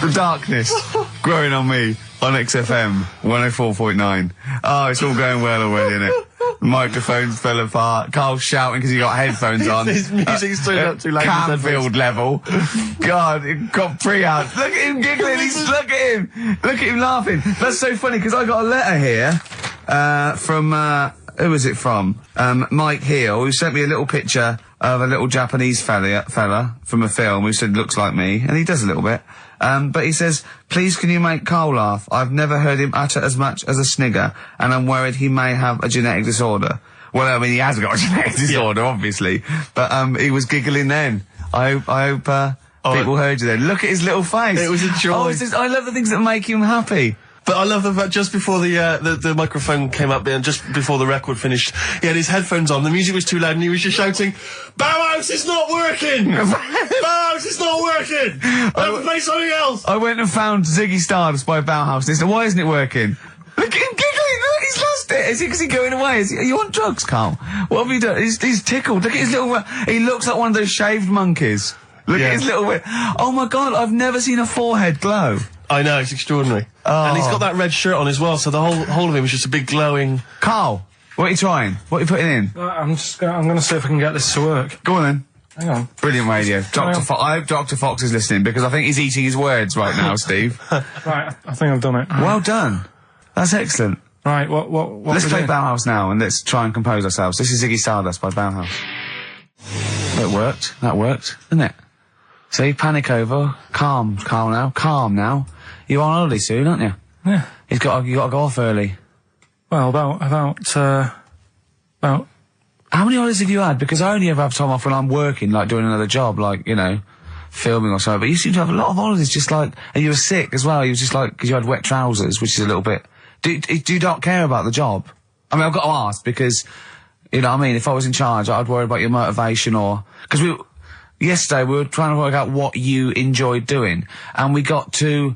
The darkness growing on me on XFM 104.9. Oh, it's all going well already, isn't it? The microphones fell apart. Carl's shouting because he got headphones on. His music's turned up too late. Canfield level. God, it got pre-out. Look at him giggling. Look at him. Look at him laughing. That's so funny because I got a letter here from who was it from? Mike Heel, who sent me a little picture of a little Japanese fella from a film who said looks like me, and he does a little bit. But he says, please can you make Carl laugh? I've never heard him utter as much as a snigger, and I'm worried he may have a genetic disorder. Well, I mean, he has got a genetic disorder, obviously. But, he was giggling then. I hope, people heard you then. Look at his little face. It was a joy. Oh, I love the things that make him happy. But I love the fact just before the microphone came up and just before the record finished, he had his headphones on, the music was too loud and he was just shouting, Bauhaus is not working! Bauhaus is not working! I have to play something else! I went and found Ziggy Stardust by Bauhaus and he said, why isn't it working? Look at him giggling, look, he's lost it! Is he going away? Are you on drugs, Carl? What have you done? He's tickled, look at his little, he looks like one of those shaved monkeys. Look at his little, oh my god, I've never seen a forehead glow. I know, it's extraordinary. Oh. And he's got that red shirt on as well, so the whole of him is just a big glowing... Carl, what are you trying? What are you putting in? I'm gonna see if I can get this to work. Go on then. Hang on. Brilliant radio. I hope Dr. Fox is listening, because I think he's eating his words right now, Steve. Right, I think I've done it. Well done. That's excellent. Right, what let's play Bauhaus now, and let's try and compose ourselves. This is Ziggy Stardust by Bauhaus. It worked. That worked, didn't it? See, panic over. Calm now. You're on holiday soon, aren't you? Yeah. You got to go off early. Well, about... How many holidays have you had? Because I only ever have time off when I'm working, like doing another job, like, you know, filming or something. But you seem to have a lot of holidays, just like... And you were sick as well. You were just like... Because you had wet trousers, which is a little bit... Do you not care about the job? I mean, I've got to ask, because, you know what I mean, if I was in charge, I'd worry about your motivation or... Because yesterday we were trying to work out what you enjoyed doing, and we got to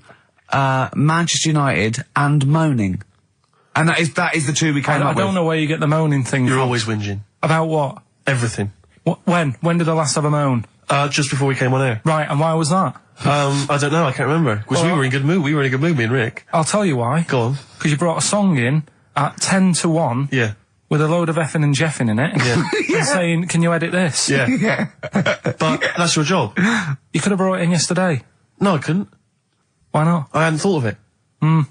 Manchester United and moaning, and that is the two we came up with. I don't know where you get the moaning thing from. You're always whinging. About what? Everything. When did I last have a moan? Just before we came on air. Right, and why was that? I don't know, I can't remember. Because we were in a good mood. We were in a good mood, me and Rick. I'll tell you why. Go on. Because you brought a song in at 10 to 1. Yeah. With a load of effing and jeffing in it. Yeah. And saying, can you edit this? Yeah. Yeah. But that's your job. You could have brought it in yesterday. No, I couldn't. Why not? I hadn't thought of it. But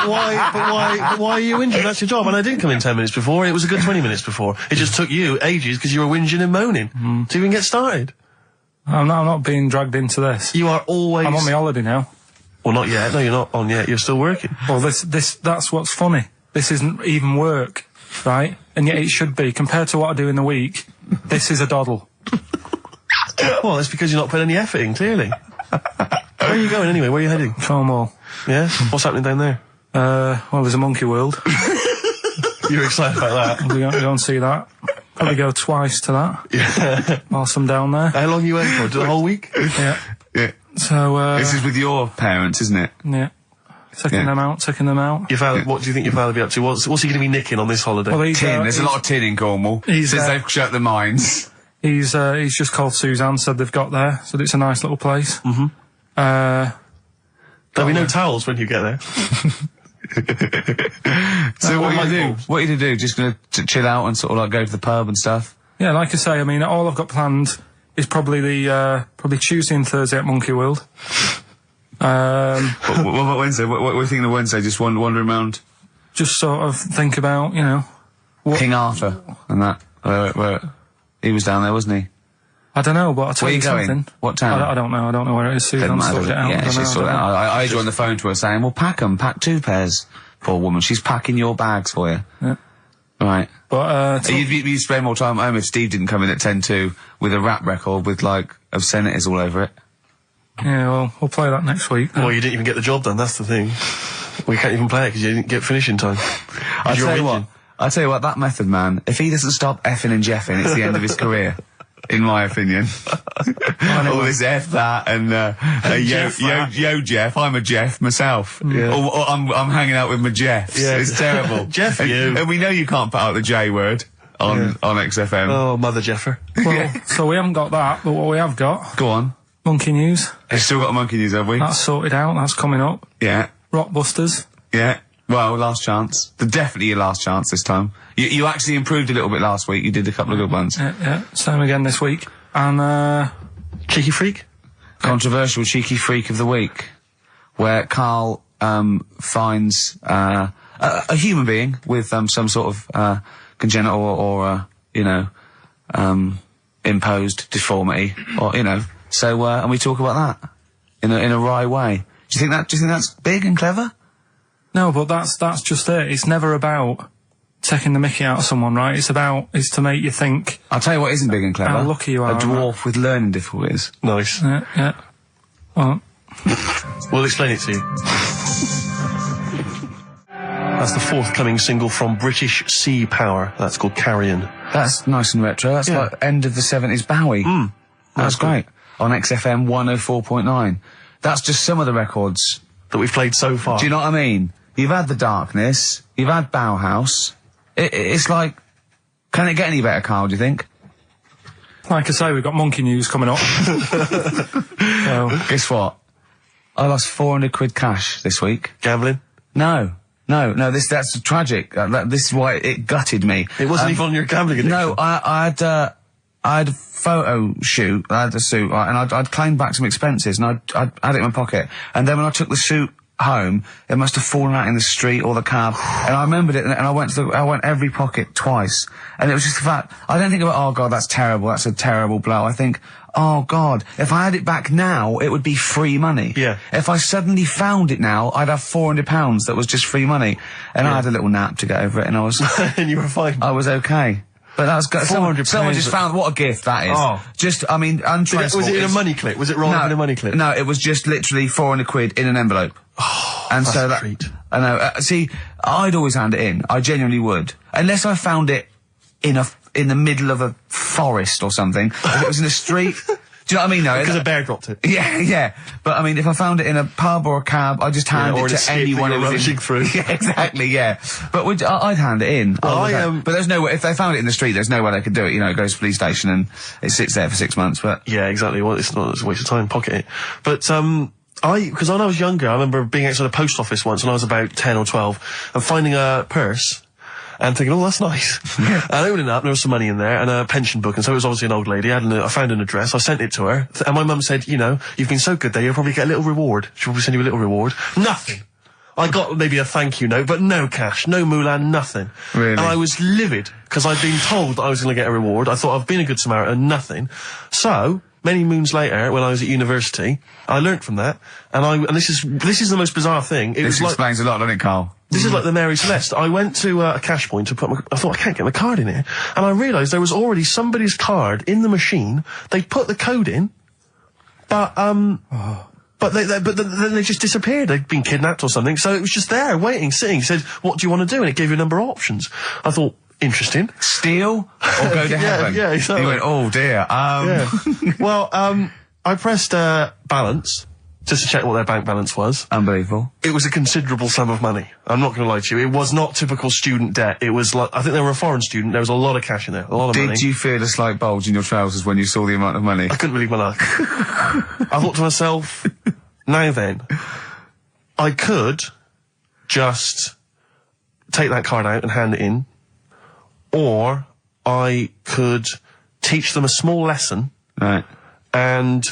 why are you whinging? That's your job. And I didn't come in 10 minutes before. It was a good 20 minutes before. It just took you ages because you were whinging and moaning to even get started. I'm not being dragged into this. You are always... I'm on my holiday now. Well, not yet. No, you're not on yet. You're still working. Well, that's what's funny. This isn't even work, right? And yet it should be. Compared to what I do in the week, this is a doddle. Well, it's because you're not putting any effort in, clearly. Where are you going anyway? Where are you heading? Cornwall. Yeah? What's happening down there? Well, there's a monkey world. You're excited about that? We're going to see that. Probably go twice to that. Yeah. Whilst I'm down there. How long you went for? The whole week? Yeah. Yeah. So, this is with your parents, isn't it? Yeah. Taking them out. Your father, what do you think your father will be up to? What's he going to be nicking on this holiday? Well, there's a lot of tin in Cornwall. Since they've shut the mines. He's just called Suzanne, said they've got there, said it's a nice little place. There'll be no towels when you get there. So what are you going to do? What are you going to do? Just going to chill out and sort of like go to the pub and stuff? Yeah, like I say, I mean, all I've got planned is probably probably Tuesday and Thursday at Monkey World. What about Wednesday? What are you thinking of Wednesday? Just wandering around? Just sort of think about, you know... King Arthur and that. Where he was down there, wasn't he? I don't know, but I'll tell you something. Going? What town? I don't know. I don't know where it is. Susan sorted it out. Yeah, she sorted it out. I had you on the phone to her saying, well, pack 2 pairs. Poor woman. She's packing your bags for you. Yeah. Right. But, you'd spend more time at home if Steve didn't come in at 10-2 with a rap record with, like, obscenities all over it. Yeah, well, we'll play that next week. Well, you didn't even get the job done, that's the thing. We can't even play it because you didn't get finishing time. I'll tell you what, that method man, if he doesn't stop effing and jeffing, it's the end of his career. In my opinion. All this F that and yo Jeff, I'm a Jeff myself. Yeah. Or I'm hanging out with my Jeffs. Yeah. It's terrible. Jeff, and we know you can't put out the J word on XFM. Oh, Mother Jeffer. Well, so we haven't got that, but what we have got... Go on. Monkey News. We've still got a Monkey News, have we? That's sorted out. That's coming up. Yeah. Rockbusters. Yeah. Well, last chance. Definitely your last chance this time. You actually improved a little bit last week. You did a couple of good ones. Yeah. Same again this week. And, Cheeky Freak? Controversial Cheeky Freak of the Week, where Karl finds a human being with some sort of congenital or imposed deformity, or So and we talk about that in a wry way. Do you think that's big and clever? no, but that's just it. It's never about taking the mickey out of someone, right? It's to make you think. I'll tell you what isn't big and clever. How lucky you are. A dwarf with learning difficulties. Nice. Yeah. Well, We'll explain it to you. That's the forthcoming single from British Sea Power. That's called Carrion. That's nice and retro. That's like end of the 70s Bowie. That's great. On XFM 104.9. That's just some of the records that we've played so far. Do you know what I mean? You've had The Darkness, you've had Bauhaus. It's like, can it get any better, Karl, do you think? like I say, we've got Monkey News coming up. So, guess what? I lost 400 quid cash this week. Gambling? No, that's tragic. This is why it gutted me. It wasn't even on your gambling addiction. No, I had a photo shoot, I had a suit, right, and I'd claimed back some expenses, and I'd had it in my pocket. And then when I took the suit home, it must have fallen out in the street or the cab, and I remembered it, and I went every pocket twice. And it was just the fact, I don't think about, oh God, that's terrible, that's a terrible blow. I think, oh God, if I had it back now, it would be free money. Yeah. If I suddenly found it now, I'd have £400 that was just free money. And I had a little nap to get over it, and I was... and you were fine. I was okay. But that was good. Someone just found, what a gift that is. Oh. Just, I mean, untraceable. Was it in a money clip? Was it rolled up in a money clip? No, it was just literally 400 quid in an envelope. Oh, and that's so a treat. I know. See, I'd always hand it in. I genuinely would. Unless I found it in the middle of a forest or something. If it was in a street. Do you know what I mean? No, because a bear dropped it. Yeah. But I mean, if I found it in a pub or a cab, I'd just hand it to anyone who was rushing through. Yeah, exactly. Yeah. But I'd hand it in. Well, but there's no way. If they found it in the street, there's no way they could do it. It goes to the police station and it sits there for 6 months. But yeah, exactly. Well, it's a waste of time. Pocket it. But because when I was younger, I remember being outside a post office once when I was about 10 or 12 and finding a purse. And thinking, oh, that's nice. And opening it up, there was some money in there, and a pension book, and so it was obviously an old lady. I found an address, I sent it to her, and my mum said, you've been so good there, you'll probably get a little reward. She'll probably send you a little reward. Nothing. I got maybe a thank you note, but no cash, no moolah, nothing. Really? And I was livid, because I'd been told that I was going to get a reward. I thought I've been a good Samaritan, nothing. So, many moons later, when I was at university, I learnt from that, and this is the most bizarre thing. This explains a lot, doesn't it, Karl? This is like the Mary Celeste. I went to a cash point to I thought, I can't get my card in here. And I realised there was already somebody's card in the machine. They put the code in, but then they just disappeared. They'd been kidnapped or something. So it was just there, waiting, sitting. It said, what do you want to do? And it gave you a number of options. I thought, interesting. Steal or go to heaven? Yeah, exactly. You went, oh dear. Yeah. Well, I pressed balance. Just to check what their bank balance was. Unbelievable. It was a considerable sum of money. I'm not going to lie to you. It was not typical student debt. It was like, I think they were a foreign student. There was a lot of cash in there. A lot of money. Did you feel a slight bulge in your trousers when you saw the amount of money? I couldn't believe my luck. I thought to myself, now then, I could just take that card out and hand it in, or I could teach them a small lesson. Right. And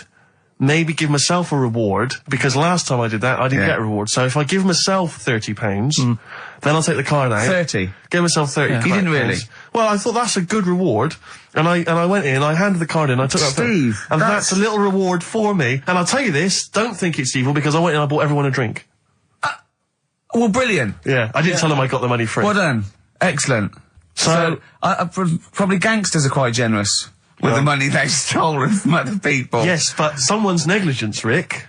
maybe give myself a reward, because last time I did that, I didn't get a reward. So if I give myself £30, then I'll take the card out. 30? Give myself 30. Yeah. You didn't really? Well, I thought that's a good reward. And I went in, I handed the card in, I took that. Steve, and that's a little reward for me. And I'll tell you this, don't think it's evil, because I went in and I bought everyone a drink. Well, brilliant. Yeah, I didn't tell them I got the money free. Well done. Excellent. So probably gangsters are quite generous with the money they've stolen from other people. Yes, but someone's negligence, Rick,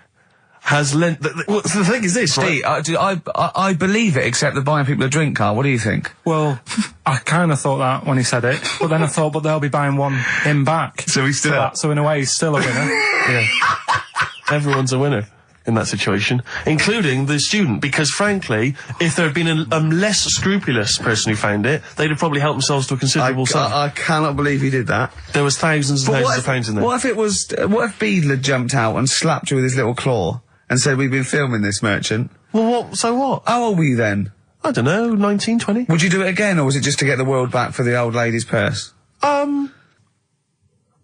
has lent... the thing is this, Steve, right? I believe it, except that buying people a drink, Karl. What do you think? well, I kind of thought that when he said it, but then I thought, but they'll be buying him back. So he's still... So in a way, he's still a winner. Yeah. Everyone's a winner. in that situation, including the student, because frankly, if there had been a less scrupulous person who found it, they'd have probably helped themselves to a considerable sum. I cannot believe he did that. There was thousands and thousands of pounds in there. What if Beadle had jumped out and slapped you with his little claw and said, we've been filming this, merchant? Well, so what? How old were you then? I don't know, 19, 20? Would you do it again, or was it just to get the world back for the old lady's purse?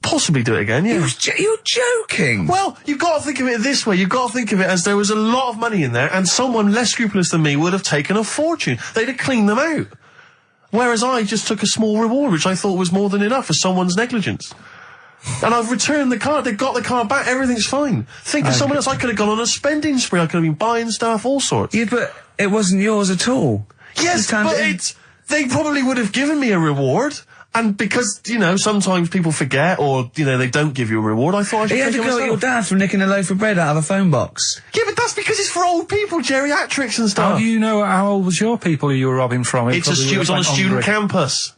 Possibly do it again, yeah. You're joking! Well, you've got to think of it this way. You've got to think of it as there was a lot of money in there, and someone less scrupulous than me would have taken a fortune. They'd have cleaned them out. Whereas I just took a small reward, which I thought was more than enough for someone's negligence. And I've returned the car. They've got the car back. Everything's fine. Think of someone else. I could have gone on a spending spree. I could have been buying stuff, all sorts. Yeah, but it wasn't yours at all. Yes, but they probably would have given me a reward. And because, you know, sometimes people forget or, you know, they don't give you a reward, I thought I should You had to take it go at your myself. dad for nicking a loaf of bread out of a phone box. Yeah, but that's because it's for old people, geriatrics and stuff. How do you know how old was your people who you were robbing from? It was on a student campus.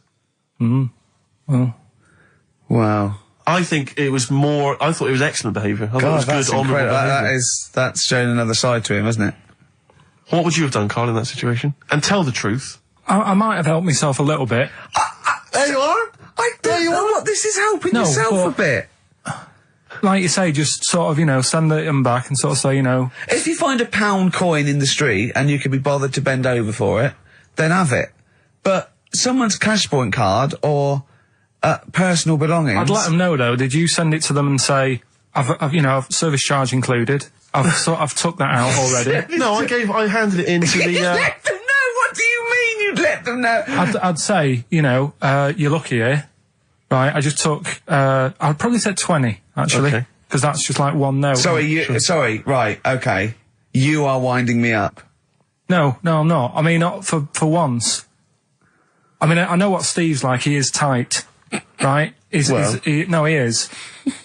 Well, Wow. I think it was more, I thought it was excellent behaviour. I thought it was good, honourable behaviour. That's showing another side to him, isn't it? What would you have done, Karl, in that situation? And tell the truth. I might have helped myself a little bit. There you are. I don't know what this is helping No, yourself a bit. Like you say, just sort of, you know, send them back and sort of say, you know... If you find a £1 coin in the street and you can be bothered to bend over for it, then have it. But someone's Cashpoint card or personal belongings... I'd let them know, though. Did you send it to them and say, I've service charge included. I've took that out already. No, I handed it in to the, You let them know? What do you mean you'd let them know? I'd say, you know, you're lucky here. Right, I just took, I'd probably said 20, actually. Okay. Because that's just like one note. Sorry, right, okay. You are winding me up. No, I'm not. I mean, not for once. I mean, I know what Steve's like. He is tight, right? He is.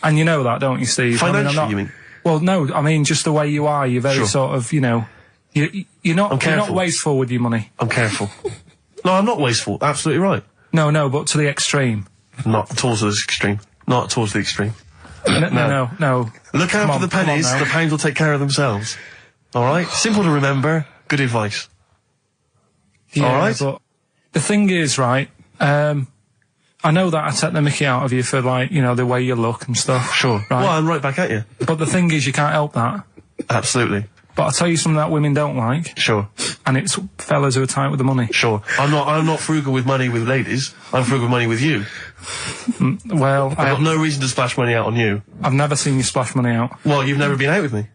And you know that, don't you, Steve? Financially, you mean? Well, no, I mean, just the way you are. You're very sort of, you know, you're not wasteful with your money. I'm careful. No, I'm not wasteful. Absolutely right. No, but to the extreme. Not towards the extreme. Not towards the extreme. No. Look out for the pennies. The pounds will take care of themselves. All right? Simple to remember. Good advice. Yeah, all right? But the thing is, right, I know that I take the mickey out of you for, like, you know, the way you look and stuff. Sure. Right? Well, I'm right back at you. But the thing is, you can't help that. Absolutely. But I'll tell you something that women don't like. Sure. And it's fellas who are tight with the money. Sure. I'm not frugal with money with ladies. I'm frugal with money with you. Well, I've got no reason to splash money out on you. I've never seen you splash money out. Well, you've never been out with me.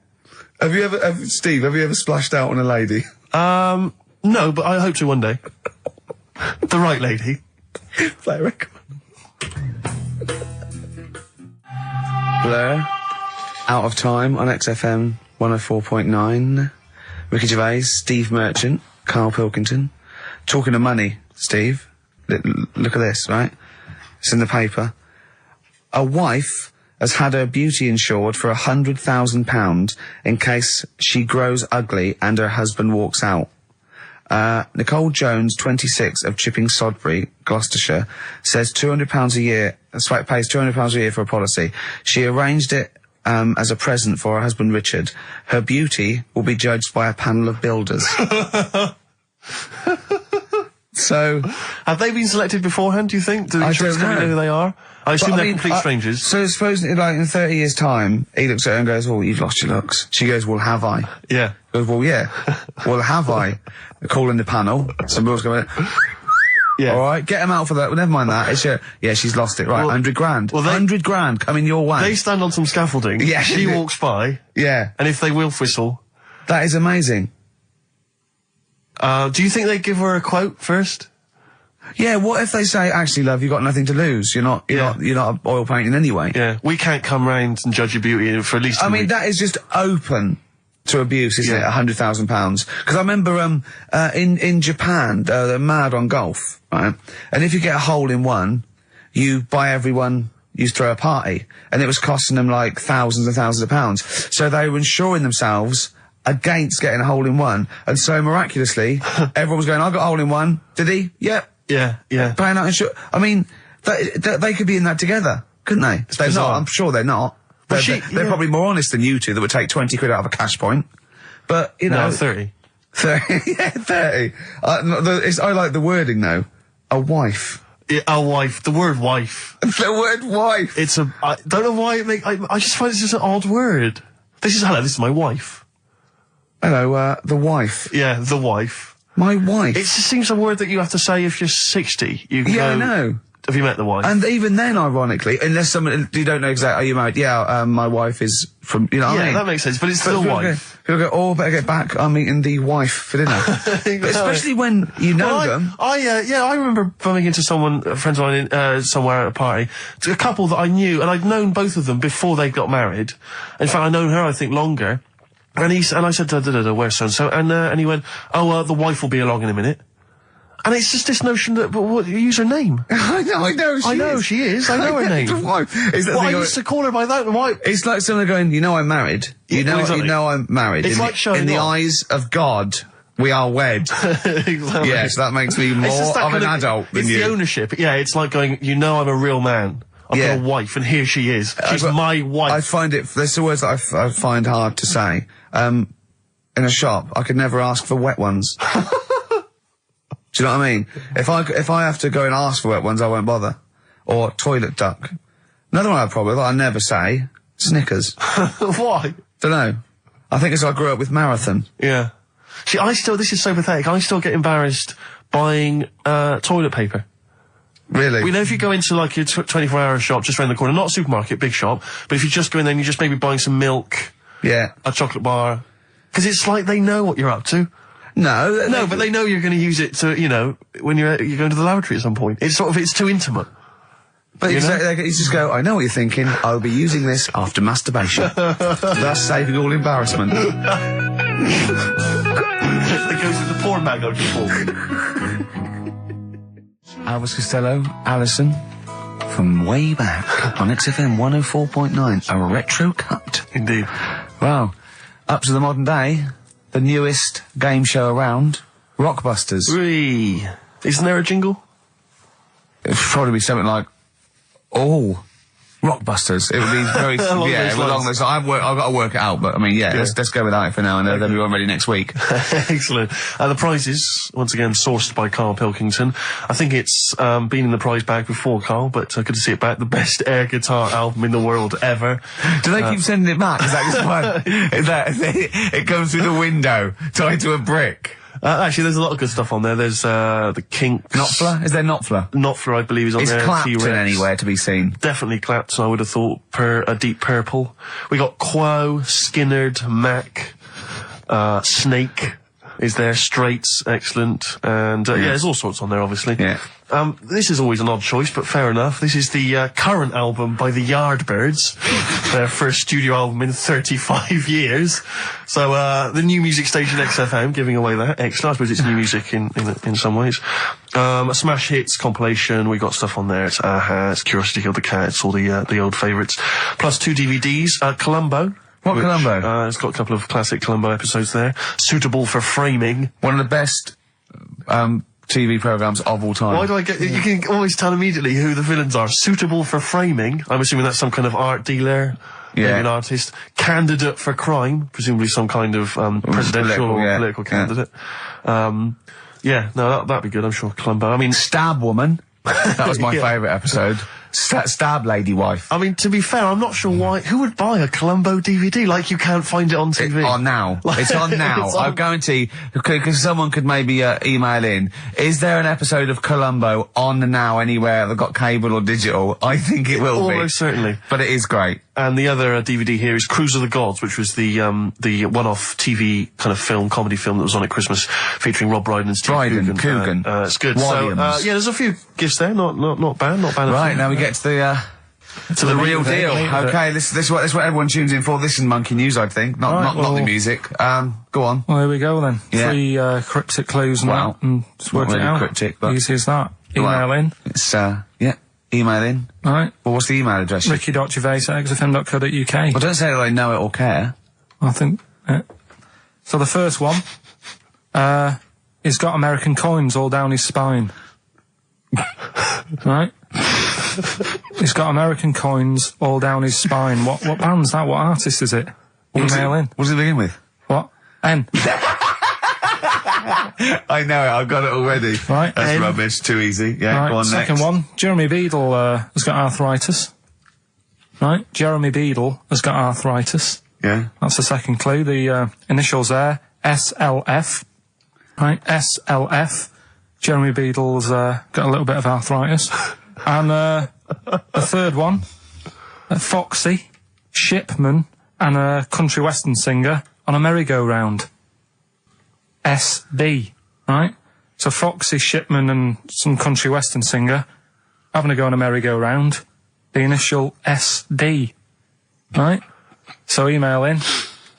Steve, have you ever splashed out on a lady? No, but I hope to one day. The right lady. Play a record. Blur. Out of Time on XFM 104.9. Ricky Gervais, Steve Merchant, Karl Pilkington. Talking of money, Steve. Look at this, right? It's in the paper. A wife has had her beauty insured for £100,000 in case she grows ugly and her husband walks out. Nicole Jones, 26, of Chipping Sodbury, Gloucestershire, says £200 a year, pays £200 a year for a policy. She arranged it as a present for her husband Richard. Her beauty will be judged by a panel of builders. So, have they been selected beforehand, do you think? Do the insurance company know who they are? I assume they're complete strangers. So suppose, like, in 30 years' time, he looks at her and goes, "Oh, you've lost your looks." She goes, "Well, have I?" Yeah. He goes, "Well, yeah." "Well, have I?" They're calling the panel. Somebody else going, yeah. "All right, get him out for that." Well, never mind that. It's yeah, she's lost it. Right, 100 grand. Well, 100 grand coming your way. They stand on some scaffolding. Yeah. She walks by. Yeah. And if they will whistle. That is amazing. Do you think they give her a quote first? Yeah, what if they say, "Actually, love, you've got nothing to lose. You're not oil painting anyway." Yeah, we can't come round and judge your beauty for at least a week. That is just open to abuse, isn't it? £100,000. Because I remember, in Japan, they're mad on golf, right? And if you get a hole in one, you buy everyone, you throw a party. And it was costing them, like, thousands and thousands of pounds. So they were insuring themselves against getting a hole in one. And so miraculously, everyone was going, "I got a hole in one." "Did he?" "Yep." Yeah. Paying out insurance. I mean, they could be in that together, couldn't they? They're not. I'm sure they're not. They're probably more honest than you two that would take 20 quid out of a cash point. But, you know. No, 30. 30. Yeah, 30. I like the wording, though. A wife. Yeah, a wife. The word wife. The word wife. I don't know why I just find it's just an odd word. This is my wife. Hello, the wife. Yeah, the wife. My wife. It just seems a word that you have to say if you're 60. You can Yeah, go, I know. Have you met the wife? And even then, ironically, unless you don't know exactly, are you married? Yeah, my wife is from, you know what I mean? that makes sense, but it's still wife. People go, oh, better get back, I'm meeting the wife for dinner. But especially when you know them. I remember bumping into friends of mine, somewhere at a party, a couple that I knew, and I'd known both of them before they got married. In fact, I'd known her, I think, longer. And I said, where's so-and-so? And he went, the wife will be along in a minute. And it's just this notion that, but what, use her name. I know she is. I know her name. I used to call her by that. Why? It's like someone going, you know I'm married. You know I'm married. It's like showing in the off. eyes of God, we are wed. Exactly. Yes, that makes me more of an adult than you. It's the ownership. Yeah, it's like going, you know I'm a real man. I've got a wife, and here she is. She's my wife. I find there's the words that I find hard to say. In a shop, I could never ask for wet ones. Do you know what I mean? If I have to go and ask for wet ones, I won't bother. Or toilet duck. Another one I have a problem with, I never say, Snickers. Why? Don't know. I think it's I grew up with marathon. Yeah. See, this is so pathetic, I still get embarrassed buying, toilet paper. Really? We know if you go into like your 24-hour shop just around the corner, not a supermarket, big shop, but if you just go in there and you're just maybe buying some milk. Yeah. A chocolate bar. Because it's like they know what you're up to. No, but they know you're going to use it to, when you're going to the lavatory at some point. It's too intimate. But you just go, I know what you're thinking, I'll be using this after masturbation. Thus saving all embarrassment. It goes with the porn bag, Elvis Costello, Alison, from way back on XFM 104.9, a retro cut. Indeed. Wow. Up to the modern day. The newest game show around, Rockbusters. Isn't there a jingle? It'd probably be something like, Rockbusters. It would be very, along those lines. I've got to work it out, but I mean, let's go with that for now, and then we're ready next week. Excellent. The prizes, once again, sourced by Karl Pilkington. I think it's been in the prize bag before, Karl, but good to see it back. The best air guitar album in the world ever. Do they keep sending it back? Is that it comes through the window, tied to a brick? Actually, there's a lot of good stuff on there. There's the Kinks. Knopfler? Is there Knopfler? Knopfler, I believe, is on there. Is Clapton anywhere to be seen? Definitely Clapton, I would have thought, a Deep Purple. We got Quo, Skinnerd, Mac, Snake is there, Straits, excellent, and there's all sorts on there, obviously. Yeah. This is always an odd choice, but fair enough. This is the current album by the Yardbirds, their first studio album in 35 years. So the new music station XFM giving away that. Excellent. I suppose it's new music in some ways. A Smash Hits compilation. We got stuff on there. It's Aha, it's Curiosity Killed the Cat. It's all the old favourites. Plus 2 DVDs. Columbo. What Columbo? It's got a couple of classic Columbo episodes there. Suitable for framing. One of the best TV programmes of all time. Why do I get... You can always tell immediately who the villains are. Suitable for framing. I'm assuming that's some kind of art dealer. Yeah. Maybe an artist. Candidate for crime. Presumably some kind of presidential or political candidate. That'd be good, I'm sure. Columbo. I mean... Stab Woman. That was my favourite episode. Stab Lady Wife. I mean, to be fair, I'm not sure why. Who would buy a Columbo DVD? Like, you can't find it on TV. It's on now. It's on now. I guarantee, because someone could maybe email in. Is there an episode of Columbo on now anywhere that got cable or digital? I think it will be. Almost certainly. But it is great. And the other DVD here is Cruise of the Gods, which was the one-off TV kind of comedy film that was on at Christmas, featuring Rob Brydon and Steve Coogan. It's good. Williams. So, there's a few gifts there. Not bad. Right, now we get to the real deal. Okay, this is what everyone tunes in for. This is Monkey News, I think. Not the music. Go on. Well, here we go then. Yeah. 3 cryptic clues and that, and just work it out. Cryptic, but easy as that. Email in. It's email in. Right. Well, what's the email address? ricky.gervais@xfm.co.uk. Well, don't say that I know it or care. I think. So the first one, he's got American coins all down his spine. Right? He's got American coins all down his spine. What band's that? What artist is it? Email in. What does it begin with? What? N. I know it, I've got it already. Right. That's rubbish, too easy. Yeah, Right, go on second next. one. Jeremy Beadle has got arthritis. Right, Jeremy Beadle has got arthritis. Yeah. That's the second clue. The initials there, SLF. Right, SLF. Jeremy Beadle's got a little bit of arthritis. And the third one, Foxy, Shipman, and a country western singer on a merry-go-round. SB, right? So Foxy, Shipman, and some country western singer having a go on a merry-go-round. The initial SD, right? So email in,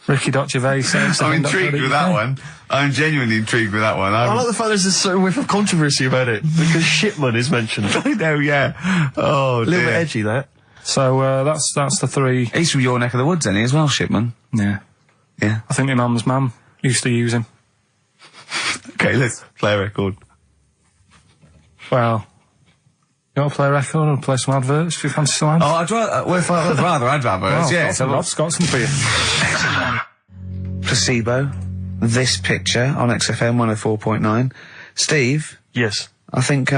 ricky.gervais. I'm intrigued with that one. I'm genuinely intrigued with that one. I like the fact there's a certain whiff of controversy about it, because Shipman is mentioned. I know, yeah. Oh, A little bit edgy, that. So that's the three. He's from your neck of the woods, isn't he, as well, Shipman? Yeah. Yeah. I think my mum's mum used to use him. Okay, let's play a record. Well, you want to play a record or play some adverts if you fancy some ads? Oh, I'd rather adverts, Well, yeah. I've got some for you. Placebo, this picture on XFM 104.9. Steve, Yes. I think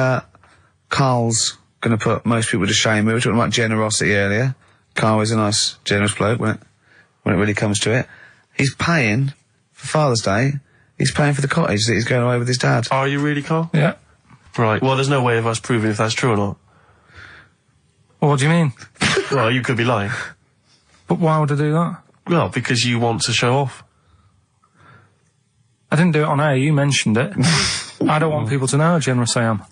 Carl's going to put most people to shame. We were talking about generosity earlier. Carl is a nice, generous bloke when it really comes to it. He's paying for Father's Day. He's paying for the cottage that he's going away with his dad. Are you really, Carl? Yeah. Right. Well, there's no way of us proving if that's true or not. Well, what do you mean? Well, you could be lying. But why would I do that? Well, because you want to show off. I didn't do it on air, you mentioned it. I don't want people to know how generous I am.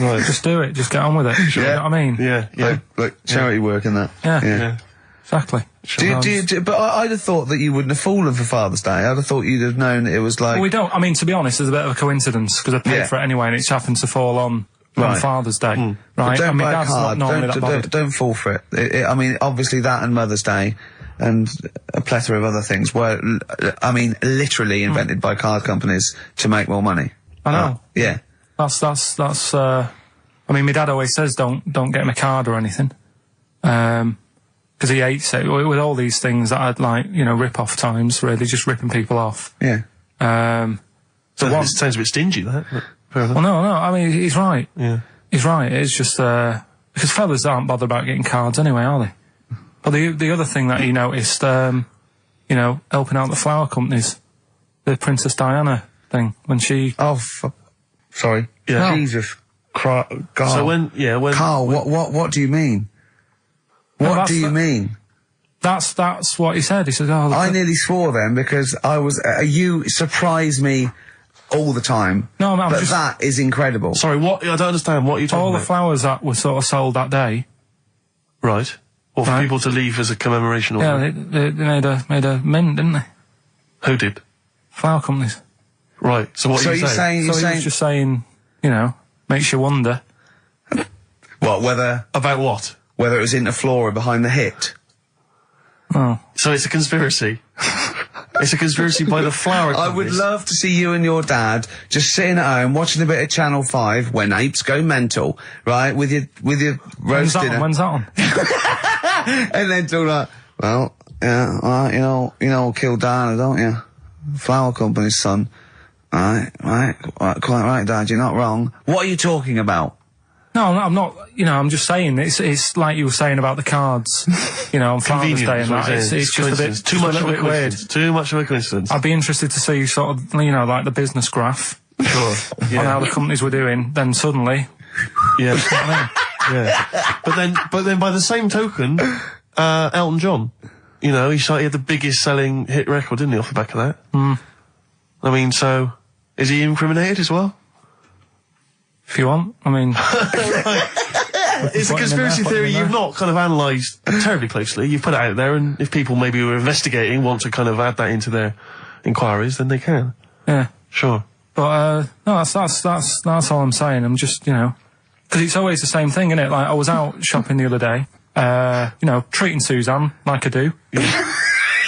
Right. Just do it, just get on with it. You know what I mean? Yeah, yeah. Like charity work and that. Yeah. Yeah. Exactly. But I'd have thought that you wouldn't have fallen for Father's Day. I'd have thought you'd have known it was like... Well, we don't. I mean, to be honest, there's a bit of a coincidence because I paid Yeah. for it anyway, and it's happened to fall on Father's Day, right? But don't and my buy a dad's not card. normally that bothered. Don't fall for it. I mean, obviously that and Mother's Day and a plethora of other things were, I mean, literally invented by card companies to make more money. I know. Yeah. That's. I mean, my dad always says don't get him a card or anything, because he hates it with all these things that I'd like, rip-off times. Really, just ripping people off. Yeah. So it sounds a bit stingy, that. But fair enough. Well, no. I mean, he's right. Yeah. He's right. It's just because fellas aren't bothered about getting cards anyway, are they? But the other thing that he noticed, helping out the flower companies, the Princess Diana thing when she. Oh, sorry. Yeah. Jesus. Carl. So when Carl, what do you mean? What do you mean? That's what he said. He said, "Oh, look I nearly swore then because I was. You surprise me all the time. No, I'm but just- that is incredible. Sorry, what? I don't understand. What are you talking all the about? flowers that were sort of sold that day." Right. Or for Right. people to leave as a commemoration or Yeah, something. they made a mint, didn't they? Who did? Flower companies. Right. So what So are you you're saying? saying So he was just saying, makes you wonder. what? Whether About what? it was Interflora behind the hit. Oh, So it's a conspiracy. It's a conspiracy by the flower I would companies. love to see you and your dad just sitting at home watching a bit of Channel 5 when apes go mental, right? With your roast dinner. when's that on? And then talk like, well, yeah, right, you know Kildana, don't you? Flower company's son. Right, quite right, Dad, you're not wrong. What are you talking about? No, I'm not. I'm just saying it's like you were saying about the cards, on Father's Day and that. It's just a bit too much a of a bit weird. coincidence. Too much of a coincidence. I'd be interested to see sort of, like the business graph Sure. on how the companies were doing. Then suddenly, Yeah. Yeah. But then by the same token, Elton John, he had the biggest selling hit record, didn't he, off the back of that? I mean, so is he incriminated as well? if you want, I mean, It's a put him in conspiracy there, put him theory in you've there. not kind of analysed terribly closely. You've put it out there, and if people maybe who are investigating want to kind of add that into their inquiries, then they can. yeah. Sure. But no, that's all I'm saying. I'm just because it's always the same thing, isn't it? Like I was out shopping the other day, treating Suzanne like I do.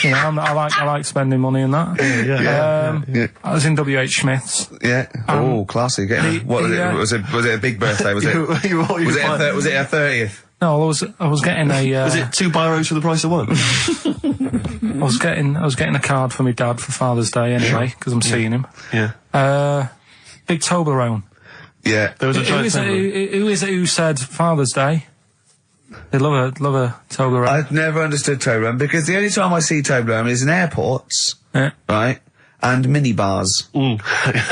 You know, I like spending money in that. Yeah. I was in WH Smith's. Yeah. Oh, classy. Was it a big birthday? Was it? Was it a 30th? No, I was getting a. Was it 2 biros for the price of 1? I was getting a card for my dad for Father's Day anyway, because I'm seeing him. Yeah. Big Toblerone. Yeah. There was a giant who is it who said Father's Day? They love a Toblerone. I've never understood Toblerone because the only time I see Toblerone is in airports, right? And minibars.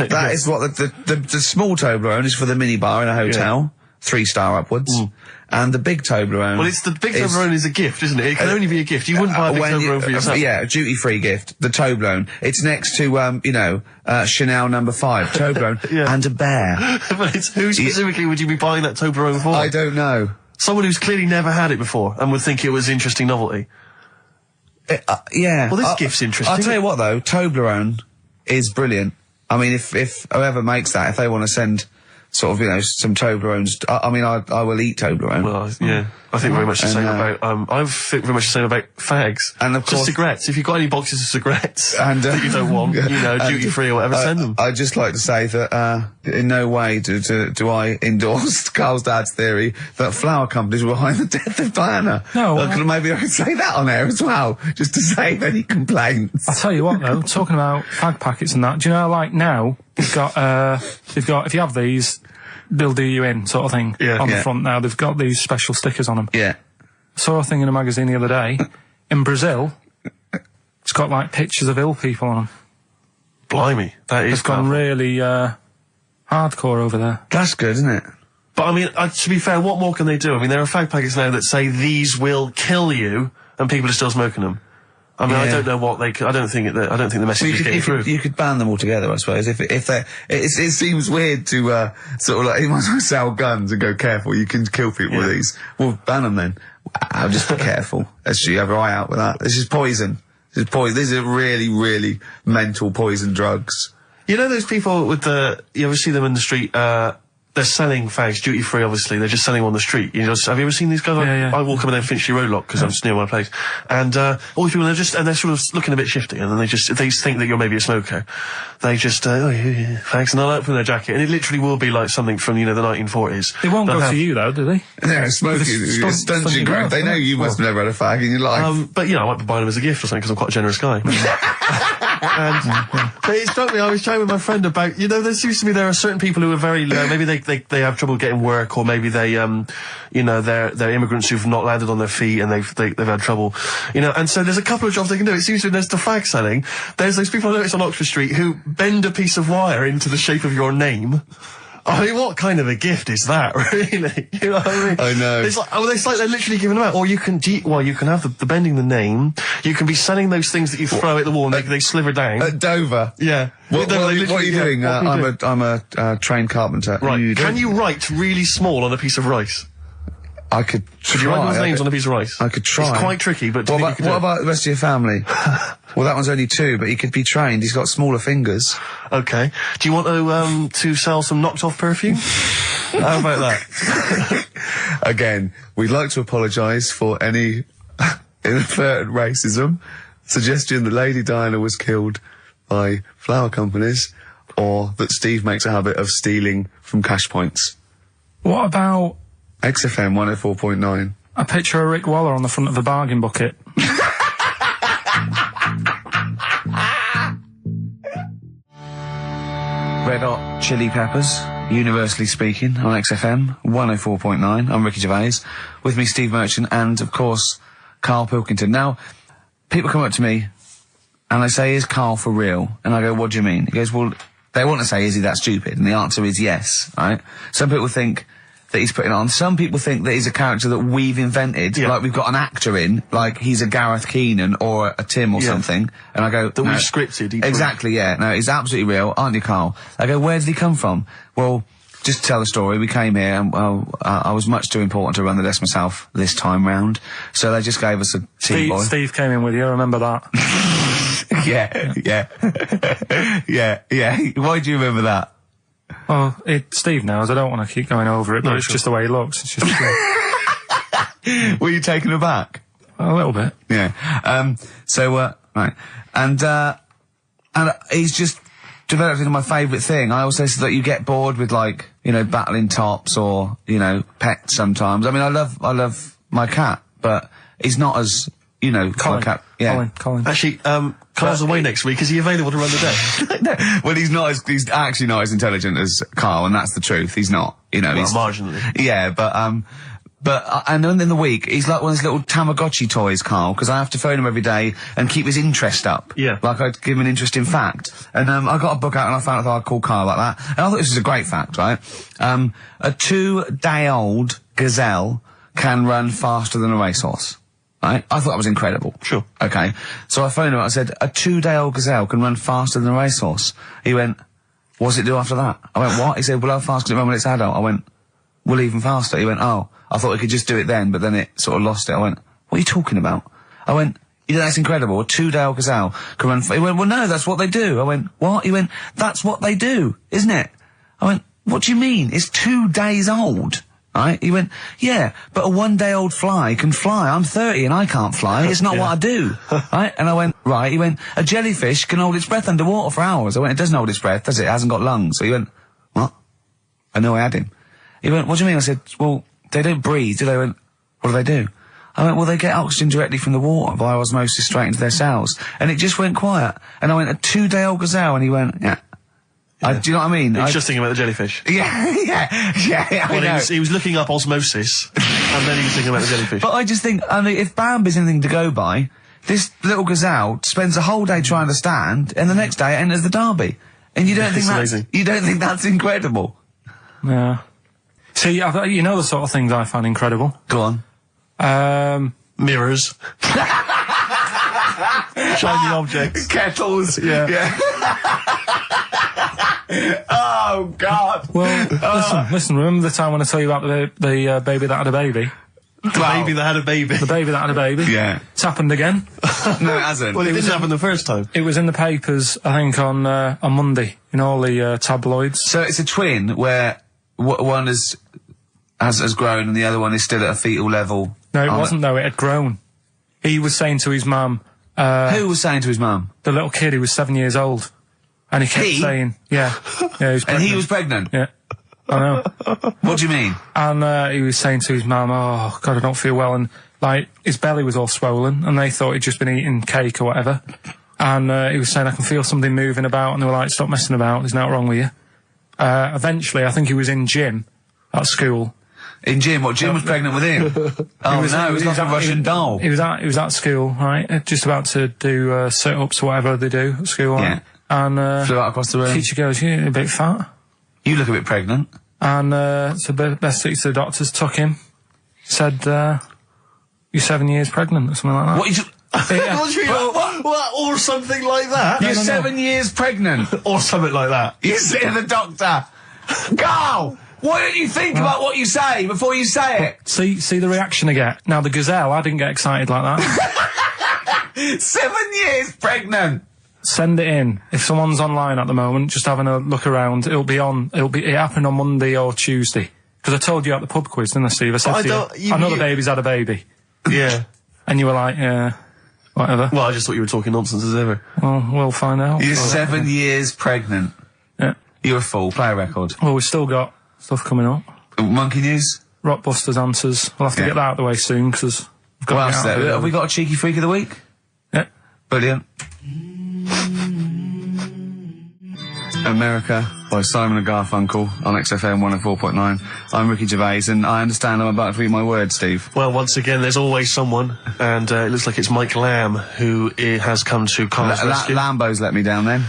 That is what the small Toblerone is for the minibar in a hotel, 3-star upwards. And the big Toblerone. Well, the big Toblerone is a gift, isn't it? It can only be a gift. You wouldn't buy a big Toblerone for yourself. Yeah, a duty-free gift. The Toblerone. It's next to, Chanel No. 5 Toblerone and a bear. But who specifically would you be buying that Toblerone for? I don't know. Someone who's clearly never had it before and would think it was interesting novelty. Yeah. Well, this gift's interesting. I'll tell you what, though. Toblerone is brilliant. I mean, if whoever makes that, if they want to send sort of, some Toblerones, I will eat Toblerone. Well, yeah. I think very much the same about, I think very much the same about fags. And of course, cigarettes. If you've got any boxes of cigarettes and, that you don't want, duty free or whatever, send them. I'd just like to say that, in no way do I endorse Carl's dad's theory that flower companies were behind the death of Diana. No. Maybe I could say that on air as well, just to save any complaints. I'll tell you what though, talking about fag packets and that, do you know, like now, they've got, if you have these, they'll do you in, sort of thing, on the front now. They've got these special stickers on them. Yeah. Saw a thing in a magazine the other day. In Brazil, it's got, like, pictures of ill people on them. Blimey, that is It's gone really, hardcore over there. That's good, isn't it? But, I mean, to be fair, what more can they do? I mean, there are fag packets now that say these will kill you, and people are still smoking them. I mean, I don't know what they. I don't think the message is getting through. You could ban them altogether, I suppose. If it seems weird to sort of like you might as well sell guns and go careful. You can kill people with these. Well, ban them then. I'll just be careful. Actually, have your eye out with that. This is poison. This is poison. These are really, really mental poison drugs. You know those people with you ever see them in the street? They're selling fags duty free. Obviously, they're just selling them on the street. Have you ever seen these guys? I walk up and down Finchley Road lot because I'm just near my place, and all these people they're sort of looking a bit shifty, and then they think that you're maybe a smoker. They just fags, and they'll open their jacket, and it literally will be like something from the 1940s. They won't go to you though, do they? No, smoking. It stunts your growth. They know you must have never had a fag in your life. But I might be buying them as a gift or something because I'm quite a generous guy. But it struck me, I was chatting with my friend about, there seems to be there are certain people who are very low, maybe they have trouble getting work, or maybe they, they're immigrants who've not landed on their feet and they've had trouble, and so there's a couple of jobs they can do. It seems to be there's the fag selling, there's those people I noticed on Oxford Street who bend a piece of wire into the shape of your name. I mean, what kind of a gift is that, really? You know what I mean? I know. It's like they're literally giving them out. Or you can have the bending the name. You can be selling those things that you throw at the wall and they sliver down. At Dover? Yeah. What are you doing? I'm a trained carpenter. Right. Can you write really small on a piece of rice? I could try. Could you write those names on a piece of rice? I could try. It's quite tricky, but what about the rest of your family? Well, that one's only 2, but he could be trained. He's got smaller fingers. Okay. Do you want to sell some knocked off perfume? How about that? Again, we'd like to apologise for any inadvertent racism. Suggestion that Lady Diana was killed by flower companies, or that Steve makes a habit of stealing from cash points. What about XFM 104.9. a picture of Rick Waller on the front of a bargain bucket? Red Hot Chili Peppers, universally speaking, on XFM 104.9. I'm Ricky Gervais. With me, Steve Merchant, and, of course, Karl Pilkington. Now, people come up to me, and they say, is Karl for real? And I go, what do you mean? He goes, well, they want to say, is he that stupid? And the answer is yes, right? Some people think that he's putting on. Some people think that he's a character that we've invented, like we've got an actor in, like he's a Gareth Keenan or a Tim or something. And I go, that we've scripted. Exactly, yeah. No, he's absolutely real, aren't you, Karl? I go, where did he come from? Well, just to tell the story, we came here and, I was much too important to run the desk myself this time round. So they just gave us a tea boy. Steve came in with you, I remember that. Yeah. Why do you remember that? Well, Steve knows. I don't want to keep going over it, but it's just the way he looks. It's just. Were you taken aback? A little bit. Yeah. So Right. And he's just developed into my favourite thing. I also said that you get bored with, like, you know, battling tops or, you know, pets sometimes. I mean, I love my cat, but he's not as, you know, Colin. my cat. Yeah. Colin. Actually, Carl's away next week. Is he available to run the day? No, well, he's actually not as intelligent as Karl, and that's the truth. He's not, you know. Well, he's marginally. Yeah, and then in the week, he's like one of those little Tamagotchi toys, Karl, because I have to phone him every day and keep his interest up. Yeah. Like I'd give him an interesting fact. And I got a book out and I found out I'd call Karl like that. And I thought this was a great fact, right? A 2-day-old gazelle can run faster than a racehorse. Right? I thought that was incredible. Sure. Okay. So I phoned him up, I said, a 2-day-old gazelle can run faster than a racehorse. He went, what does it do after that? I went, what? He said, well, how fast can it run when it's adult? I went, well, even faster. He went, oh, I thought we could just do it then, but then it sort of lost it. I went, what are you talking about? I went, you know, that's incredible. A 2-day-old gazelle can run he went, well, no, that's what they do. I went, what? He went, that's what they do, isn't it? I went, what do you mean? It's 2 days old. Right? He went, yeah, but a 1-day-old fly can fly. I'm 30 and I can't fly. It's not what I do. Right? And I went, right. He went, a jellyfish can hold its breath underwater for hours. I went, it doesn't hold its breath, does it? It hasn't got lungs. So he went, what? I know I had him. He went, what do you mean? I said, well, they don't breathe, do they? He went, what do they do? I went, well, they get oxygen directly from the water via osmosis straight into their cells. And it just went quiet. And I went, a 2-day-old gazelle? And he went, yeah. Do you know what I mean? He was just thinking about the jellyfish. Yeah, I know. He was looking up osmosis, and then he was thinking about the jellyfish. But I just think, I mean, if Bambi's anything to go by, this little gazelle spends a whole day trying to stand, and the next day it enters the derby. And you don't think that's incredible? Yeah. See, you know the sort of things I find incredible. Go on. Mirrors. Shiny objects. Kettles. Yeah. Oh, God. Well, listen, remember the time when I told you about the baby that had a baby? The baby that had a baby. The baby that had a baby? Yeah. It's happened again. No, it hasn't. Well, it didn't happen the first time. It was in the papers, I think, on Monday, in all the tabloids. So it's a twin where one has grown and the other one is still at a fetal level. No, it wasn't, though. It had grown. He was saying to his mum... who was saying to his mum? The little kid who was 7 years old. And he kept saying... Yeah. He was pregnant. And he was pregnant? Yeah. I know. What do you mean? And he was saying to his mum, oh, God, I don't feel well. And, like, his belly was all swollen, and they thought he'd just been eating cake or whatever. And he was saying, I can feel something moving about. And they were like, stop messing about. There's nothing wrong with you. Eventually, I think he was in gym at school. In Jim? What, Jim was pregnant with him? Oh, no, it was like a Russian doll. He was at school, right? Just about to do sit-ups or whatever they do at school. Yeah. Right? And flew out across the room. Teacher goes, you're a bit fat. You look a bit pregnant. And so best thing to the doctors took him, said, you're 7 years pregnant or something like that. What? What? Or something like that? You're 7 years pregnant. Or something like that. You say to the doctor, Carl, why don't you think about what you say before you say it? See the reaction I get. Now, the gazelle, I didn't get excited like that. 7 years pregnant. Send it in. If someone's online at the moment, just having a look around, it happened on Monday or Tuesday. Because I told you at the pub quiz, didn't I, Steve? I said to you, I know the baby's had a baby. Yeah. And you were like, yeah, whatever. Well, I just thought you were talking nonsense as ever. Well, we'll find out. You're 7 years pregnant. Yeah. You're a fool. Play a record. Well, we've still got stuff coming up. Monkey News? Rockbusters answers. We'll have to get that out of the way soon, because we've got what else is there? Have we got a cheeky freak of the week? Yeah. Brilliant. America by Simon and Garfunkel on XFM 104.9. I'm Ricky Gervais, and I understand I'm about to read my word, Steve. Well, once again, there's always someone, and it looks like it's Mike Lamb who has come to Carl's rescue. Lambo's let me down then.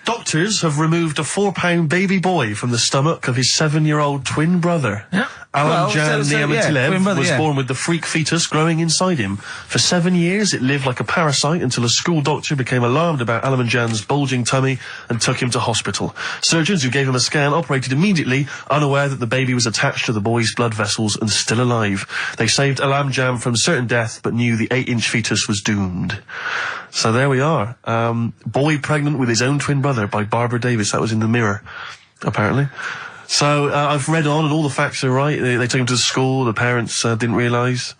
Doctors have removed a 4-pound baby boy from the stomach of his 7-year-old twin brother. Yeah. Alan Jan Niamatilev was yeah. born with the freak fetus growing inside him. For 7 years, it lived like a parasite until a school doctor became alarmed about Alan Jan's bulging tummy and took him to hospital. Surgeons who gave him a scan operated immediately, unaware that the baby was attached to the boy's blood vessels and still alive. They saved Alan Jan from certain death, but knew the 8-inch fetus was doomed. So there we are. Boy pregnant with his own twin brother by Barbara Davis. That was in the Mirror, apparently. So I've read on, and all the facts are right. They took him to school. The parents didn't realise.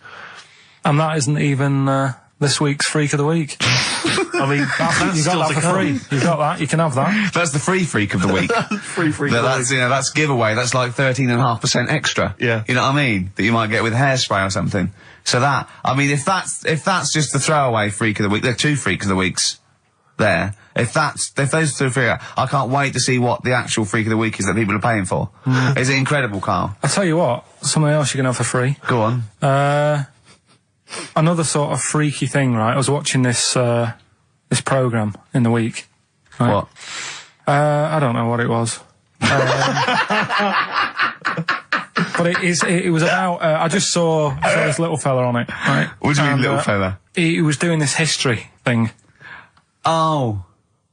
And that isn't even the this week's Freak of the Week. I mean, that's You still got to that for come. free. You got that. You can have that. That's the free freak of the week. Free freak. That's, you know, that's giveaway. That's like 13.5% extra. Yeah. You know what I mean? That you might get with hairspray or something. So that, I mean, if that's just the throwaway freak of the week, there are 2 freaks of the weeks there. If those 2 freak, I can't wait to see what the actual freak of the week is that people are paying for. Is it incredible, Carl? I'll tell you what, something else you can have for free. Go on. Another sort of freaky thing, right? I was watching this programme in the week. Right? What? I don't know what it was. But it was about, I just saw this little fella on it, right? What do you mean, little fella? He was doing this history thing, Oh.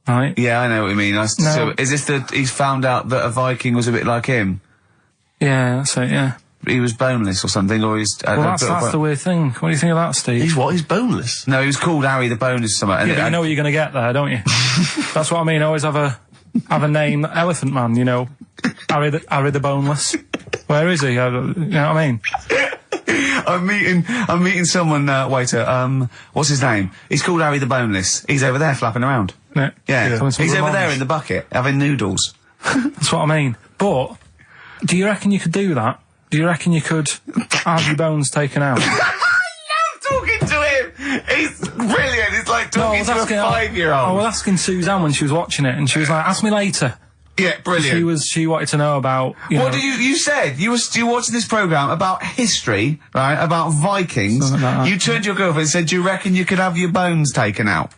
right? Yeah, I know what you mean. So, is this he's found out that a Viking was a bit like him? Yeah, that's it, yeah. He was boneless or something, or he's... Well, that's the weird thing. What do you think of that, Steve? He's what? He's boneless. No, he was called Harry the Boneless or something. Yeah, but you know what you're going to get there, don't you? That's what I mean. Always have a name, Elephant Man, you know. Harry the Boneless. Where is he? You know what I mean? I'm meeting someone, waiter, what's his name? He's called Harry the Boneless. He's over there flapping around. Yeah. Coming to He's the over there lunch. in the bucket, having noodles. That's what I mean. But, do you reckon you could do that? Do you reckon you could have your bones taken out? I love talking to him! He's brilliant! It's like talking to a 5-year-old. I was asking Suzanne when she was watching it, and she was like, ask me later. Yeah, brilliant. She wanted to know about, What do you said? You were watching this programme about history, right? About Vikings. Something like that. You turned to your girlfriend and said, do you reckon you could have your bones taken out?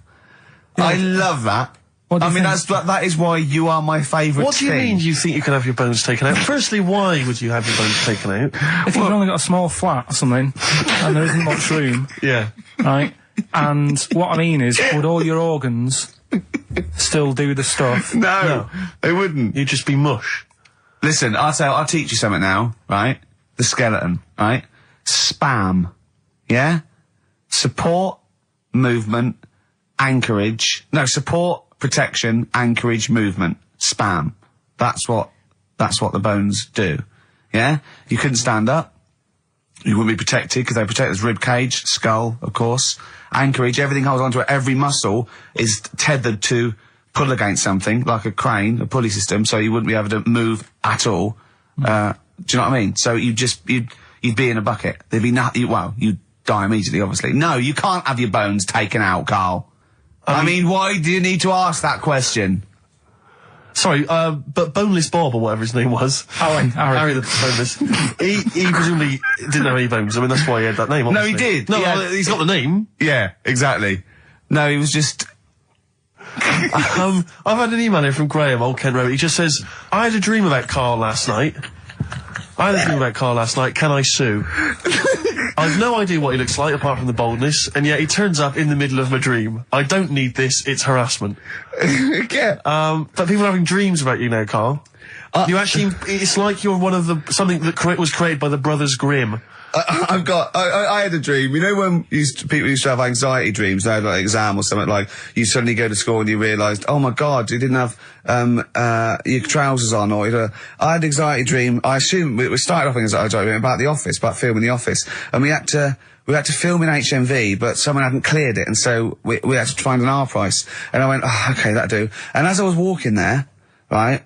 Yeah. I love that. What do you think? That is why you are my favourite What do you mean you think you could have your bones taken out? Firstly, why would you have your bones taken out? If you've only got a small flat or something, and there isn't much room, Yeah. right? And what I mean is, would all your organs still do the stuff? No, they wouldn't. You'd just be mush. Listen, I'll teach you something now, right? The skeleton, right? Spam. Yeah? Support, movement, anchorage. No, support, protection, anchorage, movement. Spam. That's what the bones do. Yeah? You couldn't stand up. You wouldn't be protected because they protect this rib cage, skull, of course. Anchorage, everything holds onto it. Every muscle is tethered to pull against something, like a crane, a pulley system, so you wouldn't be able to move at all. Do you know what I mean? So you'd be in a bucket. There'd be you'd die immediately, obviously. No, you can't have your bones taken out, Carl. I mean, why do you need to ask that question? Sorry, but Boneless Bob, or whatever his name was. Harry. Harry the Boneless. he presumably didn't have any bones. I mean, that's why he had that name, obviously. No, he did. No, He had- well, he's got the name. Yeah, exactly. No, he was just... I've had an email here from Graham, Old Kent Road. He just says, I had a dream about Karl last night. Can I sue? I've no idea what he looks like, apart from the boldness, and yet he turns up in the middle of my dream. I don't need this, it's harassment. Yeah. But people are having dreams about you now, Karl. You actually, it's like you're one of something that was created by the Brothers Grimm. I had a dream. You know when people used to have anxiety dreams, they had like an exam or something, like you suddenly go to school and you realised, oh my god, you didn't have your trousers on, or I had an anxiety dream. I assume we started off in anxiety dream about The Office, about filming The Office, and we had to film in HMV, but someone hadn't cleared it, and so we had to find an R price. And I went, oh, okay, that'll do. And as I was walking there, right,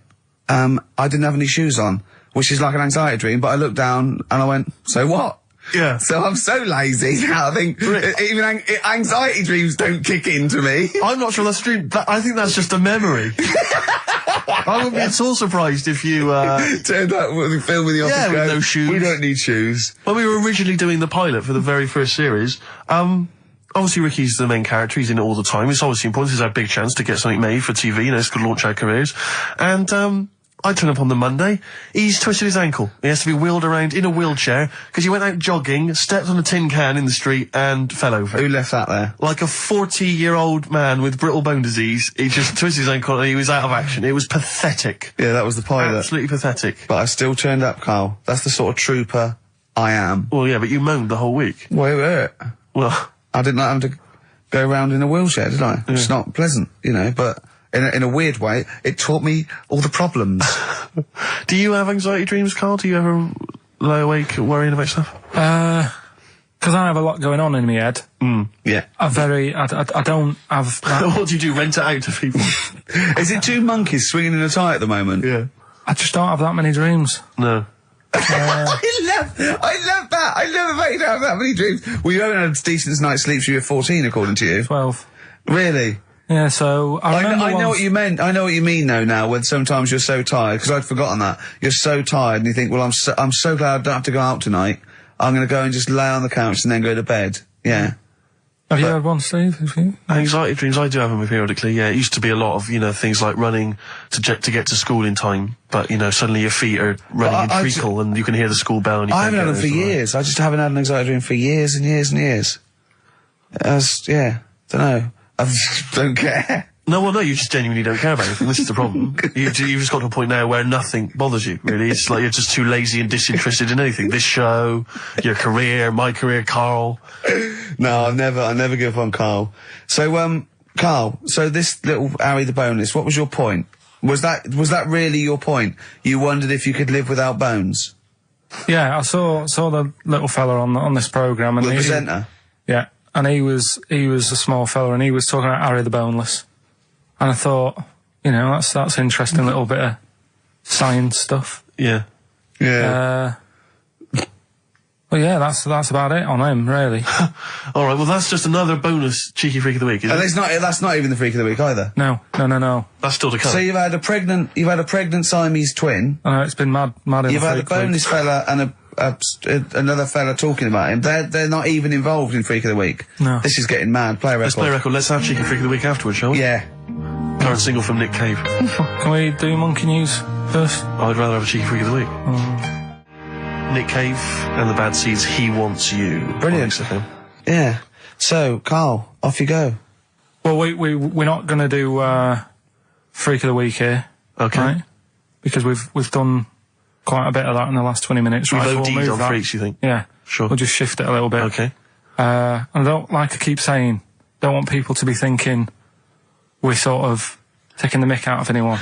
I didn't have any shoes on, which is like an anxiety dream, but I looked down and I went, so what? Yeah. So I'm so lazy now, I think even anxiety dreams don't kick into me. I'm not sure that's a dream. I think that's just a memory. I wouldn't be at all surprised if you, turned up with the film in The Office. Yeah, with going, no shoes. We don't need shoes. When we were originally doing the pilot for the very first series, obviously Ricky's the main character, he's in it all the time. It's obviously important, it's our big chance to get something made for TV, you know, it's going to launch our careers. And, I turn up on the Monday, he's twisted his ankle. He has to be wheeled around in a wheelchair, because he went out jogging, stepped on a tin can in the street, and fell over. Who left that there? Like a 40-year-old man with brittle bone disease, he just twisted his ankle and he was out of action. It was pathetic. Yeah, that was the pilot. Absolutely pathetic. But I still turned up, Carl. That's the sort of trooper I am. Well, yeah, but you moaned the whole week. Wait. Well, I didn't like having to go around in a wheelchair, did I? It's not pleasant, you know, but in a weird way, it taught me all the problems. do you have anxiety dreams, Karl? Do you ever lie awake worrying about stuff? because I have a lot going on in my head. Yeah. I don't have that. What do you do? Rent it out to people? Is it two monkeys swinging in a tie at the moment? Yeah. I just don't have that many dreams. No. I love that. I love the fact you don't have that many dreams. Well, you haven't had a decent night's sleep since you were 14, according to you. 12. Really? Yeah, so I remember I know once- what you meant. I know what you mean though now, when sometimes you're so tired, because I'd forgotten that. You're so tired and you think, well, I'm so glad I don't have to go out tonight. I'm going to go and just lay on the couch and then go to bed. Yeah. Have you had one, Steve? Have you? Anxiety dreams, I do have them periodically, yeah. It used to be a lot of, things like running to get to school in time, but, suddenly your feet are running in treacle and you can hear the school bell and you I can't haven't had get them for there, years. I just haven't had an anxiety dream for years and years and years. Don't know. I just don't care. No, you just genuinely don't care about anything. This is the problem. You've just got to a point now where nothing bothers you, really. It's like you're just too lazy and disinterested in anything. This show, your career, my career, Carl. No, I never give up on Carl. So, Carl, so this little Harry the Boneless, what was your point? Was that really your point? You wondered if you could live without bones? Yeah, I saw the little fella on this programme, and The presenter? Yeah, and he was a small fella, and he was talking about Harry the Boneless, and I thought, that's interesting little bit of science stuff. Yeah. Yeah. Well, yeah, that's about it on him, really. All right, well, that's just another bonus cheeky freak of the week, isn't it? That's not even the freak of the week either. No. That's still to come. So you've had a pregnant Siamese twin. I know, it's been mad in You've the had a freak week. boneless fella and another fella talking about him. They're not even involved in freak of the week. No. This is getting mad. Play a record. Let's play a record. Let's have cheeky freak of the week afterwards, shall we? Yeah. Current single from Nick Cave. Can we do monkey news first? I'd rather have a cheeky freak of the week. Nick Cave and the Bad Seeds, He Wants You. Brilliant. On XFM. Yeah. So, Carl, off you go. Well, we're not going to do freak of the week here, Okay. right? Because we've done quite a bit of that in the last 20 minutes. We've right? So OD'd move on that. freaks, you think? Yeah. Sure. We'll just shift it a little bit. Okay. And I don't like to keep saying, don't want people to be thinking we're sort of taking the mick out of anyone,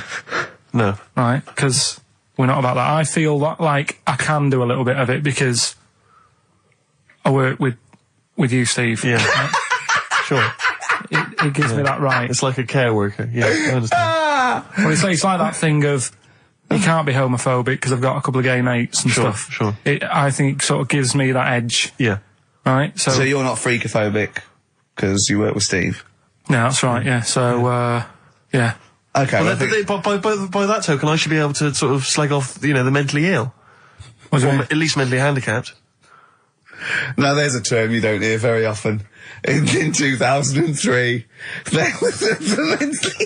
No. right? Because we're not about that. I feel like I can do a little bit of it because I work with you, Steve. Yeah. Sure. It gives me that right. It's like a care worker. Yeah, I understand. Well, it's like that thing of you can't be homophobic because I've got a couple of gay mates and Sure, stuff. sure. I think it sort of gives me that edge, Yeah. right? So you're not freakophobic because you work with Steve? No, that's right, yeah. So, yeah. Okay. Well, I think- by that token, I should be able to sort of slag off, the mentally ill. What do you Or mean? at least mentally handicapped. Now, there's a term you don't hear very often. In 2003, there was the mentally...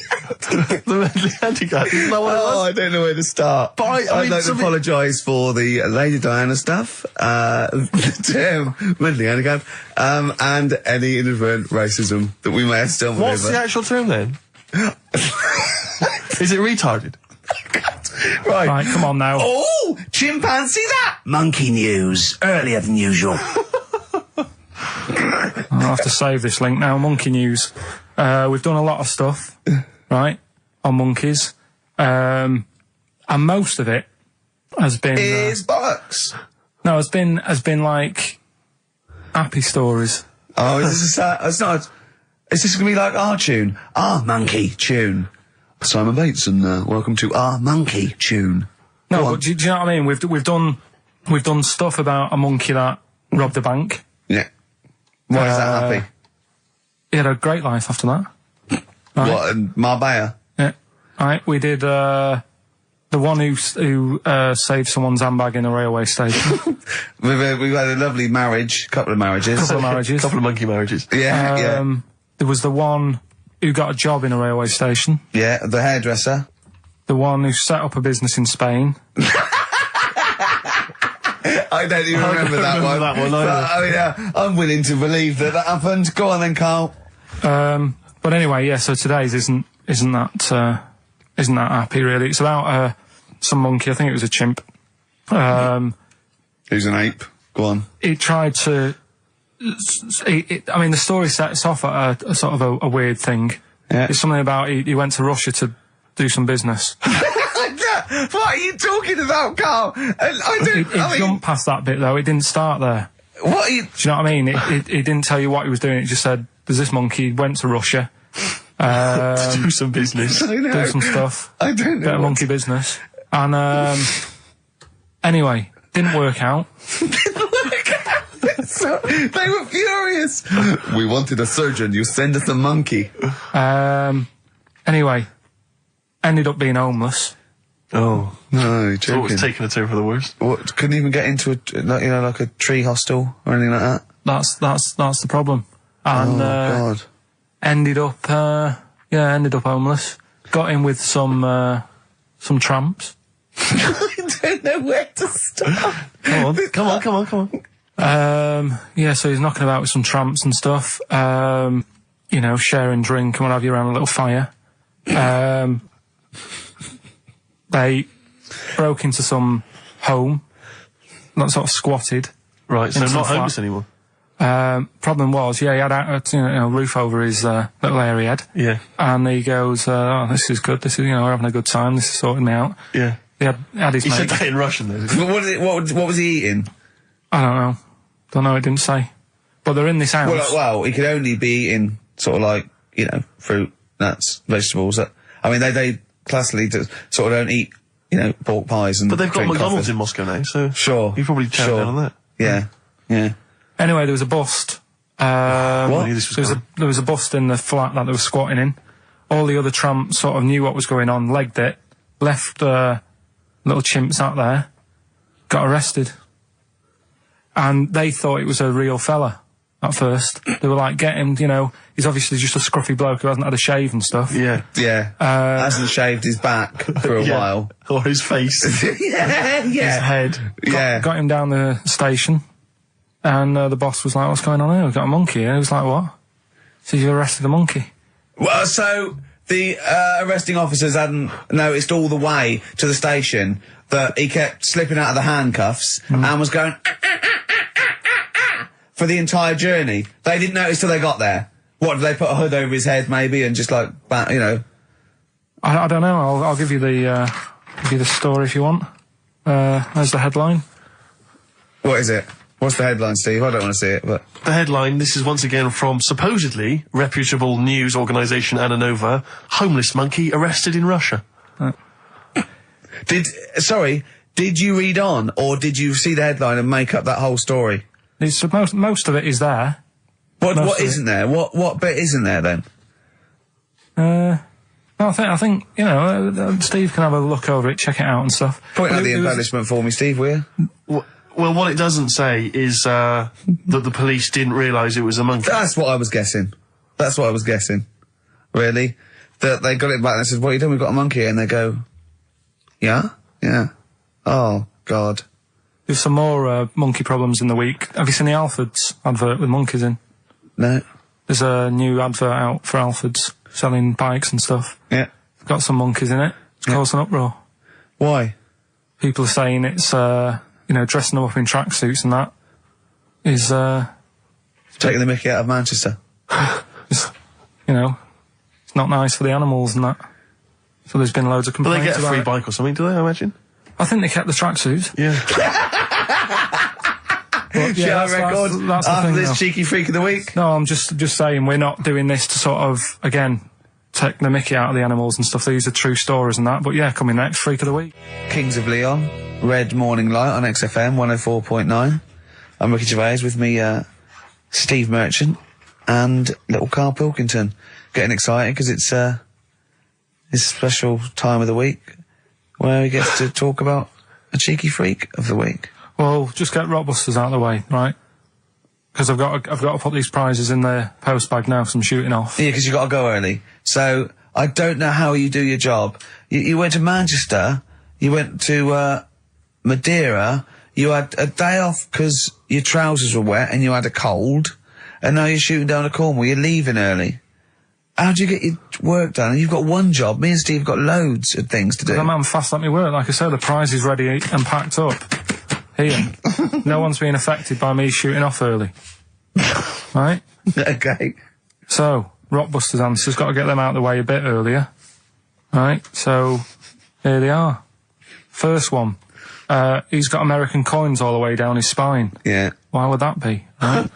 The mentally handicapped. Isn't that what it was? Oh, I don't know where to start. But I'd like to something- apologise for the Lady Diana stuff, the term mentally handicapped, and any inadvertent racism that we may have stumbled What's over. the actual term then? Is it retarded? Right, come on now. Oh, chimpanzee that! Monkey news, earlier than usual. I'll have to save this link now. Monkey news. We've done a lot of stuff, right, on monkeys. And most of it has been... Is bollocks. no, has been like happy stories. Oh, is this a sad... It's not... Is this going to be like our tune? Our monkey tune. Simon Bates and welcome to our monkey tune. No, Go on. but do you know what I mean? We've done stuff about a monkey that robbed a bank. Yeah. Why is that happy? He had a great life after that. Right. What, in Marbella? Yeah. Right. We did the one who saved someone's handbag in a railway station. We've had a lovely marriage, couple of marriages. Couple of marriages. Couple of monkey marriages. Yeah, There was the one who got a job in a railway station. yeah. The hairdresser. The one who set up a business in Spain. I don't even remember that remember one. that one either. I'm willing to believe that happened. Go on then, Carl. But anyway, yeah. So today's isn't that happy really. It's about some monkey. I think it was a chimp. Who's an ape? Go on. It tried to. I mean, the story sets off at a sort of a weird thing. Yeah. It's something about he went to Russia to do some business. What are you talking about, Carl? I don't. It jumped past that bit though. It didn't start there. What are you... Do you know what I mean? It didn't tell you what he was doing. It just said, there's this monkey, went to Russia. To do some business. I know. Do some stuff. I don't know. Bit of monkey business. And, anyway, didn't work out. So, they were furious. We wanted a surgeon. You send us a monkey. Anyway, ended up being homeless. Oh. No, you're So it joking. was taking a turn for the worst. What, couldn't even get into like a tree hostel or anything like that? That's the problem. And, God. ended up homeless. Got in with some tramps. I don't know where to start. Come on. So he's knocking about with some tramps and stuff. Sharing drink and what have you around a little fire. They broke into some home, not sort of squatted. Right, so Into not the homeless flat. anymore. Problem was, he had a roof over his little area he had. Yeah. And he goes, oh, this is good. This is, we're having a good time. This is sorting me out. Yeah. He had his He said mate. that in Russian, though. didn't he? What was he eating? I don't know. It didn't say. But they're in this house. Well, he could only be eating sort of like, fruit, nuts, vegetables. They classically sort of don't eat, pork pies and But they've got drink McDonald's coffee. in Moscow now, so... Sure. You probably chow down on that. Yeah. Anyway, there was a bust. What? I knew this was There was a bust in the flat that they were squatting in. All the other tramps sort of knew what was going on, legged it, left little chimps out there, got arrested. And they thought it was a real fella at first. They were like, get him, he's obviously just a scruffy bloke who hasn't had a shave and stuff. Yeah. Yeah. Hasn't shaved his back for a Yeah. while. Or his face. Yeah. His head. Got him down the station, and the boss was like, what's going on here? We've got a monkey here. He was like, what? So you arrested a monkey? Well, so the arresting officers hadn't noticed all the way to the station that he kept slipping out of the handcuffs and was going for the entire journey. They didn't notice till they got there. What, did they put a hood over his head maybe and just like, I don't know. I'll give you the story if you want. There's the headline. What is it? What's the headline, Steve? I don't want to see it, but... The headline, this is once again from supposedly reputable news organisation Ananova, homeless monkey arrested in Russia. Did you read on, or did you see the headline and make up that whole story? Most of it is there. What isn't there? What bit isn't there then? I think Steve can have a look over it, check it out and stuff. Point out But the it was- embellishment for me, Steve, will you? Well, what it doesn't say is that the police didn't realise it was a monkey. That's what I was guessing. Really? That they got it back and they said, what are you doing? We've got a monkey here. And they go, yeah? Yeah. Oh, God. There's some more monkey problems in the week. Have you seen the Alfords advert with monkeys in? No. There's a new advert out for Alfords selling bikes and stuff. Yeah. It's got some monkeys in it. It's caused an uproar. Why? People are saying it's, dressing them up in tracksuits and that is, Taking the mickey out of Manchester. it's not nice for the animals and that. So there's been loads of But they complaints get a about free it. bike or something, do they, I imagine? I think they kept the tracksuits. Yeah. But, Shall I that's record the after thing, this though. cheeky freak of the week? No, I'm just saying we're not doing this to sort of, again, take the mickey out of the animals and stuff. These are true stories and that. But yeah, coming next, Freak of the Week. Kings of Leon, Red Morning Light on XFM 104.9. I'm Ricky Gervais, with me, Steve Merchant and little Karl Pilkington. Getting excited because it's his special time of the week where he gets to talk about a cheeky freak of the week. Well, just get Rockbusters out of the way, right? Because I've got to put these prizes in the post bag now, so I'm shooting off. Yeah, because you got to go early. So I don't know how you do your job. You went to Manchester, you went to Madeira, you had a day off because your trousers were wet and you had a cold, and now you're shooting down to Cornwall. You're leaving early. How do you get your work done? You've got one job. Me and Steve have got loads of things to do. I'm fast at me work. Like I said, the prize is ready and packed up. Here. No one's being affected by me shooting off early. Right? Okay. So, Rockbusters answers, got to get them out of the way a bit earlier. Right? So, here they are. First one. He's got American coins all the way down his spine. Yeah. Why would that be? Right?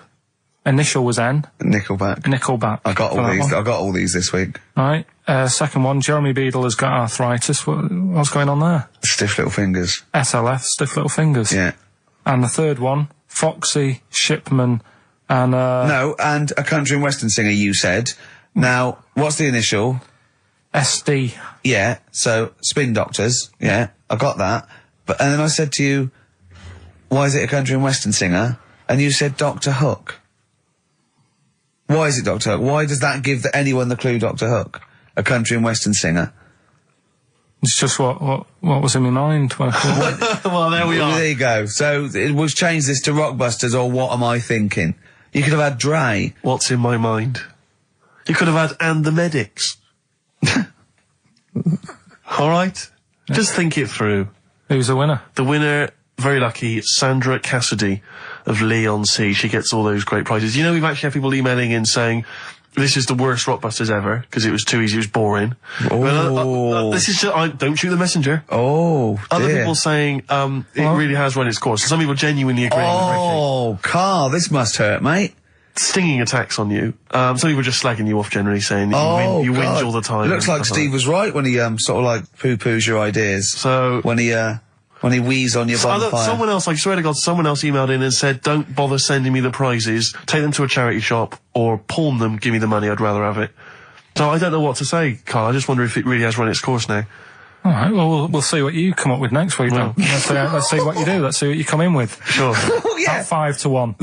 Initial was N. Nickelback. I got all these. I got all these this week. Right. Second one, Jeremy Beadle has got arthritis. What's going on there? Stiff little fingers. SLF, stiff little fingers. Yeah. And the third one, Foxy, Shipman, and No, and a country and western singer, you said. Now, what's the initial? SD. Yeah, so Spin Doctors. Yeah, I got that. And then I said to you, why is it a country and western singer? And you said Dr. Hook. Why is it Dr. Hook? Why does that give anyone the clue Dr. Hook? A country and western singer. It's just what was in my mind. Well, there we are. There you go. So we've changed this to Rockbusters, or What Am I Thinking? You could have had Dre. What's in my mind? You could have had And the Medics. All right? Yeah. Just think it through. Who's the winner? The winner, very lucky, Sandra Cassidy of Leon C. She gets all those great prizes. You know, we've actually had people emailing in saying, this is the worst Rockbusters ever, because it was too easy, it was boring. Oh. This is just, don't shoot the messenger. Oh, Other dear. people saying, it really has run its course. Some people genuinely agreeing with Ricky. Oh, Carl, this must hurt, mate. Stinging attacks on you. Some people just slagging you off generally, saying that you whinge all the time. It looks like Steve was right when he sort of like poo-poos your ideas. So when he wheezed on your bonfire. Someone else, I swear to God, someone else emailed in and said, don't bother sending me the prizes, take them to a charity shop, or pawn them, give me the money, I'd rather have it. So I don't know what to say, Carl. I just wonder if it really has run its course now. All right, well, we'll see what you come up with next week, then. Let's see what you do. Let's see what you come in with. Sure. Oh, yeah. At 5-1.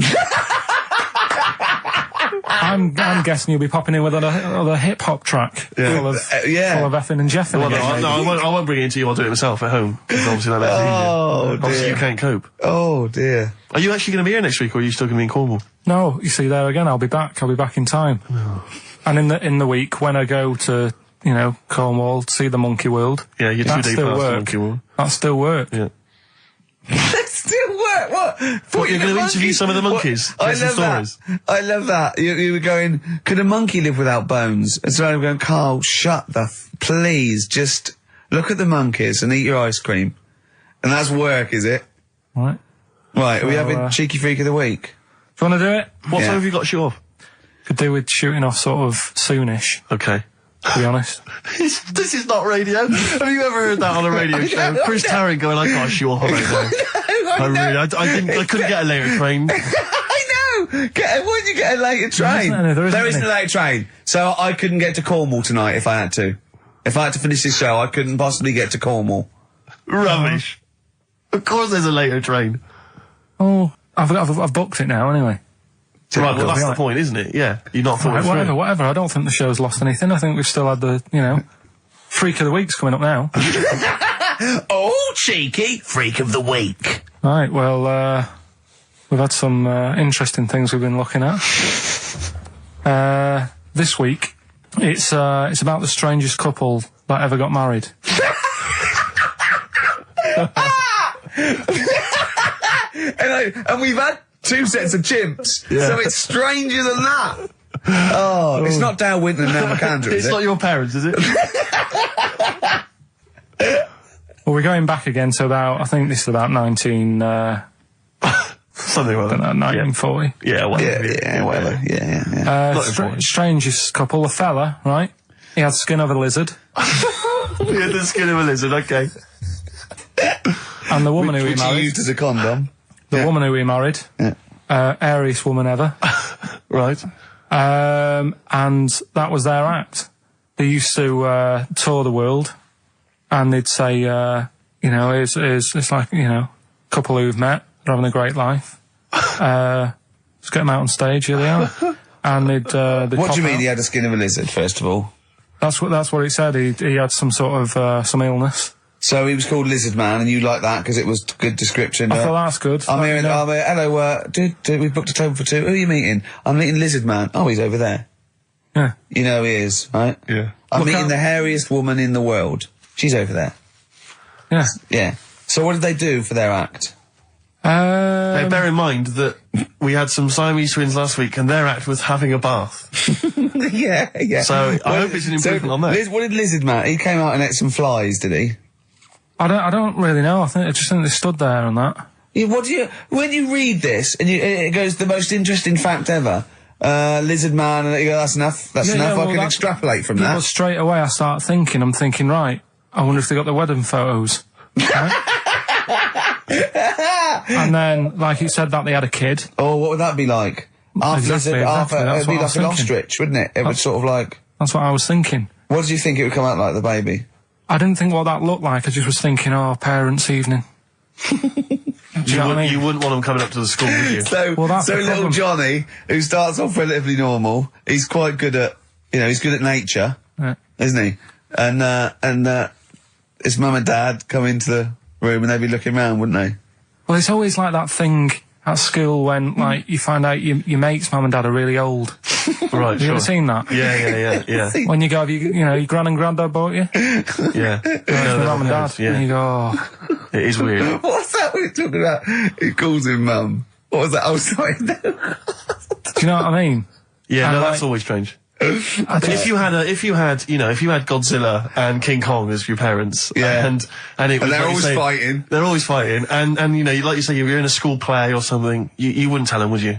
I'm guessing you'll be popping in with another hip-hop track full of effing and jeffing. Well, I won't bring it into you, I'll do it myself at home, because obviously that makes it easier. Oh, dear. Obviously you can't cope. Oh, dear. Are you actually going to be here next week, or are you still going to be in Cornwall? No, you see, there again, I'll be back in time. Oh. And in the week, when I go to, Cornwall, see the Monkey World. Yeah, you're 2 days past the Monkey World. That still work. Yeah. That still work? What? You're going to interview some of the monkeys? I love that. I love that. You were going, could a monkey live without bones? And so I'm going, Carl, shut please, just look at the monkeys and eat your ice cream. And that's work, is it? Right. Right, are we having Cheeky Freak of the Week? Do you want to do it? What time have you got to shoot off? Could do with shooting off sort of soonish. Okay. To be honest. This is not radio. Have you ever heard that on a radio show? Chris Tarrant going, I can't shoot off a radio. I couldn't get a later train. I know! Why did you get a later train? There isn't a later train. So I couldn't get to Cornwall tonight if I had to. If I had to finish this show, I couldn't possibly get to Cornwall. Rubbish. Of course there's a later train. Oh, I've booked it now anyway. Right, well that's the point, isn't it? Yeah. You're not thought whatever. I don't think the show's lost anything. I think we've still had the, Freak of the Week's coming up now. Oh, cheeky Freak of the Week. Right, well, we've had some interesting things we've been looking at. This week, it's about the strangest couple that ever got married. and we've had 2 sets of chimps, so it's stranger than that. Oh, it's not Dale Winton and Nell McAndrew, is it? It's not your parents, is it? Well, we're going back again to I think this is about 19... something like that. 1940. Yeah, whatever. Yeah, whatever. Yeah. Strangest couple, a fella, right? He had skin of a lizard. He had the skin of a lizard, okay. And the woman who he Which he married... used as a condom. The woman who he married. Yeah. Airiest woman ever. Right. And that was their act. They used to tour the world, and they'd say, it's like, couple who've met, they're having a great life. Let's get them out on stage, here they are. And they'd what do you mean he had a skin of a lizard, first of all? That's what it said. He had some sort of some illness. So he was called Lizard Man, and you like that because it was a good description. I thought that's good. I'm here. Hello, we've booked a table for 2. Who are you meeting? I'm meeting Lizard Man. Oh, he's over there. Yeah. You know he is, right? Yeah. I'm meeting the hairiest woman in the world. She's over there. Yeah. Yeah. So what did they do for their act? Now, bear in mind that we had some Siamese twins last week, and their act was having a bath. Yeah. So I hope it's an improvement on that. What did Lizard Man? He came out and ate some flies, did he? I don't really know. I just think they stood there and that. When you read this and it goes the most interesting fact ever, lizard man, and you go, that's enough, I can extrapolate from that. Well, straight away I'm thinking, right, I wonder if they got the wedding photos. Right? And then, like you said, that they had a kid. Oh, what would that be like? Exactly. It'd be like an ostrich, wouldn't it? It would sort of like... That's what I was thinking. What did you think it would come out like, the baby? I didn't think what that looked like, I just was thinking, parents' evening. You wouldn't want them coming up to the school, would you? So little Johnny, who starts off relatively normal, he's quite good at, he's good at nature, isn't he? And his mum and dad come into the room and they'd be looking round, wouldn't they? Well, it's always like that thing at school when, like, you find out your mate's mum and dad are really old. Right, Have you ever seen that? Yeah. When you go, your gran and granddad bought you? Yeah. Your mum and dad. Yeah. And you go, It is weird. What's that we're talking about? He calls him mum. What was that? Oh, sorry. do you know what I mean? Yeah, And, that's always strange. If you had Godzilla and King Kong as your parents, and it was they're always fighting. They're always fighting, and like you say, if you're in a school play or something, you wouldn't tell them, would you?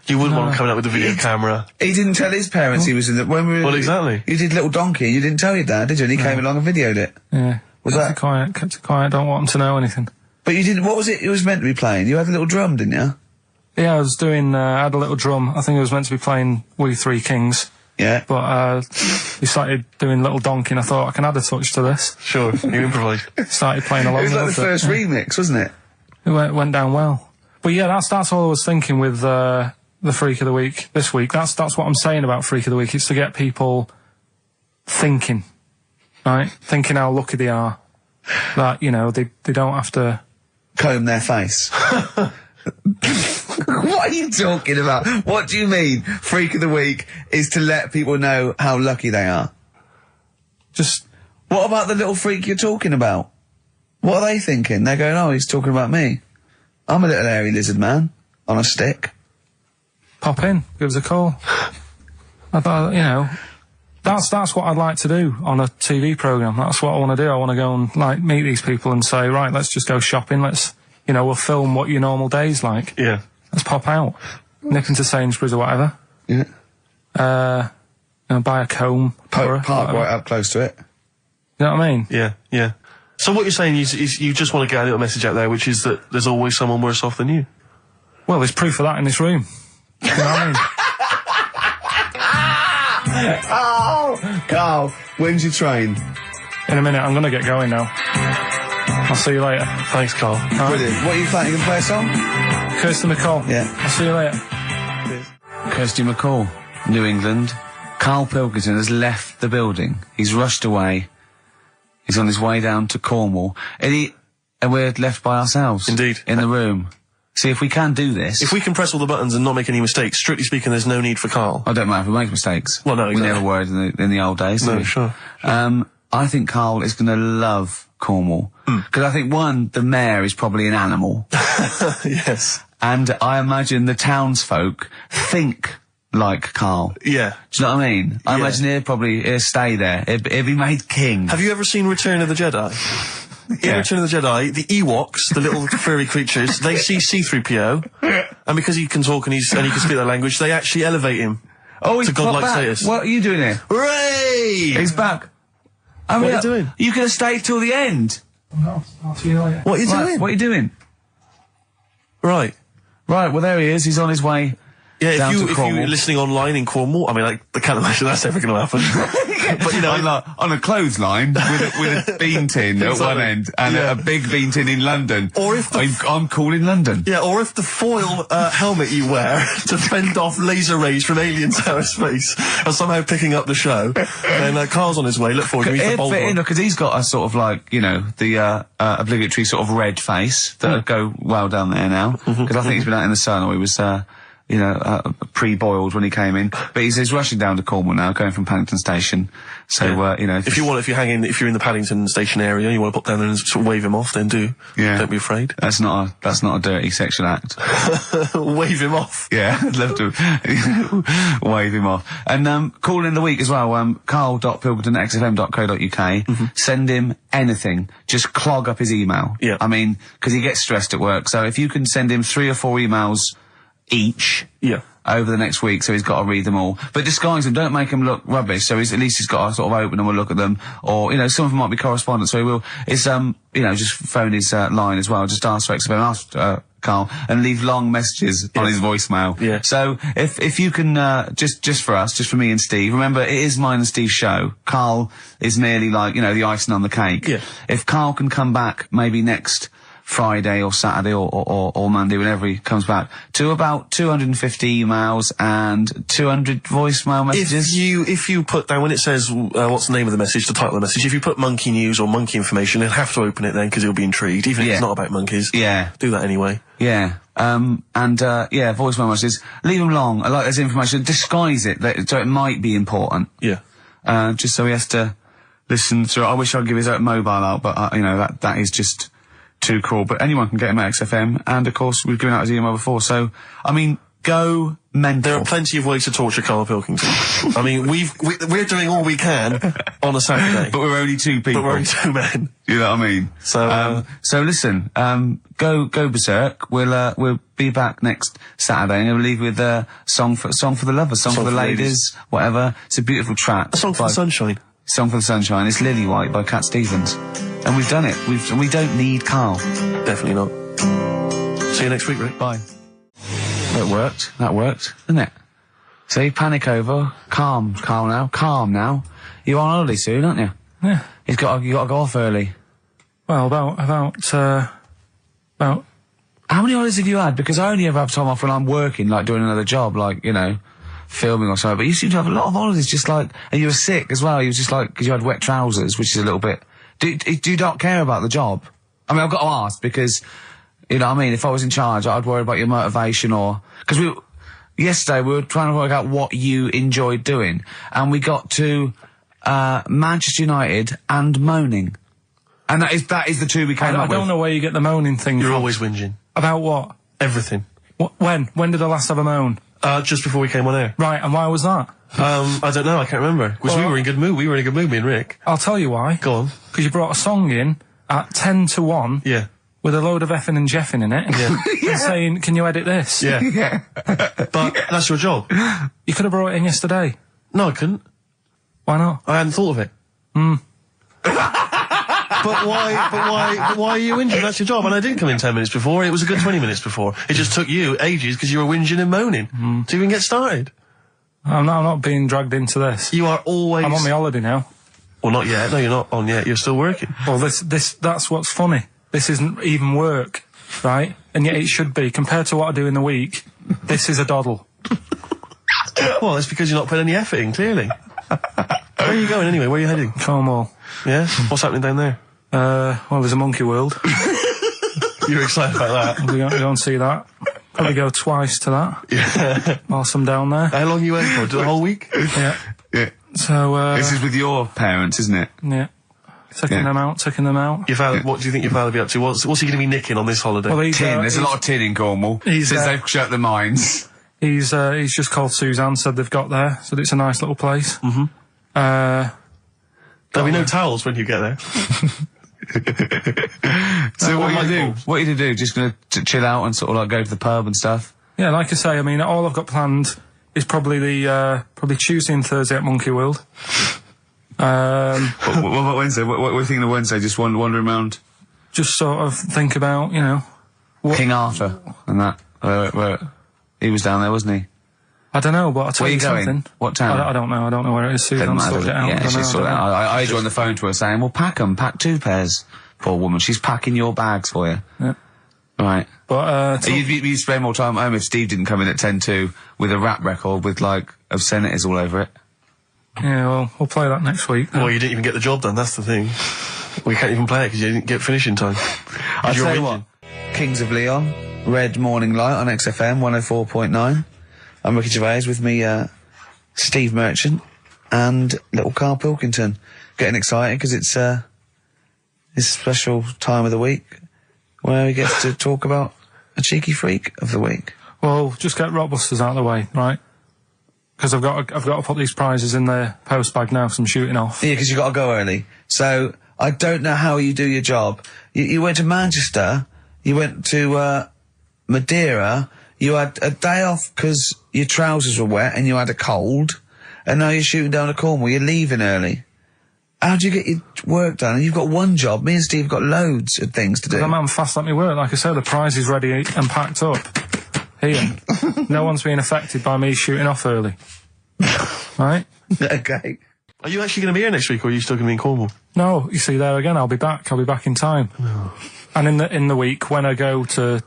You wouldn't want him coming up with a video camera. He didn't tell his parents he was in the... Well, exactly. You did Little Donkey, you didn't tell your dad, did you? And he came along and videoed it. Yeah. Was that... Kept it quiet, don't want them to know anything. But you didn't... What was it was meant to be playing? You had a little drum, didn't you? Yeah, I was doing... I had a little drum. I think it was meant to be playing We Three Kings. Yeah. But we started doing Little Donkey and I thought, I can add a touch to this. Sure, you improvise. Started playing along It was like with the first remix, wasn't it? It went down well. But yeah, that's all I was thinking with the Freak of the Week this week. That's what I'm saying about Freak of the Week. It's to get people thinking, right? Thinking how lucky they are. That, they don't have to... Comb their face. What are you talking about? What do you mean, Freak of the Week is to let people know how lucky they are? Just... What about the little freak you're talking about? What are they thinking? They're going, oh, he's talking about me. I'm a little hairy lizard man on a stick. Pop in, give us a call. I thought, that's what I'd like to do on a TV programme. That's what I want to do. I want to go and, meet these people and say, right, let's just go shopping. Let's, we'll film what your normal day's like. Yeah. Let's pop out. Nip into Sainsbury's or whatever. Yeah. Buy a comb. Park right up close to it. You know what I mean? Yeah. So what you're saying is you just want to get a little message out there, which is that there's always someone worse off than you. Well, there's proof of that in this room. You know what I mean? Oh, Carl, when's your train? In a minute, I'm going to get going now. I'll see you later. Thanks, Carl. Brilliant. What are you planning? You can play a song? Kirsty McCall. Yeah. I'll see you later. Kirsty McCall, New England. Karl Pilkington has left the building. He's rushed away. He's on his way down to Cornwall. And we're left by ourselves. Indeed. In the room. See, if we can do this... If we can press all the buttons and not make any mistakes, strictly speaking, there's no need for Karl. I don't mind if we make mistakes. Well, no, exactly. We never were in the old days, No, did we? sure. I think Karl is going to love Cornwall. Because I think, one, the mayor is probably an animal. Yes. And I imagine the townsfolk think like Karl. Yeah. Do you know what I mean? I imagine he'll stay there. He'll be made king. Have you ever seen Return of the Jedi? In Return of the Jedi, the Ewoks, the little furry creatures, they see C-3PO, and because he can talk and he can speak their language, they actually elevate him to godlike status. What are you doing here? Hooray! He's back. What are you doing? You could have stayed till the end. I'll see you later. What are you doing? What are you doing? Right. Right, well there he is. He's on his way. Yeah, if you're listening online in Cornwall, I mean, I can't imagine that's ever going to happen. But, on a clothesline with a bean tin at one end and a big bean tin in London. Or if I'm cool in London. Yeah, or if the foil helmet you wear to fend off laser rays from aliens out of space are somehow picking up the show, then Carl's on his way. Look forward to the bold one. Because he's got a sort of the obligatory sort of red face that would go well down there now. Because I think he's been out in the sun, or he was pre-boiled when he came in. But he's rushing down to Cornwall now, going from Paddington Station. So, if you're in the Paddington Station area, you want to pop down there and sort of wave him off, then do. Yeah. Don't be afraid. That's not a dirty sexual act. Wave him off. Yeah, I'd love to wave him off. And, call in the week as well, karl.pilkington@xfm.co.uk. Send him anything. Just clog up his email. Yeah. I mean, 'cause he gets stressed at work. So if you can send him 3 or 4 emails each. Yeah. Over the next week, so he's got to read them all. But disguise them, don't make them look rubbish, so at least he's got to sort of open them and look at them. Or, some of them might be correspondence, so he will, just phone his, line as well. Just ask for XFM, ask, Karl, and leave long messages on his voicemail. Yeah. So, if you can, just for us, just for me and Steve, remember, it is mine and Steve's show. Karl is merely like, the icing on the cake. Yeah. If Karl can come back, maybe next Friday or Saturday or Monday, whenever he comes back, to about 250 emails and 200 voicemail messages. If you put down, when it says, what's the name of the message, the title of the message, if you put monkey news or monkey information, he'll have to open it then, because he'll be intrigued, even if it's not about monkeys. Yeah. Do that anyway. Yeah. Voicemail messages. Leave them long. I like this information. Disguise it, so it might be important. Yeah. Just so he has to listen through. I wish I'd give his mobile out, but, that is just too cool. But anyone can get him at XFM, and of course we've given out his email before, so I mean, go mental. There are plenty of ways to torture Karl Pilkington. I mean, we're doing all we can on a Saturday. But we're only 2 people. But we're only 2 men. You know what I mean? So listen, go berserk. We'll be back next Saturday, and we'll leave with song for the lovers, song for the ladies, whatever. It's a beautiful track. A song for the sunshine. Song for the Sunshine. It's Lily White by Cat Stevens. And we've done it. We don't need Karl. Definitely not. See you next week, Rick. Bye. That worked, didn't it? See, panic over, calm now. You're on holiday soon, aren't you? Yeah. You got to go off early. Well, about How many holidays have you had? Because I only ever have time off when I'm working, like doing another job, like, filming or something. But you seem to have a lot of holidays, just like, and you were sick as well. You were just like, because you had wet trousers, which is a little bit. Do you not care about the job? I mean, I've got to ask because, you know what I mean, if I was in charge, I'd worry about your motivation because yesterday we were trying to work out what you enjoyed doing, and we got to, Manchester United and moaning. And that is the two we came up with. I don't know where you get the moaning thing You're from. always whinging. About what? Everything. When did I last have a moan? Just before we came on air. Right, and why was that? I don't know, I can't remember. Because we were in good mood. We were in a good mood, me and Rick. I'll tell you why. Go on. Because you brought a song in at 10 to 1. Yeah. With a load of effing and jeffing in it. Yeah. And saying, can you edit this? Yeah. Yeah. But that's your job. You could have brought it in yesterday. No, I couldn't. Why not? I hadn't thought of it. But why are you whinging? That's your job. And I didn't come in 10 minutes before. It was a good 20 minutes before. It just took you ages because you were whinging and moaning to even get started. I'm not being dragged into this. You are always... I'm on my holiday now. Well, not yet. No, you're not on yet. You're still working. Well, that's what's funny. This isn't even work, right? And yet it should be. Compared to what I do in the week, this is a doddle. Well, it's because you're not putting any effort in, clearly. Where are you going anyway? Where are you heading? Cornwall. Yeah? What's happening down there? Well, there's a monkey world. You're excited about that? We'll go and see that. Probably go twice to that. Yeah. Whilst I'm down there. How long are you waiting for? The whole week? Yeah. Yeah. So, this is with your parents, isn't it? Yeah. Taking them out. Your father, what do you think your father will be up to? What's he going to be nicking on this holiday? Well, tin. There's a lot of tin in Cornwall. Since they've shut the mines. He's just called Suzanne, said they've got there, said it's a nice little place. Mm-hmm. There'll be no towels when you get there. So what are you going to do? What are you going to do? Just going to chill out and sort of like go to the pub and stuff? Yeah, like I say, I mean, all I've got planned is probably probably Tuesday and Thursday at Monkey World. What about Wednesday? What are you thinking of Wednesday? Just wandering around? Just sort of think about, King Arthur and that. Where he was down there, wasn't he? I don't know, but I'll tell you something. Going? What town? I don't know. I don't know where it is. Suzanne sorted it out. Yeah, she's sorted it out. I joined the phone to her saying, well, pack 2 pairs. Poor woman. She's packing your bags for you. Yeah. Right. But, you'd spend more time at home if Steve didn't come in at 10-2 with a rap record with, like, obscenities all over it. Yeah, well, we'll play that next week. Well, you didn't even get the job done, that's the thing. We can't even play it because you didn't get finishing time. I'll tell you what. Kings of Leon, Red Morning Light on XFM 104.9. I'm Ricky Gervais, with me, Steve Merchant and little Karl Pilkington. Getting excited because it's this special time of the week where he gets to talk about a cheeky freak of the week. Well, just get Rockbusters out of the way, right? Because I've got to put these prizes in the post bag now, so I'm shooting off. Yeah, because you got to go early. So I don't know how you do your job. You went to Manchester, you went to Madeira, you had a day off because your trousers were wet and you had a cold, and now you're shooting down to Cornwall. You're leaving early. How do you get your work done? And you've got one job. Me and Steve have got loads of things to do. The man fast let me work. Like I said, the prize is ready and packed up. Here. No one's being affected by me shooting off early. Right? Okay. Are you actually going to be here next week, or are you still going to be in Cornwall? No, you see, there again, I'll be back in time. And in the week, when I go to,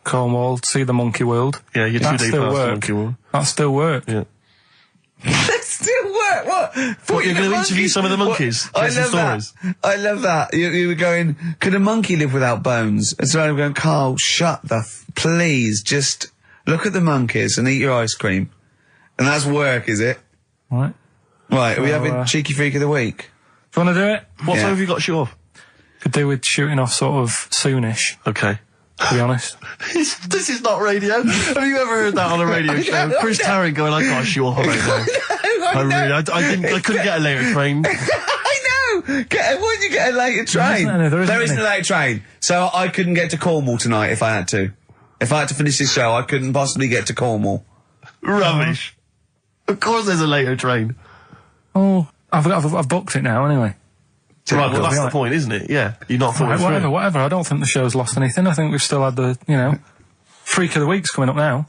Cornwall, see the Monkey World. Yeah, you're 2 days past the Monkey World. That's still work. Yeah. That's still work. What? What, you're going to interview some of the monkeys? I love that. I love that. You were going, could a monkey live without bones? And so I'm going, Karl, shut the please, just look at the monkeys and eat your ice cream. And that's work, is it? Right. Right, are we having Cheeky Freak of the Week? Do you want to do it? What time have you got to shoot off? Could do with shooting off sort of soonish, Okay. to be honest. This is not radio. Have you ever heard that on a radio show? Chris Tarrant going, I can't shoot off right now. I couldn't get a later train. I know! Why did you get a later train? There isn't a later train. So I couldn't get to Cornwall tonight if I had to. If I had to finish this show, I couldn't possibly get to Cornwall. Rubbish. Of course there's a later train. Oh, I've booked it now anyway. Right, well, that's the point, isn't it? Yeah. You're not thought whatever. I don't think the show's lost anything. I think we've still had the, Freak of the Week's coming up now.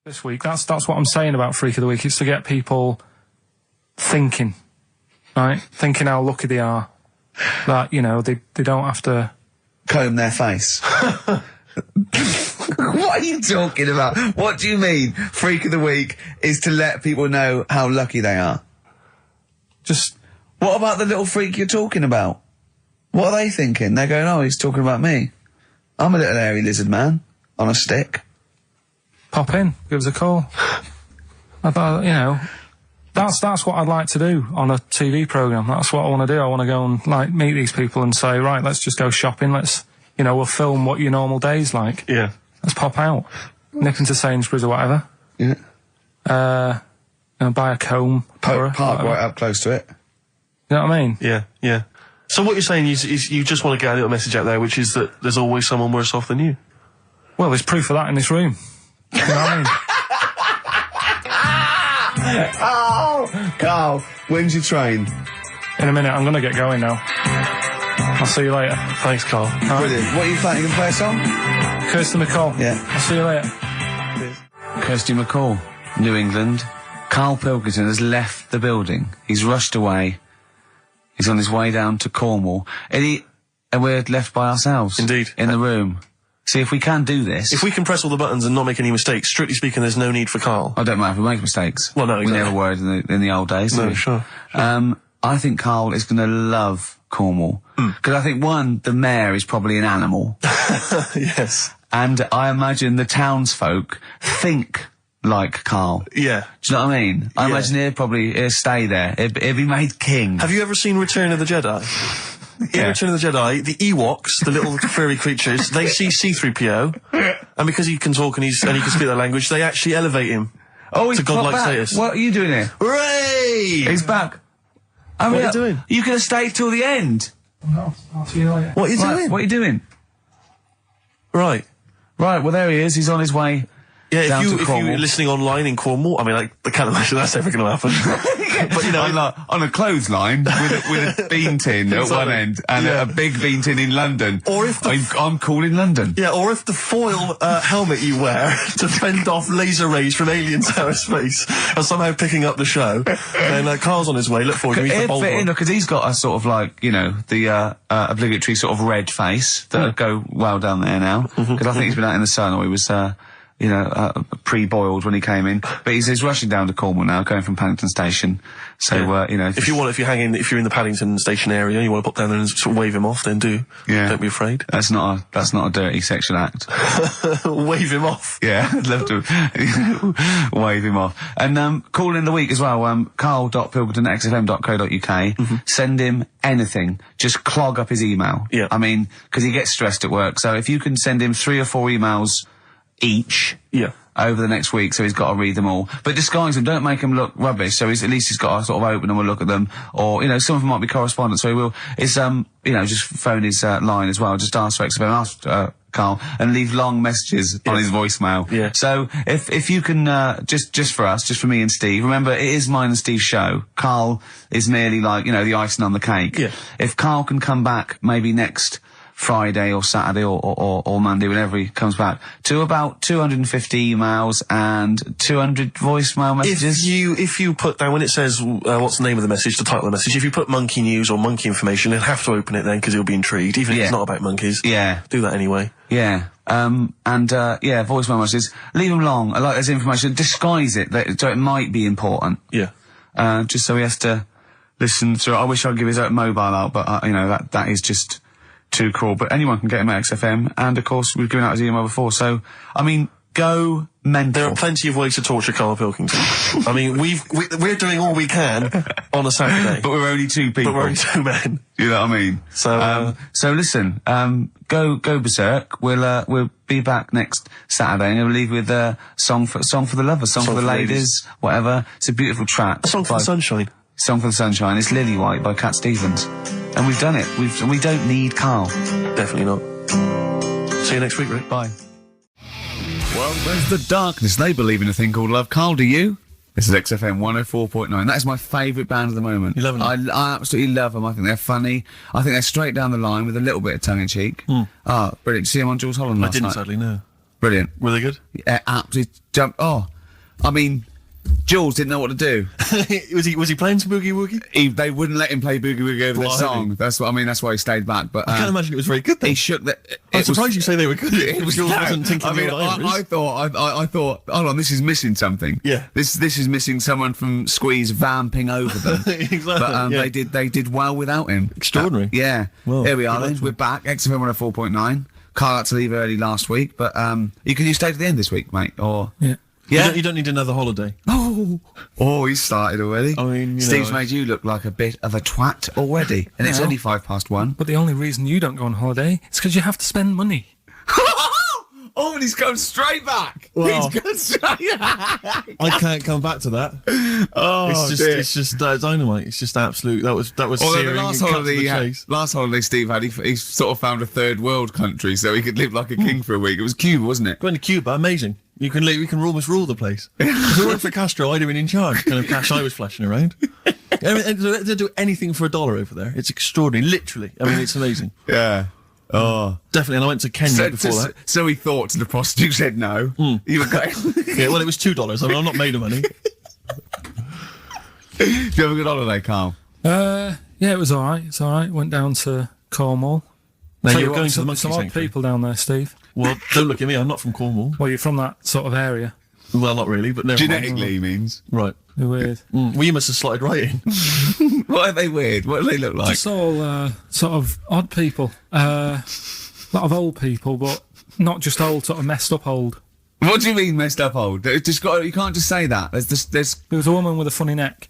This week, that's what I'm saying about Freak of the Week. It's to get people thinking, right? Thinking how lucky they are. That, they don't have to comb their face. What are you talking about? What do you mean? Freak of the Week is to let people know how lucky they are. What about the little freak you're talking about? What are they thinking? They're going, oh, he's talking about me. I'm a little hairy lizard man on a stick. Pop in, give us a call. I thought, that's what I'd like to do on a TV programme. That's what I want to do. I want to go and, meet these people and say, right, let's just go shopping. Let's, we'll film what your normal day's like. Yeah. Let's pop out. Nip into Sainsbury's or whatever. Yeah. Buy a comb. Park right up close to it. You know what I mean? Yeah, yeah. So what you're saying is you just want to get a little message out there, which is that there's always someone worse off than you. Well, there's proof of that in this room. You know what I mean? Oh, Karl, when's your train? In a minute, I'm going to get going now. I'll see you later. Thanks, Karl. Brilliant. What are you planning to play a song? Kirsty MacColl. Yeah. I'll see you later. Kirsty MacColl, New England. Karl Pilkington has left the building. He's rushed away. He's on his way down to Cornwall. And we're left by ourselves. Indeed. In the room. See, if we can do this... If we can press all the buttons and not make any mistakes, strictly speaking, there's no need for Karl. I don't mind if we make mistakes. Well, no, exactly. We never were in the old days. No, sure. I think Karl is going to love Cornwall. Because I think, one, the mayor is probably an animal. Yes. And I imagine the townsfolk think like Karl. Yeah. Do you know what I mean? I imagine he'll stay there. He'll be made king. Have you ever seen Return of the Jedi? In Return of the Jedi, the Ewoks, the little furry creatures, they see C-3PO, and because he can talk and he can speak their language, they actually elevate him to godlike status. What are you doing here? Hooray! He's back. What are you doing? You could have stayed till the end. No, I'll see you later. What are you doing? What are you doing? Right. Right, well there he is. He's on his way. Yeah, if you're listening online in Cornwall, I mean, I can't imagine that's ever going to happen. But, on a clothesline with a bean tin at one end and a big bean tin in London. Or if I'm cool in London. Yeah, or if the foil helmet you wear to fend off laser rays from aliens out of space are somehow picking up the show, then Karl's on his way. Look forward to meet the bold one. Because he's got a sort of the obligatory sort of red face that would go well down there now. Because I think he's been out in the sun, or he was pre-boiled when he came in. But he's rushing down to Cornwall now, going from Paddington Station. So, if you're in the Paddington Station area, you want to pop down there and sort of wave him off, then do. Yeah. Don't be afraid. That's not a dirty sexual act. Wave him off. Yeah, I'd love to wave him off. And, call in the week as well, karl.pilkington@xfm.co.uk. Send him anything. Just clog up his email. Yeah. I mean, 'cause he gets stressed at work. So if you can send him 3 or 4 emails each. Yeah. Over the next week, so he's got to read them all. But disguise them, don't make them look rubbish, so at least he's got to sort of open them and look at them. Or, some of them might be correspondence, so he will, just phone his, line as well. Just ask for XFM, ask, Karl, and leave long messages on his voicemail. Yeah. So, if you can, just for us, just for me and Steve, remember, it is mine and Steve's show. Karl is merely like, the icing on the cake. Yeah. If Karl can come back, maybe next Friday or Saturday or Monday, whenever he comes back, to about 250 emails and 200 voicemail messages. If you put down, when it says, what's the name of the message, the title of the message, if you put monkey news or monkey information, he'll have to open it then, because he'll be intrigued, even if it's not about monkeys. Yeah. Do that anyway. Yeah. Voicemail messages. Leave them long. I like this information. Disguise it, so it might be important. Yeah. Just so he has to listen to it. I wish I'd give his mobile out, but, that is just too cool. But anyone can get him at XFM, and of course we've given out his email before, so I mean, go mental. There are plenty of ways to torture Karl Pilkington. I mean, we're doing all we can on a Saturday. But we're only 2 people. But we're only 2 men. You know what I mean? So listen, go berserk. We'll be back next Saturday, and we'll leave with song for the lovers, song for the ladies, whatever. It's a beautiful track. A song for the sunshine. Song for the Sunshine. It's Lily White by Cat Stevens. And we've done it. We don't need Karl. Definitely not. See you next week, Rick. Bye. Well, there's the darkness. They believe in a thing called love. Karl, do you? This is XFM 104.9. That is my favourite band at the moment. You love them? I absolutely love them. I think they're funny. I think they're straight down the line with a little bit of tongue-in-cheek. Brilliant. Did you see them on Jules Holland last night? I didn't, sadly, no. Brilliant. Were they good? Yeah, absolutely jumped. Jules didn't know what to do. was he playing some Boogie Woogie? They wouldn't let him play Boogie Woogie over their song. That's what I mean. That's why he stayed back. But I can't imagine it was very good. Then. He shook the. I'm surprised you say they were good. Jules wasn't thinking. I thought. Hold on, this is missing something. Yeah. This is missing someone from Squeeze vamping over them. Exactly. But they did well without him. Extraordinary. Yeah. Well, here we are. Then we're back. XFM 104.9. Karl had to leave early last week, but you stay to the end this week, mate. Or yeah. Yeah. You don't need another holiday. Oh, he started already. I mean, Steve's made you look like a bit of a twat already, and it's only 1:05. But the only reason you don't go on holiday is because you have to spend money. Oh, and he's gone straight back. Well, He's gone straight back. I can't come back to that. Oh, it's just dynamite. It's just absolute. That was Although searing. last holiday Steve had, he sort of found a third world country so he could live like a king for a week. It was Cuba, wasn't it? Going to Cuba, amazing. You can almost rule the place. If it weren't for Castro, I'd have been in charge. Kind of cash I was flashing around. I mean, they do anything for $1 over there. It's extraordinary, literally. I mean, it's amazing. Yeah. Oh, definitely. And I went to Kenya before that. So he thought, to the prostitute said no. You were going. Yeah, well, it was $2. I mean, I'm not made of money. Do you have a good holiday, Karl? Yeah, it was all right. It's all right. Went down to Cornwall. Now Tell you're you going what, to the monkey some odd sanctuary. people down there, Steve. Well, don't look at me. I'm not from Cornwall. Well, you're from that sort of area. Well, not really, but never mind. Genetically, he means. Right. They're weird. Well, you must have slotted right in. What are they weird? What do they look like? Just all sort of odd people. A lot of old people, but not just old, sort of messed up old. What do you mean messed up old? You can't just say that. There was a woman with a funny neck.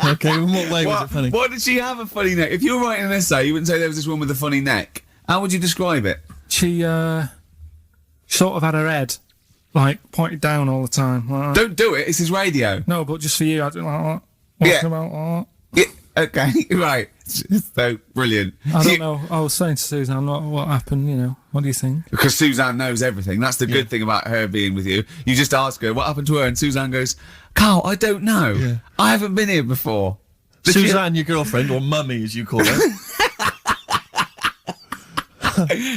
Okay, in what way was it funny? What did she have a funny neck? If you were writing an essay, you wouldn't say there was this woman with a funny neck. How would you describe it? She sort of had her head, like, pointed down all the time. Like that. Don't do it, it's his radio. No, but just for you, I do like that. Yeah. Walking about like Yeah, okay, right. So, brilliant. that. I don't know. I was saying to Suzanne, what happened, you know. What do you think? Because Suzanne knows everything. That's the good thing about her being with you. You just ask her, what happened to her? And Suzanne goes, Karl, I don't know. Yeah. I haven't been here before. Suzanne, your girlfriend, or mummy as you call her.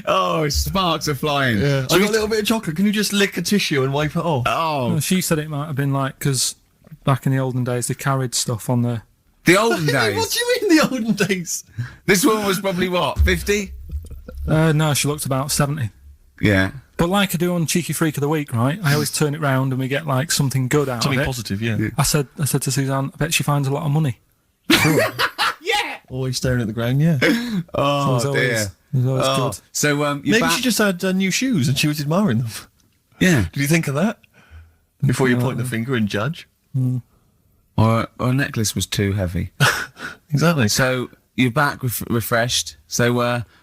Oh, sparks are flying. Yeah. I got a little bit of chocolate. Can you just lick a tissue and wipe it off? Oh. Well, she said it might have been like, because back in the olden days, they carried stuff on the... The olden days? What do you mean the olden days? This woman was probably, what, 50? No, she looked about 70. Yeah. But like I do on Cheeky Freak of the Week, right? I always turn it round and we get like something good out Something of it. positive, yeah. I said to Suzanne, I bet she finds a lot of money. Always staring at the ground, yeah. Oh, So dear. it was always Oh. good. So, you're Maybe back? she just had new shoes and she was admiring them. Yeah. Did you think of that? Before you point the finger and judge? Or a necklace was too heavy. Exactly. So, you're back refreshed. So,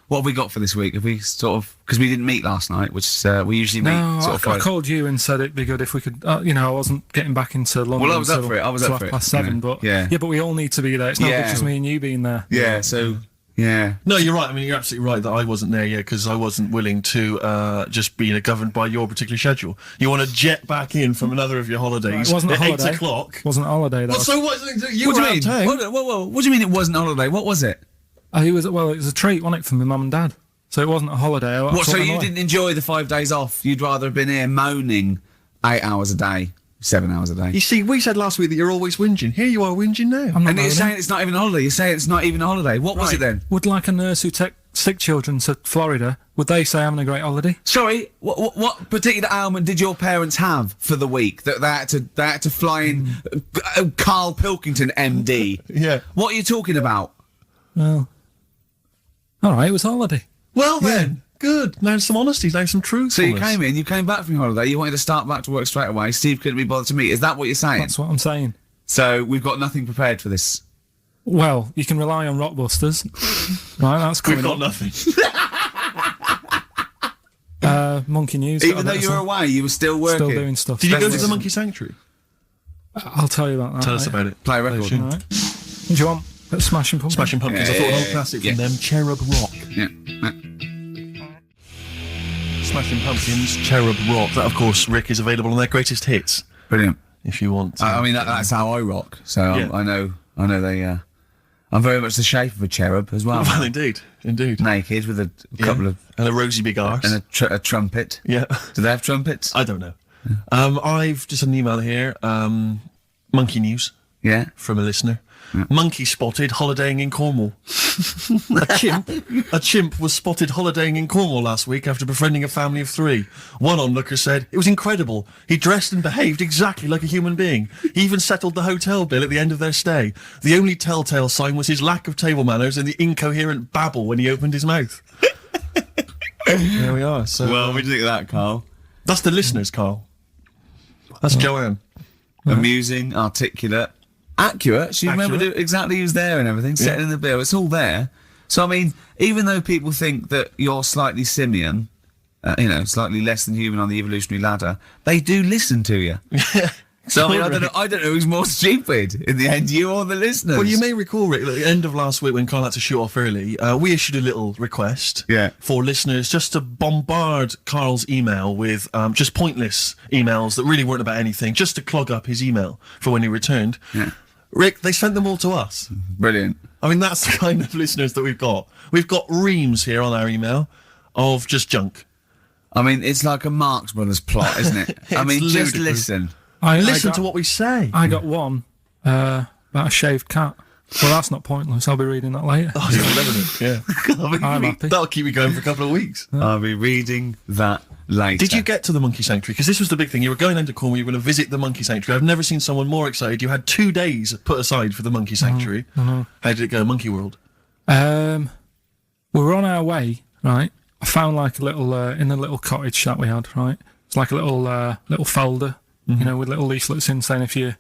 what have we got for this week? Have we sort of... Because we didn't meet last night, which we usually meet No, sort I of Friday. called you and said it'd be good if we could. I wasn't getting back into London. Well, I was up till- for it. I was till up for it, 7:30, you know. but Yeah. but we all need to be there. It's not Yeah. just me and you being there. Yeah, so... Yeah. No, you're right. I mean, you're absolutely right that I wasn't there yet because I wasn't willing to just be governed by your particular schedule. You want to jet back in from another of your holidays It wasn't a at holiday. 8 o'clock. Wasn't a holiday. That Well, was, so what? You What were do you out mean? of town. Whoa. What do you mean it wasn't a holiday? What was it? it was a treat, wasn't it, for my mum and dad? So it wasn't a holiday. What, so you didn't enjoy the 5 days off? You'd rather have been here moaning 8 hours a day, 7 hours a day? You see, we said last week that you're always whinging. Here you are whinging now. I'm not And you're moaning. saying it's not even a holiday. You're saying it's not even a holiday. What was it then? Would like a nurse who take sick children to Florida? Would they say having a great holiday? Sorry, what particular ailment did your parents have for the week that they had to fly in? Karl Pilkington, MD. Yeah. What are you talking about? Well, all right, it was a holiday. Well then, good. Now some honesty, now some truth. So you came back from your holiday. You wanted to start back to work straight away. Steve couldn't be bothered to meet. Is that what you're saying? That's what I'm saying. So we've got nothing prepared for this. Well, you can rely on Rockbusters. Right, that's We've coming got up. nothing. Monkey News. got Even a though bit you of were some- away, you were still working. Still doing stuff. Did you go to That's- the Monkey Sanctuary? I'll tell you about that. Tell us about it. Play a record. Play a All tune. right. Do you want a Smashing Pumpkins? Smashing Pumpkins. Yeah, I thought an yeah, old yeah, classic yeah. from them, Cherub Rock. Yeah. Smashing Pumpkins, Cherub Rock. That, of course, Rick, is available on their greatest hits. Brilliant. If you want. I mean, that's how I rock. So Yeah. I know they. I'm very much the shape of a cherub as well. Well, indeed. Naked with a couple of and a rosy big arse. and a trumpet. Yeah. Do they have trumpets? I don't know. I've just had an email here. Monkey News Yeah. from a listener. Monkey spotted holidaying in Cornwall. A chimp was spotted holidaying in Cornwall last week after befriending a family of 3. One onlooker said, "It was incredible. He dressed and behaved exactly like a human being. He even settled the hotel bill at the end of their stay. The only telltale sign was his lack of table manners and the incoherent babble when he opened his mouth." There we are. So Well, what do you think of that, Carl? that's the listeners, Carl. That's Joanne. Amusing, articulate, accurate. She remembered Accurate. exactly who's there and everything. Setting in the bill. It's all there. So I mean, even though people think that you're slightly simian, slightly less than human on the evolutionary ladder, they do listen to you. So I mean, I don't know who's more stupid in the end, you or the listeners. Well, you may recall, Rick, at the end of last week when Carl had to shoot off early, we issued a little request for listeners just to bombard Carl's email with just pointless emails that really weren't about anything, just to clog up his email for when he returned. Yeah. Rick, they sent them all to us. Brilliant. I mean, that's the kind of listeners that we've got. We've got reams here on our email of just junk. I mean, it's like a Marx Brothers plot, isn't it? I mean, just ludicrous. listen. Listen got, to what we say. I got one about a shaved cat. Well, that's not pointless. I'll be reading that later. Oh, it's 11, yeah. I'm happy. That'll keep me going for a couple of weeks. I'll be reading that later. Did you get to the Monkey Sanctuary? Because this was the big thing. You were going into Cornwall, you were going to visit the Monkey Sanctuary. I've never seen someone more excited. You had 2 days put aside for the Monkey Sanctuary. How did it go, Monkey World? We were on our way, right? I found like a little in the little cottage that we had, right? It's like a little folder, with little leaflets in saying if you're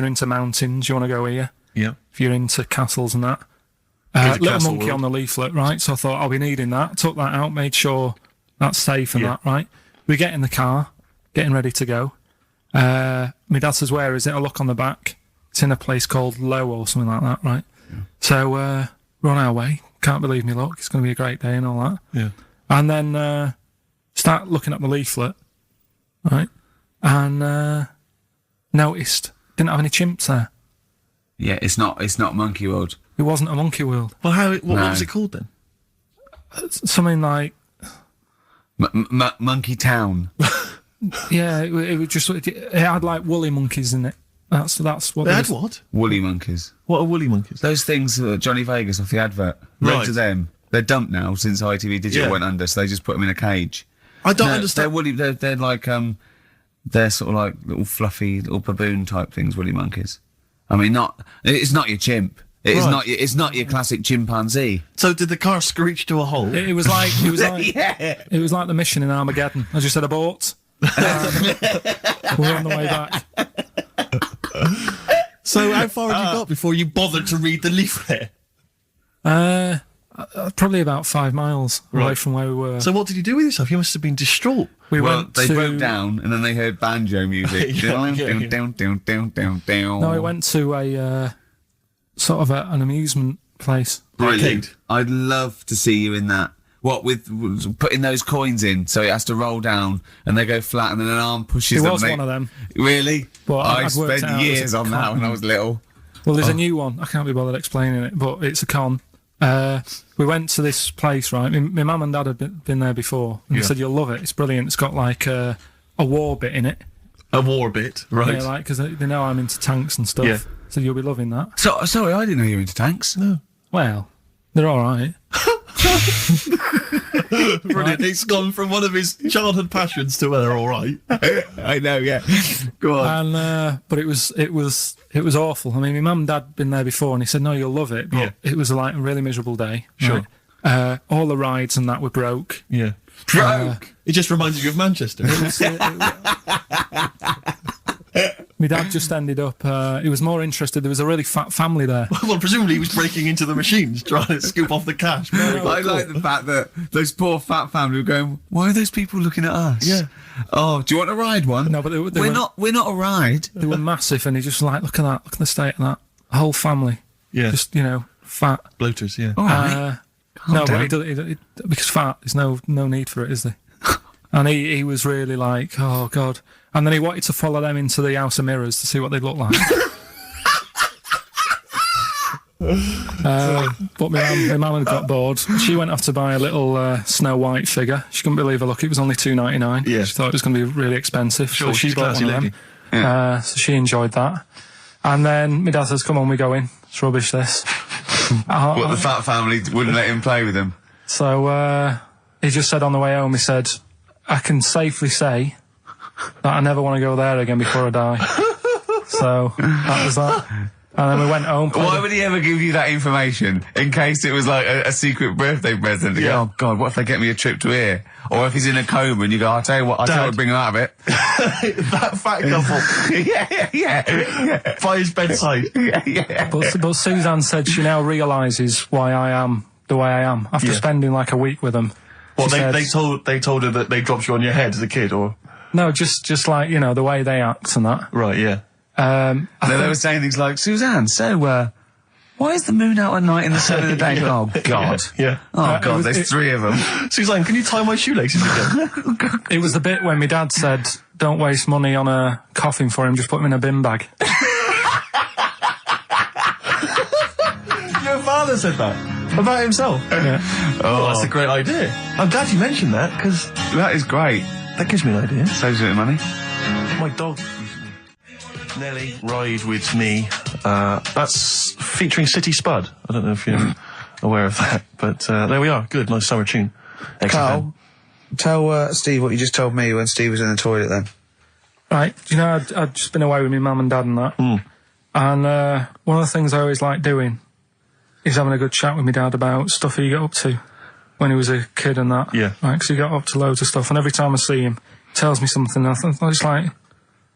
into mountains, you want to go here. Yeah. If you're into castles and that. Here's a Little castle monkey world. on the leaflet, right? So I thought I'll be needing that. Took that out, made sure that's safe and that, right? We get in the car, getting ready to go. My dad says, "Where is it?" I look on the back. It's in a place called Low or something like that, right? Yeah. So we're on our way. Can't believe me luck. It's going to be a great day and all that. Yeah. And then start looking at the leaflet, right? And noticed didn't have any chimps there. Yeah, it's not Monkey World. It wasn't a monkey world. Well, what was it called then? Something like Monkey Town. yeah, it was just it had like woolly monkeys in it. That's what They it had was. what? Woolly monkeys. What are woolly monkeys? Those things, Johnny Vegas off the advert. Right. Read to them. They're dumped now since ITV Digital Yeah. went under, so they just put them in a cage. I don't They're understand. woolly. They're like they're sort of like little fluffy little baboon type things. Woolly monkeys. I mean, it's not your chimp. Right. It's not your classic chimpanzee. So did the car screech to a halt? It was like Yeah. it was like the mission in Armageddon. I just had a boat. We're on the way back. So how far had you got before you bothered to read the leaflet? Probably about 5 miles away Right. from where we were. So what did you do with yourself? You must have been distraught. we Well, went they to broke down and then they heard banjo music. Yeah. Down. No, we went to a sort of an amusement place. Arcade. I'd love to see you in that. What with putting those coins in, so it has to roll down and they go flat, and then an arm pushes It them. was and one of them. Really? Well, I I'd worked it spent out as years a on that when I was little. Well, there's a new one. I can't be bothered explaining it, but it's a con. We went to this place, right? My mum and dad had been there before, and they said, you'll love it. It's brilliant. It's got like a war bit in it. A war bit, right? Yeah, like, because they know I'm into tanks and stuff. Yeah. So you'll be loving that. So sorry, I didn't know you were into tanks. No. Well, they're all right. Brilliant. It's gone from one of his childhood passions to they're all right. I know, yeah. Go on. And but it was awful. I mean, my mum and dad had been there before, and he said, "No, you'll love it." But Yeah. it was like a really miserable day. Sure. Right? All the rides and that were broke. Yeah. Broke. It just reminds you of Manchester. My dad just ended up. He was more interested. There was a really fat family there. Well, presumably he was breaking into the machines, trying to scoop off the cash. I like the fact that those poor fat family were going, why are those people looking at us? Yeah. Oh, do you want to ride one? No, but they we're not a ride. They were massive, and he just like, look at that, look at the state of that. The whole family. Yeah. Just fat. Bloaters, yeah. All right. No, down. but because fat, there's no need for it, is there? And he was really like, oh God. And then he wanted to follow them into the House of Mirrors to see what they'd look like. But my mum had got bored. She went off to buy a little Snow White figure. She couldn't believe her luck. It was only $2.99. Yeah. She thought it was going to be really expensive. Sure, so she she's bought classy one of lady. them. So she enjoyed that. And then my dad says, come on, we go in. It's rubbish, this. What, the fat family wouldn't let him play with them? So he just said on the way home, he said, I can safely say that I never want to go there again before I die. So that was that. And then we went home. Why would he ever give you that information? In case it was like a secret birthday present. You go, oh God, what if they get me a trip to here? Or if he's in a coma and you go, I'll tell you what, I'll bring him out of it. That fat couple yeah. by his bedside. Yeah. But Suzanne said she now realises why I am the way I am after spending like a week with them. Well, She said- they told her that they dropped you on your head as a kid, or No, just like, the way they act and that. right? Yeah. They were saying things like, Suzanne, so, why is the moon out at night and the sun in the day? Oh, God. Yeah. Oh, God, there's 3 of them. Suzanne, can you tie my shoelaces again? It was the bit when my dad said, don't waste money on a coffin for him, just put him in a bin bag. Your father said that about himself. Yeah. Oh, that's a great idea. I'm glad you mentioned that because That is great. that gives me an idea. Saves a bit of money. My dog. Nelly, Ride With Me. That's featuring City Spud. I don't know if you're aware of that, but there we are. Good, nice summer tune. XFM. Carl, tell Steve what you just told me when Steve was in the toilet then. Right, I'd just been away with my mum and dad and that. And one of the things I always like doing is having a good chat with my dad about stuff he got up to when he was a kid and that. Yeah. Right, 'cause he got up to loads of stuff, and every time I see him, he tells me something, and I'm just like,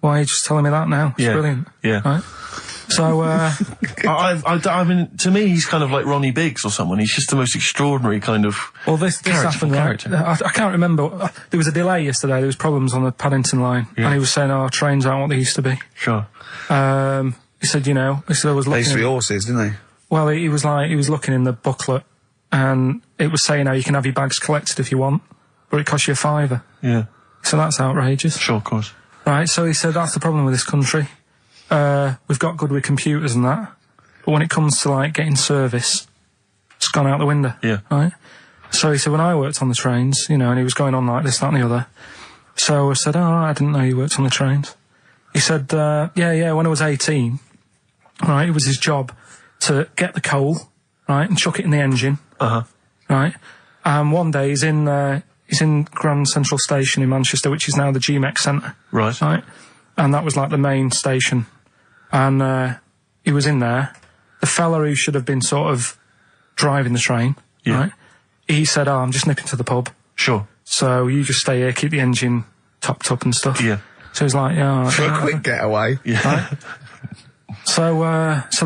why are you just telling me that now? It's brilliant. Yeah. Right? So, I mean, to me, he's kind of like Ronnie Biggs or someone. He's just the most extraordinary kind of. well, this happened. character. Right? I can't remember. There was a delay yesterday. There was problems on the Paddington line, and he was saying, "Oh, trains aren't what they used to be." Sure. He said, he said I was They used to be looking. horses, didn't they? Well, he was looking in the booklet, and it was saying how you can have your bags collected if you want, but it costs you £5. Yeah. So that's outrageous. Sure, of course. Right, so he said that's the problem with this country. We've got good with computers and that, but when it comes to like getting service, it's gone out the window. Yeah. Right? So he said when I worked on the trains, and he was going on like this, that and the other. So I said, oh, I didn't know you worked on the trains. He said, yeah, when I was 18, right, it was his job to get the coal, right, and chuck it in the engine. Uh-huh. Right? And one day he's he's in Grand Central Station in Manchester, which is now the GMX Centre. Right. Right? And that was like the main station. And he was in there. The fella who should have been sort of driving the train, right? He said, "Oh, I'm just nipping to the pub. Sure. So you just stay here, keep the engine topped up and stuff." Yeah. So he's like, "Yeah." For a quick getaway. Yeah. Right? So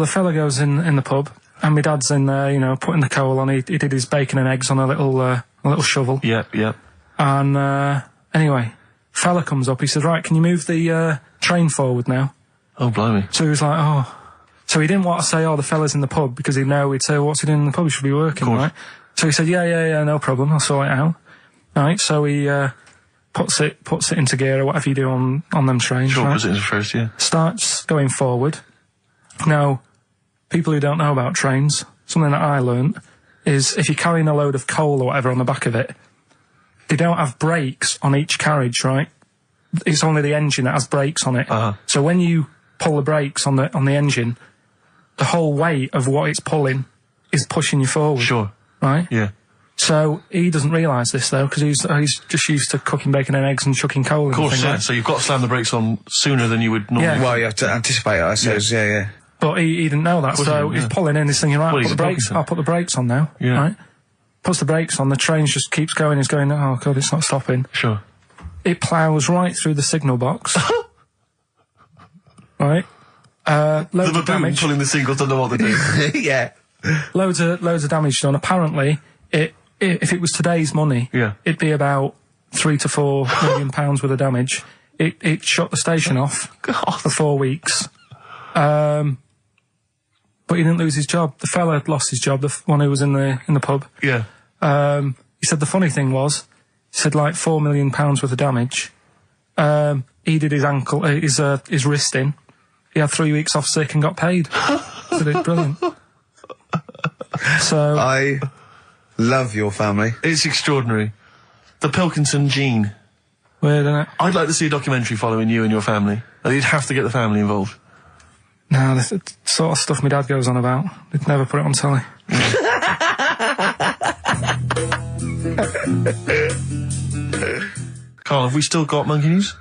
the fella goes in the pub, and my dad's in there, you know, putting the coal on. He did his bacon and eggs on a little shovel. Yeah, yeah. And anyway, fella comes up. He said, "Right, can you move the train forward now?" Oh, blimey. So he was like, "Oh." So he didn't want to say, "Oh, the fella's in the pub," because he'd know, he'd say, "What's he doing in the pub? He should be working," right? So he said, yeah, no problem, I'll sort it out. Right, so he puts it into gear, or whatever you do on them trains. Sure, right? puts it into first, yeah. Starts going forward. Now, people who don't know about trains, something that I learnt is if you're carrying a load of coal or whatever on the back of it, they don't have brakes on each carriage, right? It's only the engine that has brakes on it. So when you pull the brakes on the engine, the whole weight of what it's pulling is pushing you forward. Sure. Right? Yeah. So he doesn't realise this though, because he's just used to cooking bacon and eggs and chucking coal. Of course, and yeah. right? So you've got to slam the brakes on sooner than you would normally. Yeah. Well, you have to anticipate it, I suppose. Yeah. But he didn't know that, so he's pulling in, he's thinking, right, Well, he's I'll put the brakes on now. Yeah. Right? Puts the brakes on, the train just keeps going, he's going, oh god, it's not stopping. Sure. It ploughs right through the signal box. Right? Loads The of baboon damage. pulling the signals don't know what they're doing. Yeah. Loads of damage done. Apparently, if it was today's money, Yeah. it'd be about £3 to £4 million worth of damage. It shut the station off for 4 weeks. But he didn't lose his job. The fella had lost his job, the one who was in the pub. Yeah. He said the funny thing was, he said like £4 million worth of damage. He did his ankle, his wrist in. He had 3 weeks off sick and got paid. So it's brilliant. So I love your family. It's extraordinary. The Pilkington gene. weird, isn't it? I'd like to see a documentary following you and your family. You'd have to get the family involved. No, the sort of stuff my dad goes on about. They'd never put it on telly. Carl, have we still got monkey news?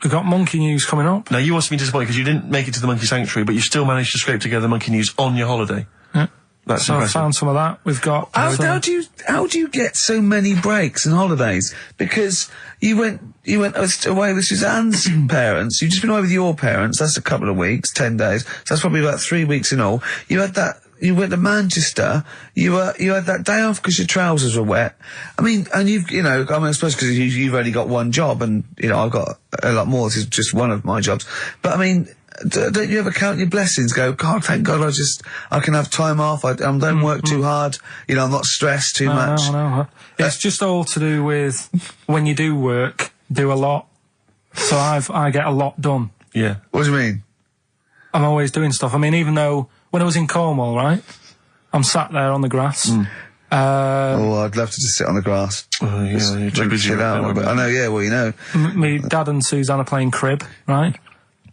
We've got monkey news coming up. Now, you must be disappointed because you didn't make it to the monkey sanctuary, but you still managed to scrape together monkey news on your holiday. Yeah. That's So I impressive. found some of that. We've got... How do you get so many breaks and holidays? Because you went away with Suzanne's parents. You've just been away with your parents. That's a couple of weeks, 10 days. So that's probably about 3 weeks in all. You had that. You went to Manchester. You had that day off because your trousers were wet. I mean, and I suppose because you've only got one job, and I've got a lot more. This is just one of my jobs. But I mean, don't you ever count your blessings? Go, God, thank God, I can have time off. I don't work too hard. I'm not stressed too much. No. It's just all to do with when you do work, do a lot. So I get a lot done. Yeah. What do you mean? I'm always doing stuff. I mean, even though when I was in Cornwall, right, I'm sat there on the grass. I'd love to just sit on the grass. Oh, yeah, you're too busy. Chill out. I know, yeah, well, Me dad and Suzanne are playing crib, right?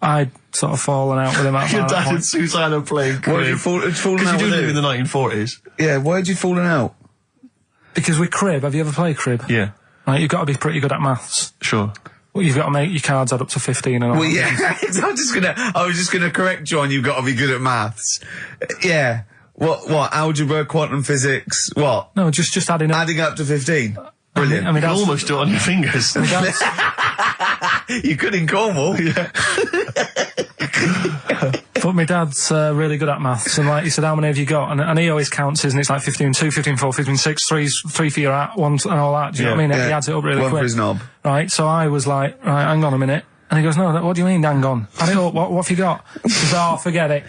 I'd sort of fallen out with him at Your that dad point. and Susanna playing Why did you crib. fallen Because out you do with live in who? the 1940s. Yeah, why had you fallen out? Because with crib, have you ever played crib? Yeah, Right, you've got to be pretty good at maths. sure. Well, you've got to make your cards add up to 15 and all. Well, yeah, I was just gonna correct you on you've got to be good at maths. Yeah. What? Algebra, quantum physics, what? No, just adding up. Adding up to 15. Brilliant. I mean, You can that's- almost do it on your fingers. You could in Cornwall. Yeah. But my dad's really good at maths, and like he said, how many have you got? And he always counts his, and it's like 15, 2, 15, 4, 15, 6, 3 for your at, 1 and all that. Do you know what I mean? He adds it up really One quick. for his knob. Right, so I was like, right, hang on a minute. And he goes, no, what do you mean, hang on? Add it up, what have you got? He says, oh, forget it.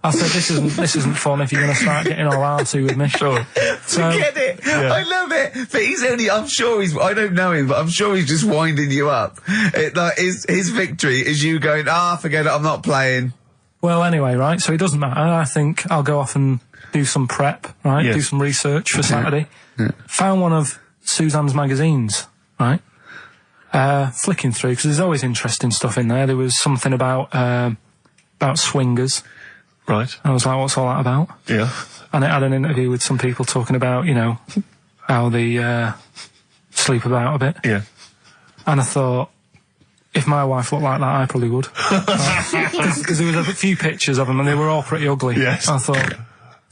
I said, this isn't fun if you're going to start getting all arty with me. Sure. So, Forget it. Yeah. I love it. But I don't know him, but I'm sure he's just winding you up. His victory is you going, forget it, I'm not playing. well, anyway, right, so it doesn't matter. I think I'll go off and do some prep, right? Yes. Do some research for Saturday. Found one of Suzanne's magazines, right? Flicking through, because there's always interesting stuff in there. There was something about swingers. Right. I was like, what's all that about? Yeah. And it had an interview with some people talking about, how the sleep about a bit. Yeah. And I thought, if my wife looked like that, I probably would. Because there was a few pictures of them and they were all pretty ugly. Yes. I thought,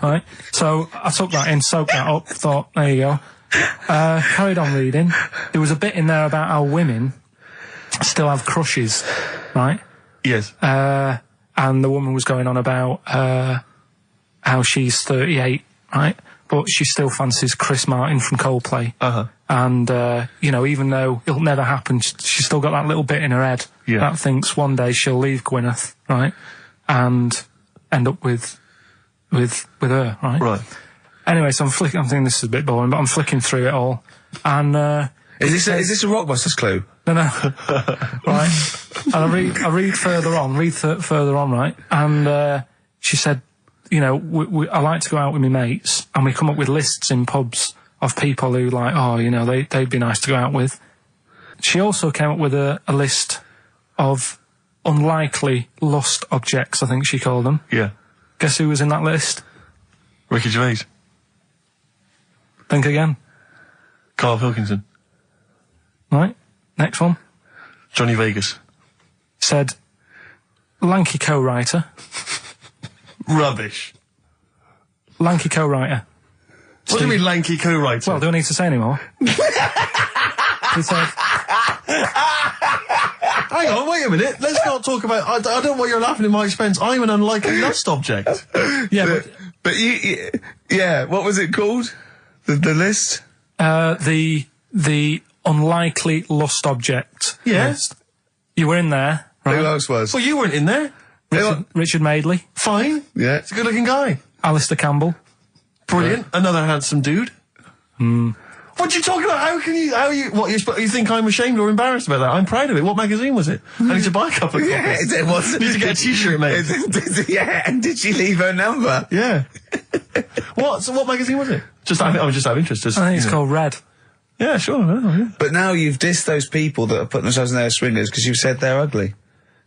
right. So I took that in, soaked that up, thought, there you go. Carried on reading. There was a bit in there about how women still have crushes, right? Yes. And the woman was going on about how she's 38, right? But she still fancies Chris Martin from Coldplay. And, you know, even though it'll never happen, she's still got that little bit in her head that thinks one day she'll leave Gwyneth, right? And end up with her, right? Right. Anyway, so I'm thinking this is a bit boring, but I'm flicking through it all. And, Is this a Rockbusters clue? no, right. And I read further on, right? And, she said, you know, I like to go out with my mates, and we come up with lists in pubs of people who like, oh, you know, they'd be nice to go out with. She also came up with a list of unlikely lost objects, I think she called them. Yeah. Guess who was in that list? Ricky Gervais. Think again. Karl Pilkington. Right. Next one. Johnny Vegas. Said, lanky co-writer. Rubbish. Lanky co-writer. What do you mean lanky co-writer? Well, do I need to say any more? She said, hang on, wait a minute. Let's not talk about... I don't know what you're laughing at my expense. I'm an unlikely lost object. yeah, But yeah, what was it called? The list? the unlikely lost object Yeah. list. You were in there, right? Who else was? Well, you weren't in there. Richard Madeley, Fine. Yeah. He's a good-looking guy. Alistair Campbell. Brilliant. Another handsome dude. What are you talking about? You think I'm ashamed or embarrassed about that? I'm proud of it. What magazine was it? I need to buy a couple of copies. It was. Need to get a t-shirt made. Yeah, and did she leave her number? Yeah. What magazine was it? I was just out of interest. I think it's called Red. Yeah, sure. Yeah. But now you've dissed those people that are putting themselves in their swingers because you've said they're ugly.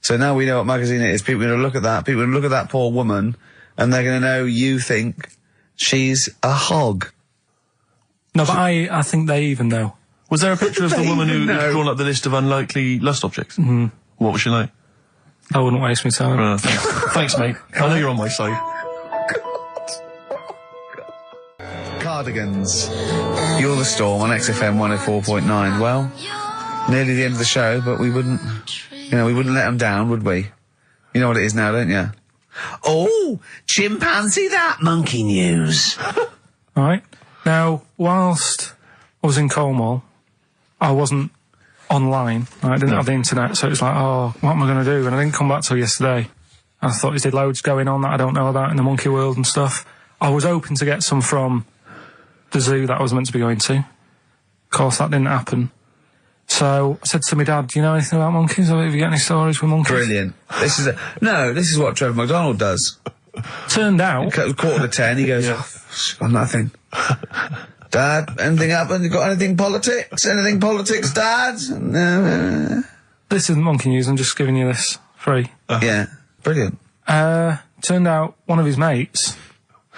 So now we know what magazine it is. People are going to look at that. People are going to look at that poor woman, and they're going to know you think she's a hog. No, but I think they even know. Was there a picture of the woman who'd No. drawn up the list of unlikely lust objects? Mm-hmm. What was she like? I wouldn't waste my time. Thanks, mate. I know you're on my side. Cardigans. You're the Storm on XFM 104.9. Well, nearly the end of the show, but we wouldn't let them down, would we? You know what it is now, don't you? Oh, chimpanzee that monkey news. All right. Now, whilst I was in Cornwall, I wasn't online. I didn't have the internet, so it was like, oh, what am I going to do? And I didn't come back till yesterday. I thought there's loads going on that I don't know about in the monkey world and stuff. I was hoping to get some from the zoo that I was meant to be going to. Of course, that didn't happen. So I said to my dad, do you know anything about monkeys? Have you got any stories with monkeys? Brilliant. This is what Trevor McDonald does. Turned out... 9:45, he goes, got nothing. Dad, anything happened? You got anything politics? Anything politics, Dad? No. This isn't monkey news, I'm just giving you this free. Yeah, brilliant. Turned out one of his mates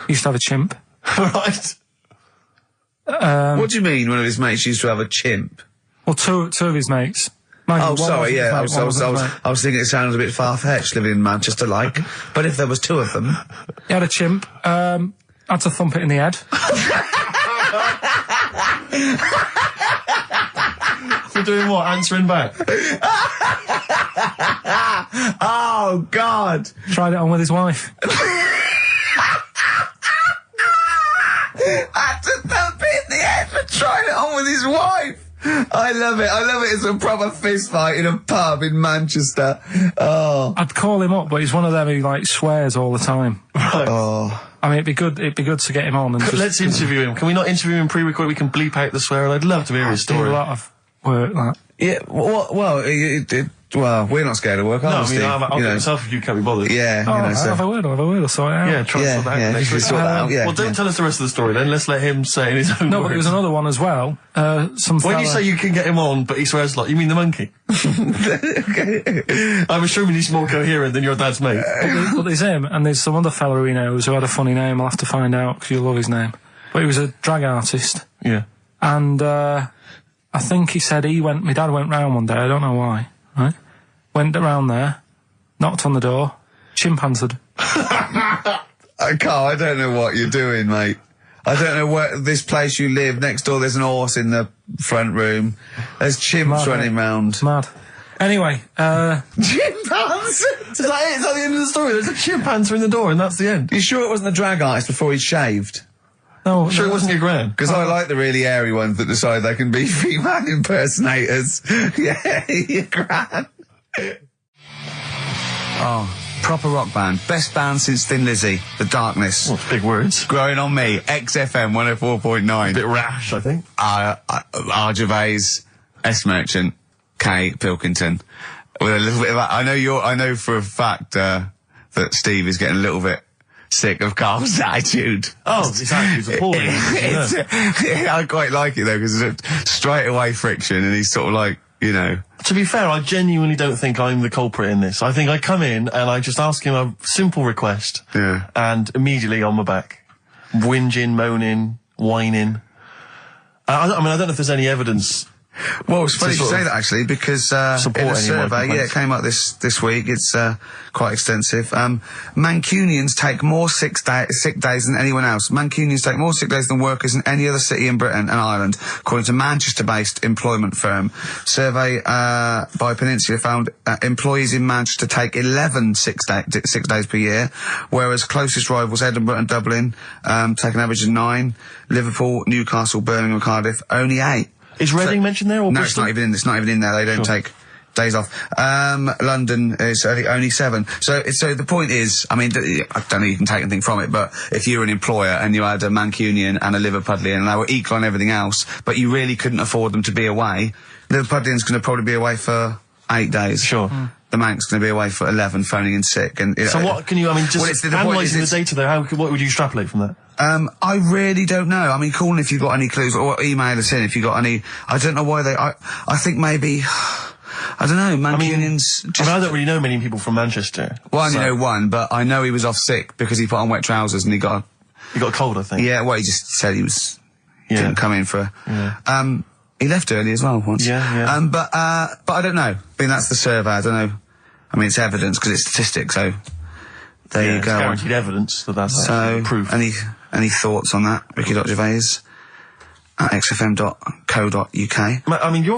used to have a chimp. Right. What do you mean one of his mates used to have a chimp? Well, two of his mates. Mind you, Oh, one sorry, wasn't yeah, his mate, one wasn't his mate. I was thinking it sounded a bit far-fetched living in Manchester, like. But if there was two of them... He had a chimp, had to thump it in the head. For doing what? Answering back? Oh, God! Tried it on with his wife. Had to thump it in the head for trying it on with his wife! I love it. It's a proper fist fight in a pub in Manchester. Oh. I'd call him up, but he's one of them who, like, swears all the time. Right. Oh. I mean, it'd be good to get him on and just... Let's interview him. Can we not interview him pre-record? We can bleep out the swear. I'd love to hear his do story. a lot of work, that. Yeah, well, we're not scared of work, No, are I we, mean, Steve? I'll get myself if you can't be bothered. Yeah, Oh, you know, so... have a word, I'll sort it out. Yeah, try and sort that out next if we week. sort that out, yeah. Well, don't tell us the rest of the story then. Let's let him say in his own No, words. but there was another one as well. When you say you can get him on, but he swears a lot, you mean the monkey? I'm assuming he's more coherent than your dad's mate. But there's him, and there's some other fella who he knows who had a funny name. I'll have to find out, because you'll love his name. But he was a drag artist. Yeah. And, I think he said my dad went round one day, I don't know why, right? Went around there, knocked on the door, chimpanzeed. Carl, I don't know what you're doing, mate. I don't know where this place you live, next door there's an horse in the front room. There's chimps running round. Mad. Anyway, Chimpanzee? Is that it? Is that the end of the story? There's a chimpanzee in the door and that's the end? You sure it wasn't a drag artist before he'd shaved? no, Sure it wasn't your gran? Because I like the really airy ones that decide they can be female impersonators. Yeah, your gran. Oh, proper rock band. Best band since Thin Lizzy. The Darkness. Well, big words. Growing on me. XFM 104.9. Bit rash, I think. R. Gervais, S. Merchant, K. Pilkington. With a little bit of I know for a fact that Steve is getting a little bit sick of Carl's attitude. Oh, his attitude's appalling. I quite like it though, because it's straight away friction and he's sort of like, you know. To be fair, I genuinely don't think I'm the culprit in this. I think I come in and I just ask him a simple request. Yeah. And immediately on my back. Whinging, moaning, whining. I don't know if there's any evidence. Well, it's funny you sort say of that actually, because in a support any of my survey, complaints. it came up this week. It's quite extensive. Mancunians take more sick days than anyone else. Mancunians take more sick days than workers in any other city in Britain and Ireland, according to Manchester-based employment firm. Survey by Peninsula found employees in Manchester take 11 sick days per year, whereas closest rivals Edinburgh and Dublin take an average of 9. Liverpool, Newcastle, Birmingham, Cardiff only 8. Is Reading mentioned there? Or No, Bristol? it's not even in there. They don't take days off. London is only 7. So the point is, I mean, I don't know you can take anything from it, but if you were an employer and you had a Mancunian and a Liverpudlian and they were equal on everything else, but you really couldn't afford them to be away, Liverpudlian's going to probably be away for 8 days. Sure. The Manc's going to be away for 11, phoning in sick. And So what can you, I mean, just Well, the point analysing the is data there, what would you extrapolate from that? I really don't know. I mean, call in if you've got any clues, or email us in if you've got any. I don't know why I think maybe, I don't know, Mancunians I don't really know many people from Manchester. Well, I only know one, but I know he was off sick because he put on wet trousers and he got You got a cold, I think. yeah, well, he just said he was, didn't come in for, he left early as well once. Yeah. But I don't know. I mean, that's the survey, I don't know. I mean, it's evidence because it's statistics, so there you It's go. guaranteed evidence that that's So, proof. any thoughts on that? Ricky.Gervais at xfm.co.uk. I mean,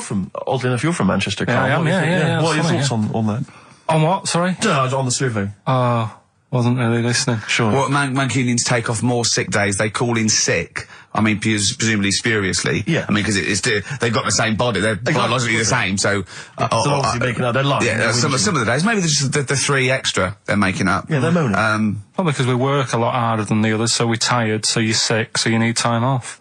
oddly enough, you're from Manchester, Carl. I am, What do you think? yeah, What are your funny, thoughts on that? on what, sorry? On the survey. Oh, wasn't really listening. Sure. Well, Mancunians take off more sick days. They call in sick. I mean, presumably spuriously. Yeah. I mean, because they've got the same body. They're biologically the same. So, They're obviously making up. They're lying. yeah, They're some whinging. of the days, maybe there's just the 3 extra they're making up. Yeah, they're moaning. Probably because we work a lot harder than the others, so we're tired, so you're sick, so you need time off.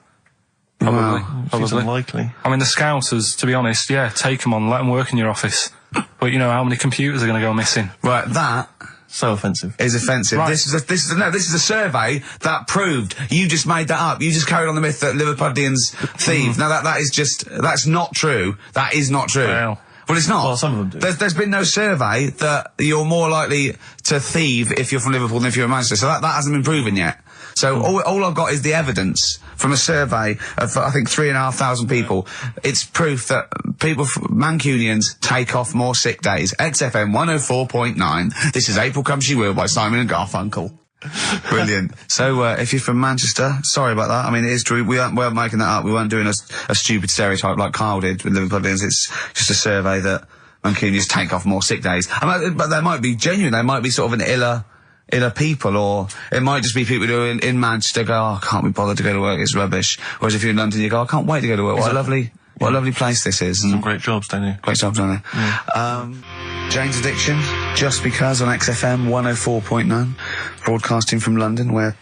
Probably. Seems Probably. unlikely. I mean, the Scousers, to be honest, yeah, take them on, let them work in your office. But you know how many computers are going to go missing? Right, that So offensive. is offensive. Right. This is a survey that proved you just made that up. You just carried on the myth that Liverpudlians thieve. Now that's not true. That is not true. Well, it's not. Well, some of them do. There's been no survey that you're more likely to thieve if you're from Liverpool than if you're in Manchester. So that hasn't been proven yet. So all I've got is the evidence from a survey of, I think, 3,500 people. It's proof that Mancunians take off more sick days. XFM 104.9. This is April Comes She Will by Simon and Garfunkel. Brilliant. So, if you're from Manchester, sorry about that. I mean, it is true. We weren't making that up. We weren't doing a stupid stereotype like Carl did with Liverpudlians. It's just a survey that Mancunians take off more sick days. But they might be genuine. They might be sort of an iller people, or it might just be people who are in Manchester go, oh, I can't be bothered to go to work, it's rubbish. Whereas if you're in London, you go, I can't wait to go to work. Exactly. What a lovely place this is. And Some great jobs, don't you? great jobs, don't they? Jane's Addiction, Just Because on XFM 104.9, broadcasting from London, where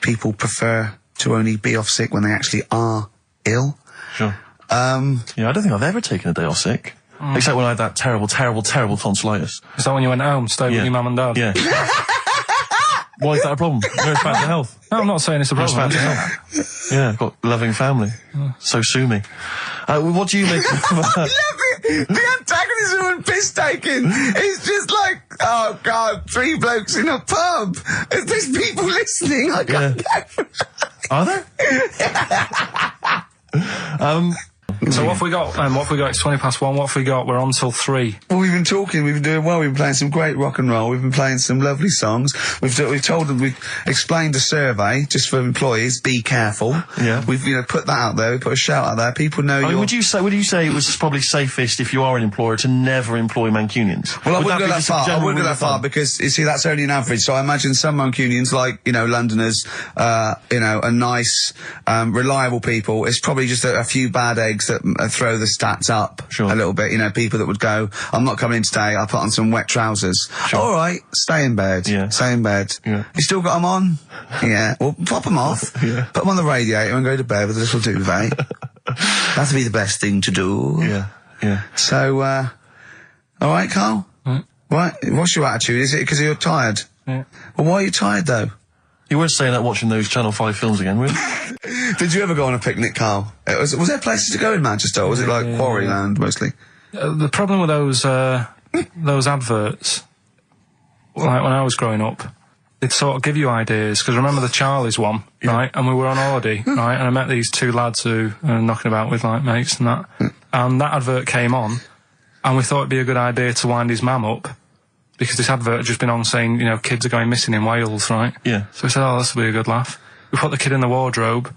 people prefer to only be off sick when they actually are ill. Sure. Yeah, I don't think I've ever taken a day off sick. Except when I had that terrible tonsillitis. is that when you went home, stayed with your mum and dad? Yeah. Why is that a problem? No, it's bad for health. No, I'm not saying it's a It's problem. bad for health. Yeah, I've got a loving family. So sue me. What do you make of The antagonism and piss taking is just like, oh God, 3 blokes in a pub. There's people listening. I can't Are there? So what have we got? What have we got? It's 1:20. What have we got? We're on till 3. Well, we've been talking, we've been doing well, we've been playing some great rock and roll, we've been playing some lovely songs, we've told them, we've explained a survey, just for employees, be careful. Yeah. We've, put that out there, we put a shout out there, people know would you say it was probably safest, if you are an employer, to never employ Mancunians? Well, I wouldn't go that just a far. I general wouldn't go rule that of far thumb? because, you see, that's only an average. So I imagine some Mancunians, like, Londoners, are nice, reliable people. It's probably just a few bad eggs that throw the stats up a little bit. People that would go, I'm not coming in today, I'll put on some wet trousers. Sure. All right, stay in bed. Yeah. Stay in bed. Yeah. You still got them on? Yeah. Well, pop them off. Yeah. Put them on the radiator and go to bed with a little duvet. That'd be the best thing to do. Yeah. Yeah. So, all right, Carl? Right, what's your attitude? Is it because you're tired? Yeah. Well, why are you tired, though? You weren't saying that watching those Channel 5 films again, were you? Did you ever go on a picnic, Carl? Was there places to go in Manchester, or was it like Quarryland, mostly? The problem with those adverts, like when I was growing up, they'd sort of give you ideas, because remember the Charlie's one, right? And we were on holiday, right? And I met these 2 lads who are knocking about with, like, mates and that. And that advert came on, and we thought it'd be a good idea to wind his mum up, because this advert had just been on saying, kids are going missing in Wales, right? Yeah. So we said, oh, this will be a good laugh. We put the kid in the wardrobe.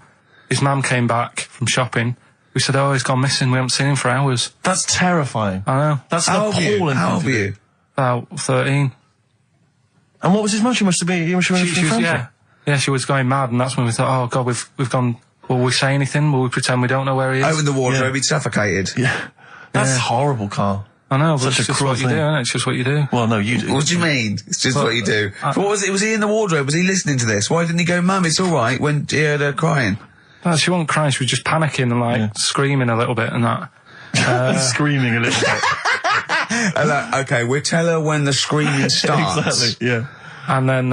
His mum came back from shopping. We said, oh, he's gone missing. We haven't seen him for hours. That's terrifying. I know. That's an appalling How old thing were to you? do. About 13. And what was his mum? She must have been Yeah. Yeah, she was going mad, and that's when we thought, oh, God, we've gone... Will we say anything? Will we pretend we don't know where he is? Open the wardrobe, he'd suffocated. Yeah. That's horrible, Carl. I know, but Such a it's just cruel what you do, thing. isn't it? It's just what you do. Well, no, you do. What do you mean? It's just what you do. What was it? Was he in the wardrobe? Was he listening to this? Why didn't he go, Mum, it's all right, when he heard her crying? No, she wasn't crying, she was just panicking and, screaming a little bit and that. Screaming a little bit. Okay, we'll tell her when the screaming starts. Exactly, yeah. And then,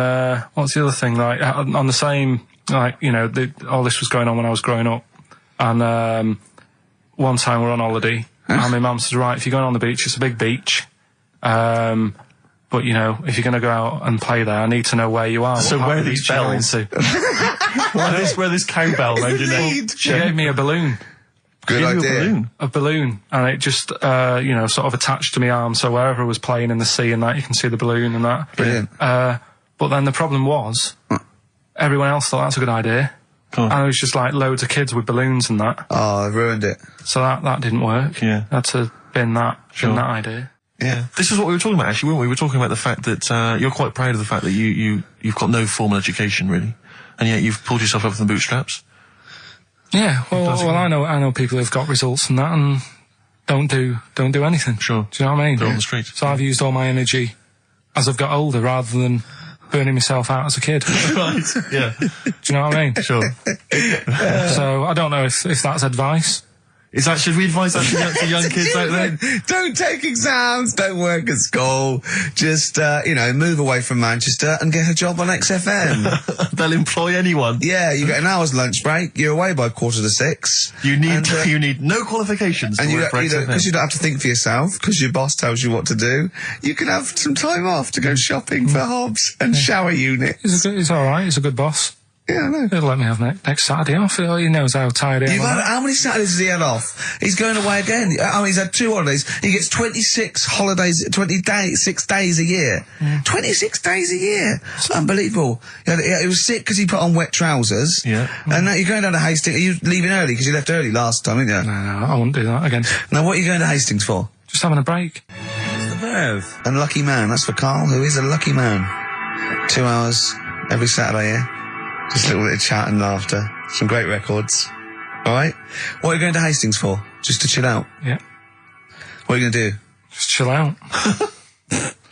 what's the other thing? Like, on the same, all this was going on when I was growing up. And, one time we're on holiday, and my mum says, right, if you're going on the beach, it's a big beach. But, if you're going to go out and play there, I need to know where you are. So where are these bells? Where this cowbell around your neck? She gave me a balloon. Good idea. A balloon, and it just, sort of attached to my arm, so wherever I was playing in the sea and that, you can see the balloon and that. Brilliant. But then the problem was, everyone else thought that's a good idea. And it was just like loads of kids with balloons and that. Oh, I ruined it. So that didn't work. Yeah. Had to bin that idea. Yeah. This is what we were talking about, actually, weren't we? We were talking about the fact that, you're quite proud of the fact that you've got no formal education, really. And yet you've pulled yourself up with the bootstraps. Yeah, well, I know people who've got results and that, and don't do anything. Sure. Do you know what I mean? They're on the street. So I've used all my energy as I've got older, rather than burning myself out as a kid. Right, yeah. Do you know what I mean? Sure. So I don't know if that's advice. Should we advise that to young kids out there? Don't take exams, don't work at school, just, move away from Manchester and get a job on XFM. They'll employ anyone. Yeah, you get an hour's lunch break, you're away by 5:45. You need no qualifications to work for XFM. Because you don't have to think for yourself, because your boss tells you what to do, you can have some time off to go shopping for hobs and shower units. He's alright, he's a good boss. Yeah, I know. He'll let me have next Saturday off. He knows how tired I am. How many Saturdays has he had off? He's going away again. He's had 2 holidays. He gets 26 holidays, 6 days a year. 26 days a year. It's unbelievable. He was sick because he put on wet trousers. Yeah. And now you're going down to Hastings. Are you leaving early? Because you left early last time, didn't you? No, I wouldn't do that again. Now, what are you going to Hastings for? Just having a break. What's the verve? Unlucky man. That's for Carl, who is a lucky man. 2 hours every Saturday, yeah? Just a little bit of chat and laughter. Some great records. Alright? What are you going to Hastings for? Just to chill out? Yeah. What are you going to do? Just chill out.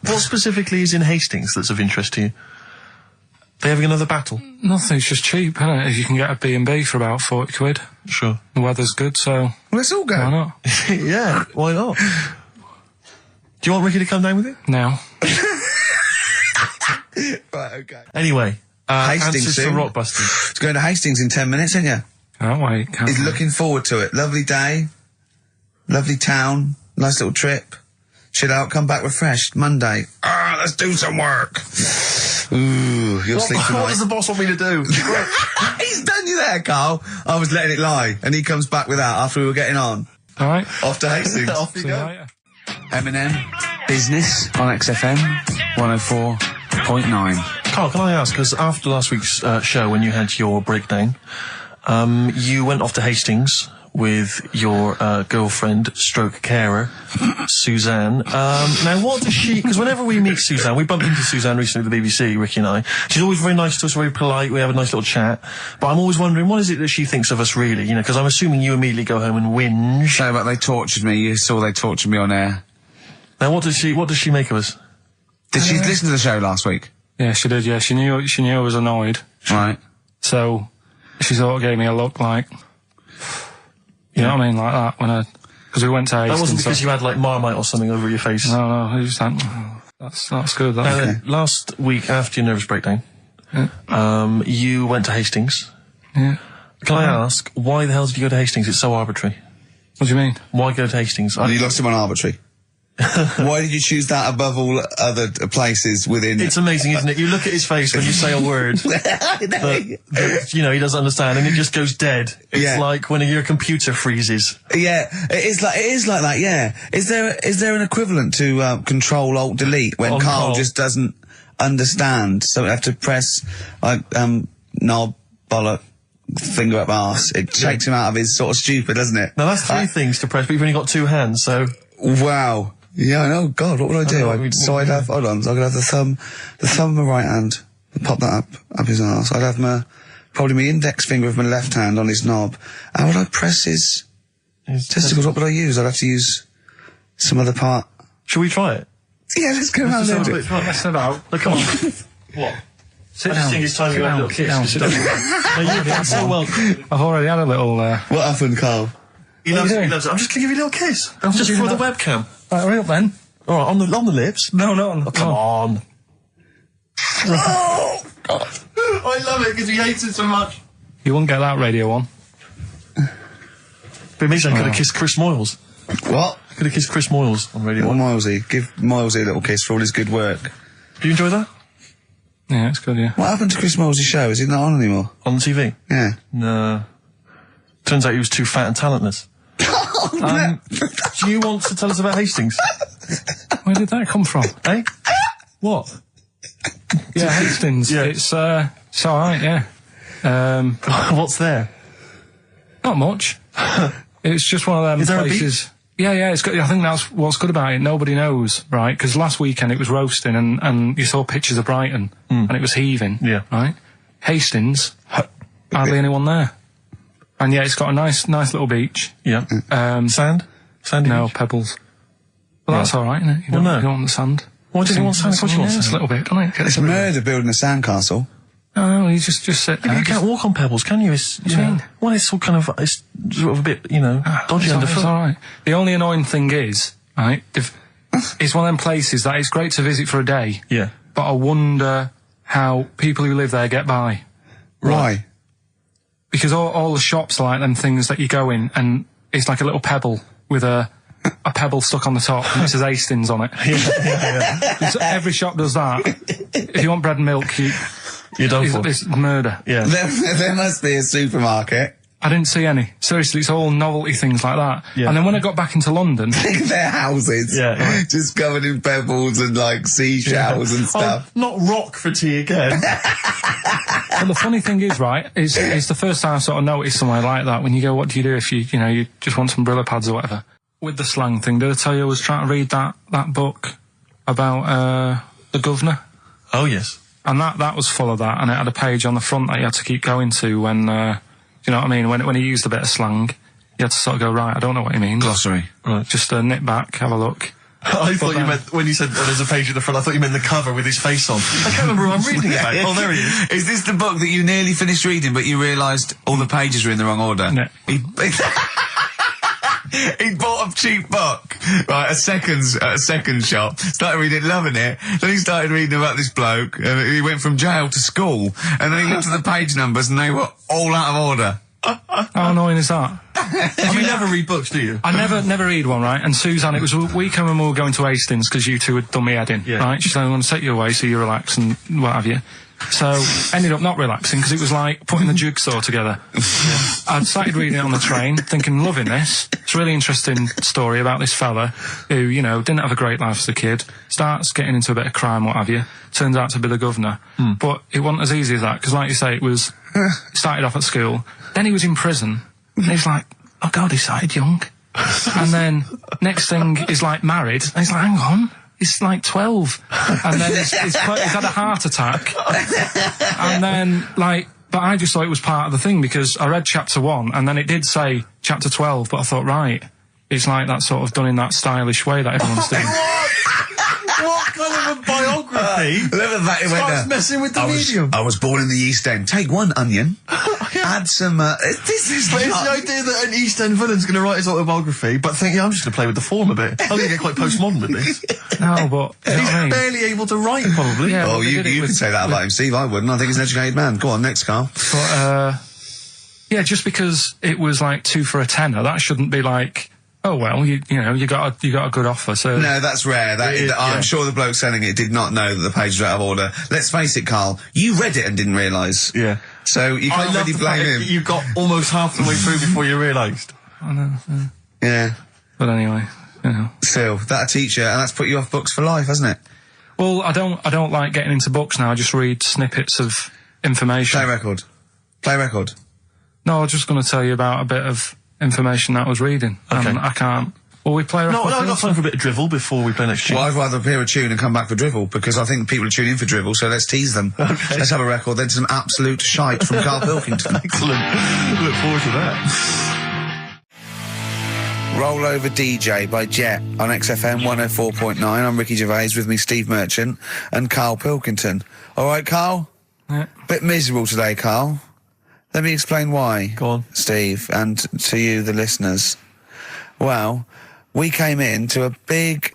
What specifically is in Hastings that's of interest to you? They having another battle? Nothing, it's just cheap, isn't it? You can get a B&B for about 40 quid. Sure. The weather's good, so... Well, let's all go. Why not? Yeah, why not? Do you want Ricky to come down with you? No. Right, okay. Anyway, Hastings answers soon. for Rockbusters. It's going to Hastings in 10 minutes, isn't you? Can't wait. He's looking forward to it. Lovely day. Lovely town. Nice little trip. Chill out, come back refreshed. Monday. Let's do some work. Ooh, you'll sleep tonight. What does the boss want me to do? He's done you there, Carl. I was letting it lie, and he comes back with that after we were getting on. All right. Off to Hastings. Off you See you go. later. Eminem, Business on XFM 104.9. Carl, can I ask, because after last week's show, when you had your breakdown, you went off to Hastings with your girlfriend, stroke carer, Suzanne. Now, what does she... Because whenever we meet Suzanne, we bumped into Suzanne recently at the BBC, Ricky and I. She's always very nice to us, very polite, we have a nice little chat. But I'm always wondering, what is it that she thinks of us, really? You know, because I'm assuming you immediately go home and whinge. No, but they tortured me. You saw they tortured me on air. Now, what does she make of us? Did she listen to the show last week? Yeah, she did. Yeah, she knew I was annoyed. Right. So she sort of gave me a look like, you know what I mean, like that because we went to Hastings. That wasn't because you had, like, Marmite or something over your face. No, it was just like, that's good. Now then, last week after your nervous breakdown, you went to Hastings. Yeah. Can I ask, why the hell did you go to Hastings? It's so arbitrary. What do you mean? Why go to Hastings? You lost him on arbitrary. Why did you choose that above all other places within... It's amazing, isn't it? You look at his face when you say a word that, you know, he doesn't understand, and it just goes dead. It's like when your computer freezes. Yeah, it is like that, yeah. Is there an equivalent to Control-Alt-Delete when On Carl call. just doesn't understand, so we have to press, like, knob, bollock, finger up arse. It takes him out of his sort of stupid, doesn't it? Now, that's three things to press, but you've only got two hands, so... Wow. Yeah, I know. God, what would I do? I'd have, hold on, so I could have the thumb of my right hand, pop that up his arse. I'd have probably my index finger of my left hand on his knob. How would I press his testicles? What would I use? I'd have to use some other part. Shall we try it? Yeah, let's go around there. Let's head out. Look, come on. What? Sit I just down. think it's time you had a little kiss. Sit down. No, you've done so well. I've already had a little... What happened, Carl? He loves it, he loves it. I'm just going to give you a little kiss. Just for the webcam. Right, hurry up then. All right, on the lips. No, Oh, come on. Oh, God. I love it because he hates it so much. You wouldn't get that radio on. But maybe I could have kissed Chris Moyles. What? I could have kissed Chris Moyles on Radio Well, 1. Milesy. Give Milesy a little kiss for all his good work. Do you enjoy that? Yeah, it's good, yeah. What happened to Chris Miles's show? Is he not on anymore? On the TV? Yeah. No. Turns out he was too fat and talentless. Do you want to tell us about Hastings? Where did that come from? Eh? What? Yeah, Hastings. Yeah. It's alright, yeah. What's there? Not much. It's just one of them Is there a places. Yeah, it's good. I think that's what's good about it. Nobody knows, right? Because last weekend it was roasting, and you saw pictures of Brighton, and it was heaving. Yeah. Right. Hastings, hardly anyone there. And yeah, it's got a nice little beach. Yeah. Sand? Sandy No, beach? pebbles. Well, that's all right, isn't it? You don't, no. you don't want the sand. Why does he want sand? Of course you want Yes, a sand. little bit, don't it? It's a murder building a sandcastle. No, you just sit there. You can't walk on pebbles, can you? It's, you know, well, it's all kind of, it's sort of a bit, you know, dodgy It's underfoot. all right. The only annoying thing is, right, it's one of them places that it's great to visit for a day, Yeah. but I wonder how people who live there get by. Why? Because all the shops are like them things that you go in, and it's like a little pebble with a pebble stuck on the top, and it says Hastings on it. So every shop does that. If you want bread and milk, You're done for. it's murder. Yeah. There must be a supermarket. I didn't see any. Seriously, it's all novelty things like that. Yeah. And then when I got back into London... Their houses. Yeah. Just covered in pebbles and, like, seashells and stuff. Oh, not rock for tea again. But the funny thing is, right, it's the first time I sort of noticed somewhere like that. When you go, what do you do if you just want some Brillo pads or whatever? With the slang thing, did I tell you I was trying to read that book about the governor? Oh, yes. And that was full of that, and it had a page on the front that you had to keep going to when, do you know what I mean? When he used a bit of slang, you had to sort of go, right, I don't know what he means. Glossary. Right. Just nip back, have a look. I thought you meant, when you said there's a page at the front, I thought you meant the cover with his face on. I can't remember who I'm reading about. Oh, there he is. Is this the book that you nearly finished reading, but you realised all the pages were in the wrong order? No. He bought a cheap book, right, at a second shop, started reading it, loving it, then he started reading about this bloke, and he went from jail to school, and then he looked at the page numbers, and they were all out of order. How annoying is that? You never read books, do you? I never read one, right? And Suzanne, it was a weekend when we were going to Hastings because you two had done me head in, Yeah. right? She said, I'm going to take you away so you relax and what have you. So, ended up not relaxing because it was like putting the jigsaw together. I'd started reading it on the train, thinking, loving this. It's a really interesting story about this fella who, you know, didn't have a great life as a kid, starts getting into a bit of crime, what have you, turns out to be the governor. But it wasn't as easy as that, because like you say, it started off at school, then he was in prison, and he's like, oh God, he started young. And then, next thing, he's like married, and he's like, hang on. He's like 12, and then he's had a heart attack, and then but I just thought it was part of the thing because I read chapter 1, and then it did say chapter 12, but I thought, right, it's like that sort of done in that stylish way that everyone's doing. What kind of a biography Look at that, it went starts there. messing with the medium? I was born in the East End. Take one onion, add some, this is But it's the idea that an East End villain's going to write his autobiography, but think, yeah, I'm just going to play with the form a bit. I'm going to get quite postmodern with this. No, but you know He's what I mean? barely able to write, probably. Yeah, Oh, but they you did it can say that about him, Steve. I wouldn't. I think he's an educated man. Go on, next, Carl. But yeah, just because it was like 2 for a tenner, that shouldn't be like, oh well, you know, you got a good offer. So No, that's rare. I'm sure the bloke selling it did not know that the page was out of order. Let's face it, Carl. You read it and didn't realise. Yeah. So you can't really blame him. You got almost half the way through before you realised. I know, Yeah. but anyway, you know. Still, that'll teach you, and that's put you off books for life, hasn't it? Well, I don't like getting into books now. I just read snippets of information. Play record. Play record. No, I was just going to tell you about a bit of information that I was reading. Okay. And I can't. Will we play a No, record? I got time for a bit of drivel before we play next tune. Well, I'd rather hear a tune and come back for drivel, because I think people are tuning in for drivel, so let's tease them. Okay. Let's have a record, then some absolute shite from Karl Pilkington. Excellent. Look forward to that. Roll Over DJ by Jet on XFM 104.9. I'm Ricky Gervais, with me Steve Merchant and Karl Pilkington. All right, Karl? Yeah. Bit miserable today, Karl. Let me explain why. Go on. Steve, and to you, the listeners. Well, we came in to a big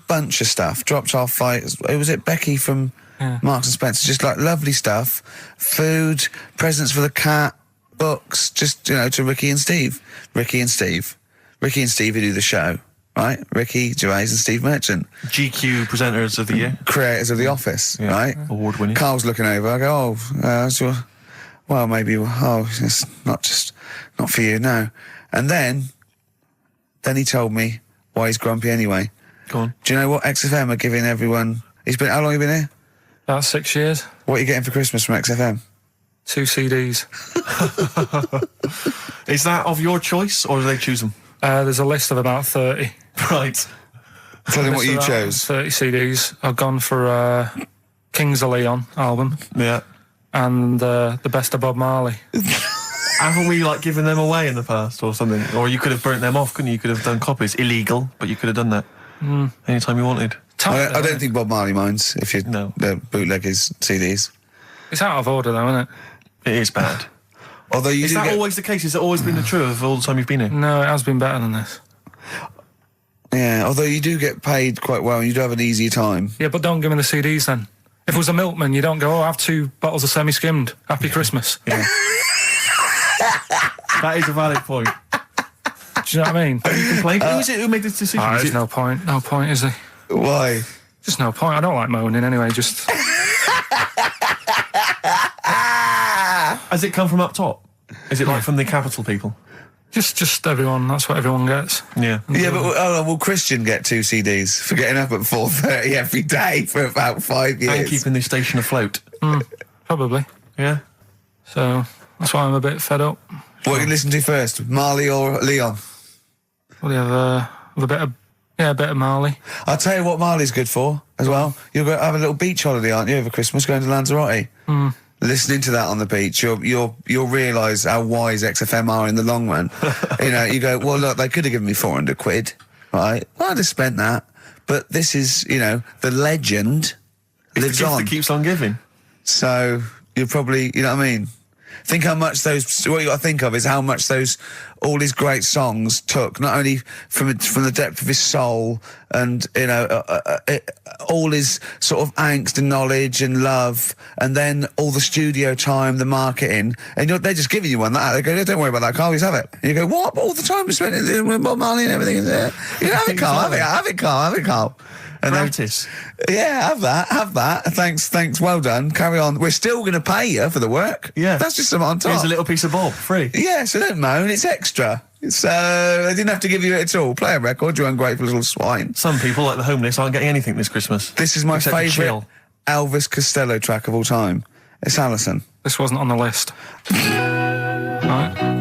bunch of stuff. Dropped off by, was it Becky from Marks and Spencer? Just like lovely stuff. Food, presents for the cat, books, just, you know, to Ricky and Steve. Ricky and Steve who do the show, right? Ricky Gervais and Steve Merchant. GQ presenters of the year. Creators of The Office, right? Award winning. Carl's looking over. I go, well, maybe, it's not for you, no. And then he told me why he's grumpy anyway. Go on. Do you know what XFM are giving everyone? How long have you been here? About 6 years. What are you getting for Christmas from XFM? 2 CDs. Is that of your choice, or do they choose them? There's a list of about 30. Right. Tell him what List you of about chose. 30 CDs. I've gone for Kings of Leon album Yeah. and the Best of Bob Marley. Haven't we, given them away in the past or something? Or you could have burnt them off, couldn't you? You could have done copies. Illegal, but you could have done that. Anytime you wanted. I don't think Bob Marley minds if you bootleg his CDs. It's out of order though, isn't it? It is bad. Although you Is do that get, always the case? Has it always been the truth of all the time you've been here? No, it has been better than this. yeah, although you do get paid quite well, and you do have an easier time. Yeah, but don't give me the CDs then. If it was a milkman, you don't go, I have 2 bottles of semi-skimmed. Happy Christmas. Yeah. That is a valid point. Do you know what I mean? You complained. Who is it who made this decision? Is There's it- no point. No point, is there? Why? Just no point. I don't like moaning anyway, just... Has it come from up top? Is it from the capital people? Just everyone. That's what everyone gets. Yeah. Yeah, but will Christian get 2 CDs for getting up at 4:30 every day for about 5 years? And keeping this station afloat. Probably. Yeah. So that's why I'm a bit fed up. What are you listen to first, Marley or Leon? Well, you have a bit of Marley. I'll tell you what Marley's good for as well. You'll go have a little beach holiday, aren't you, over Christmas, going to Lanzarote? Listening to that on the beach, you'll realise how wise XFM are in the long run. You know, you go, well, look, they could have given me 400 quid, right? Well, I'd have spent that. But this is, you know, the legend lives The gift on. that keeps on giving. So you're probably, you know what I mean? Think how much what you got to think of is how much all his great songs took, not only from the depth of his soul and you know, all his sort of angst and knowledge and love, and then all the studio time, the marketing, and they're just giving you one that. They go, don't worry about that, Carl, just have it. And you go, what? But all the time we spent with Bob Marley and everything is there. You know, have it, Carl, have it, Carl. And Practice. Yeah, have that. Thanks, well done. Carry on. We're still going to pay you for the work. Yeah. That's just something on top. Here's a little piece of Bob, free. Yeah, so don't moan, it's extra. So, they didn't have to give you it at all. Play a record, you ungrateful little swine. Some people, like the homeless, aren't getting anything this Christmas. This is my Except to favourite chill. Elvis Costello track of all time. It's Alison. This wasn't on the list. Right.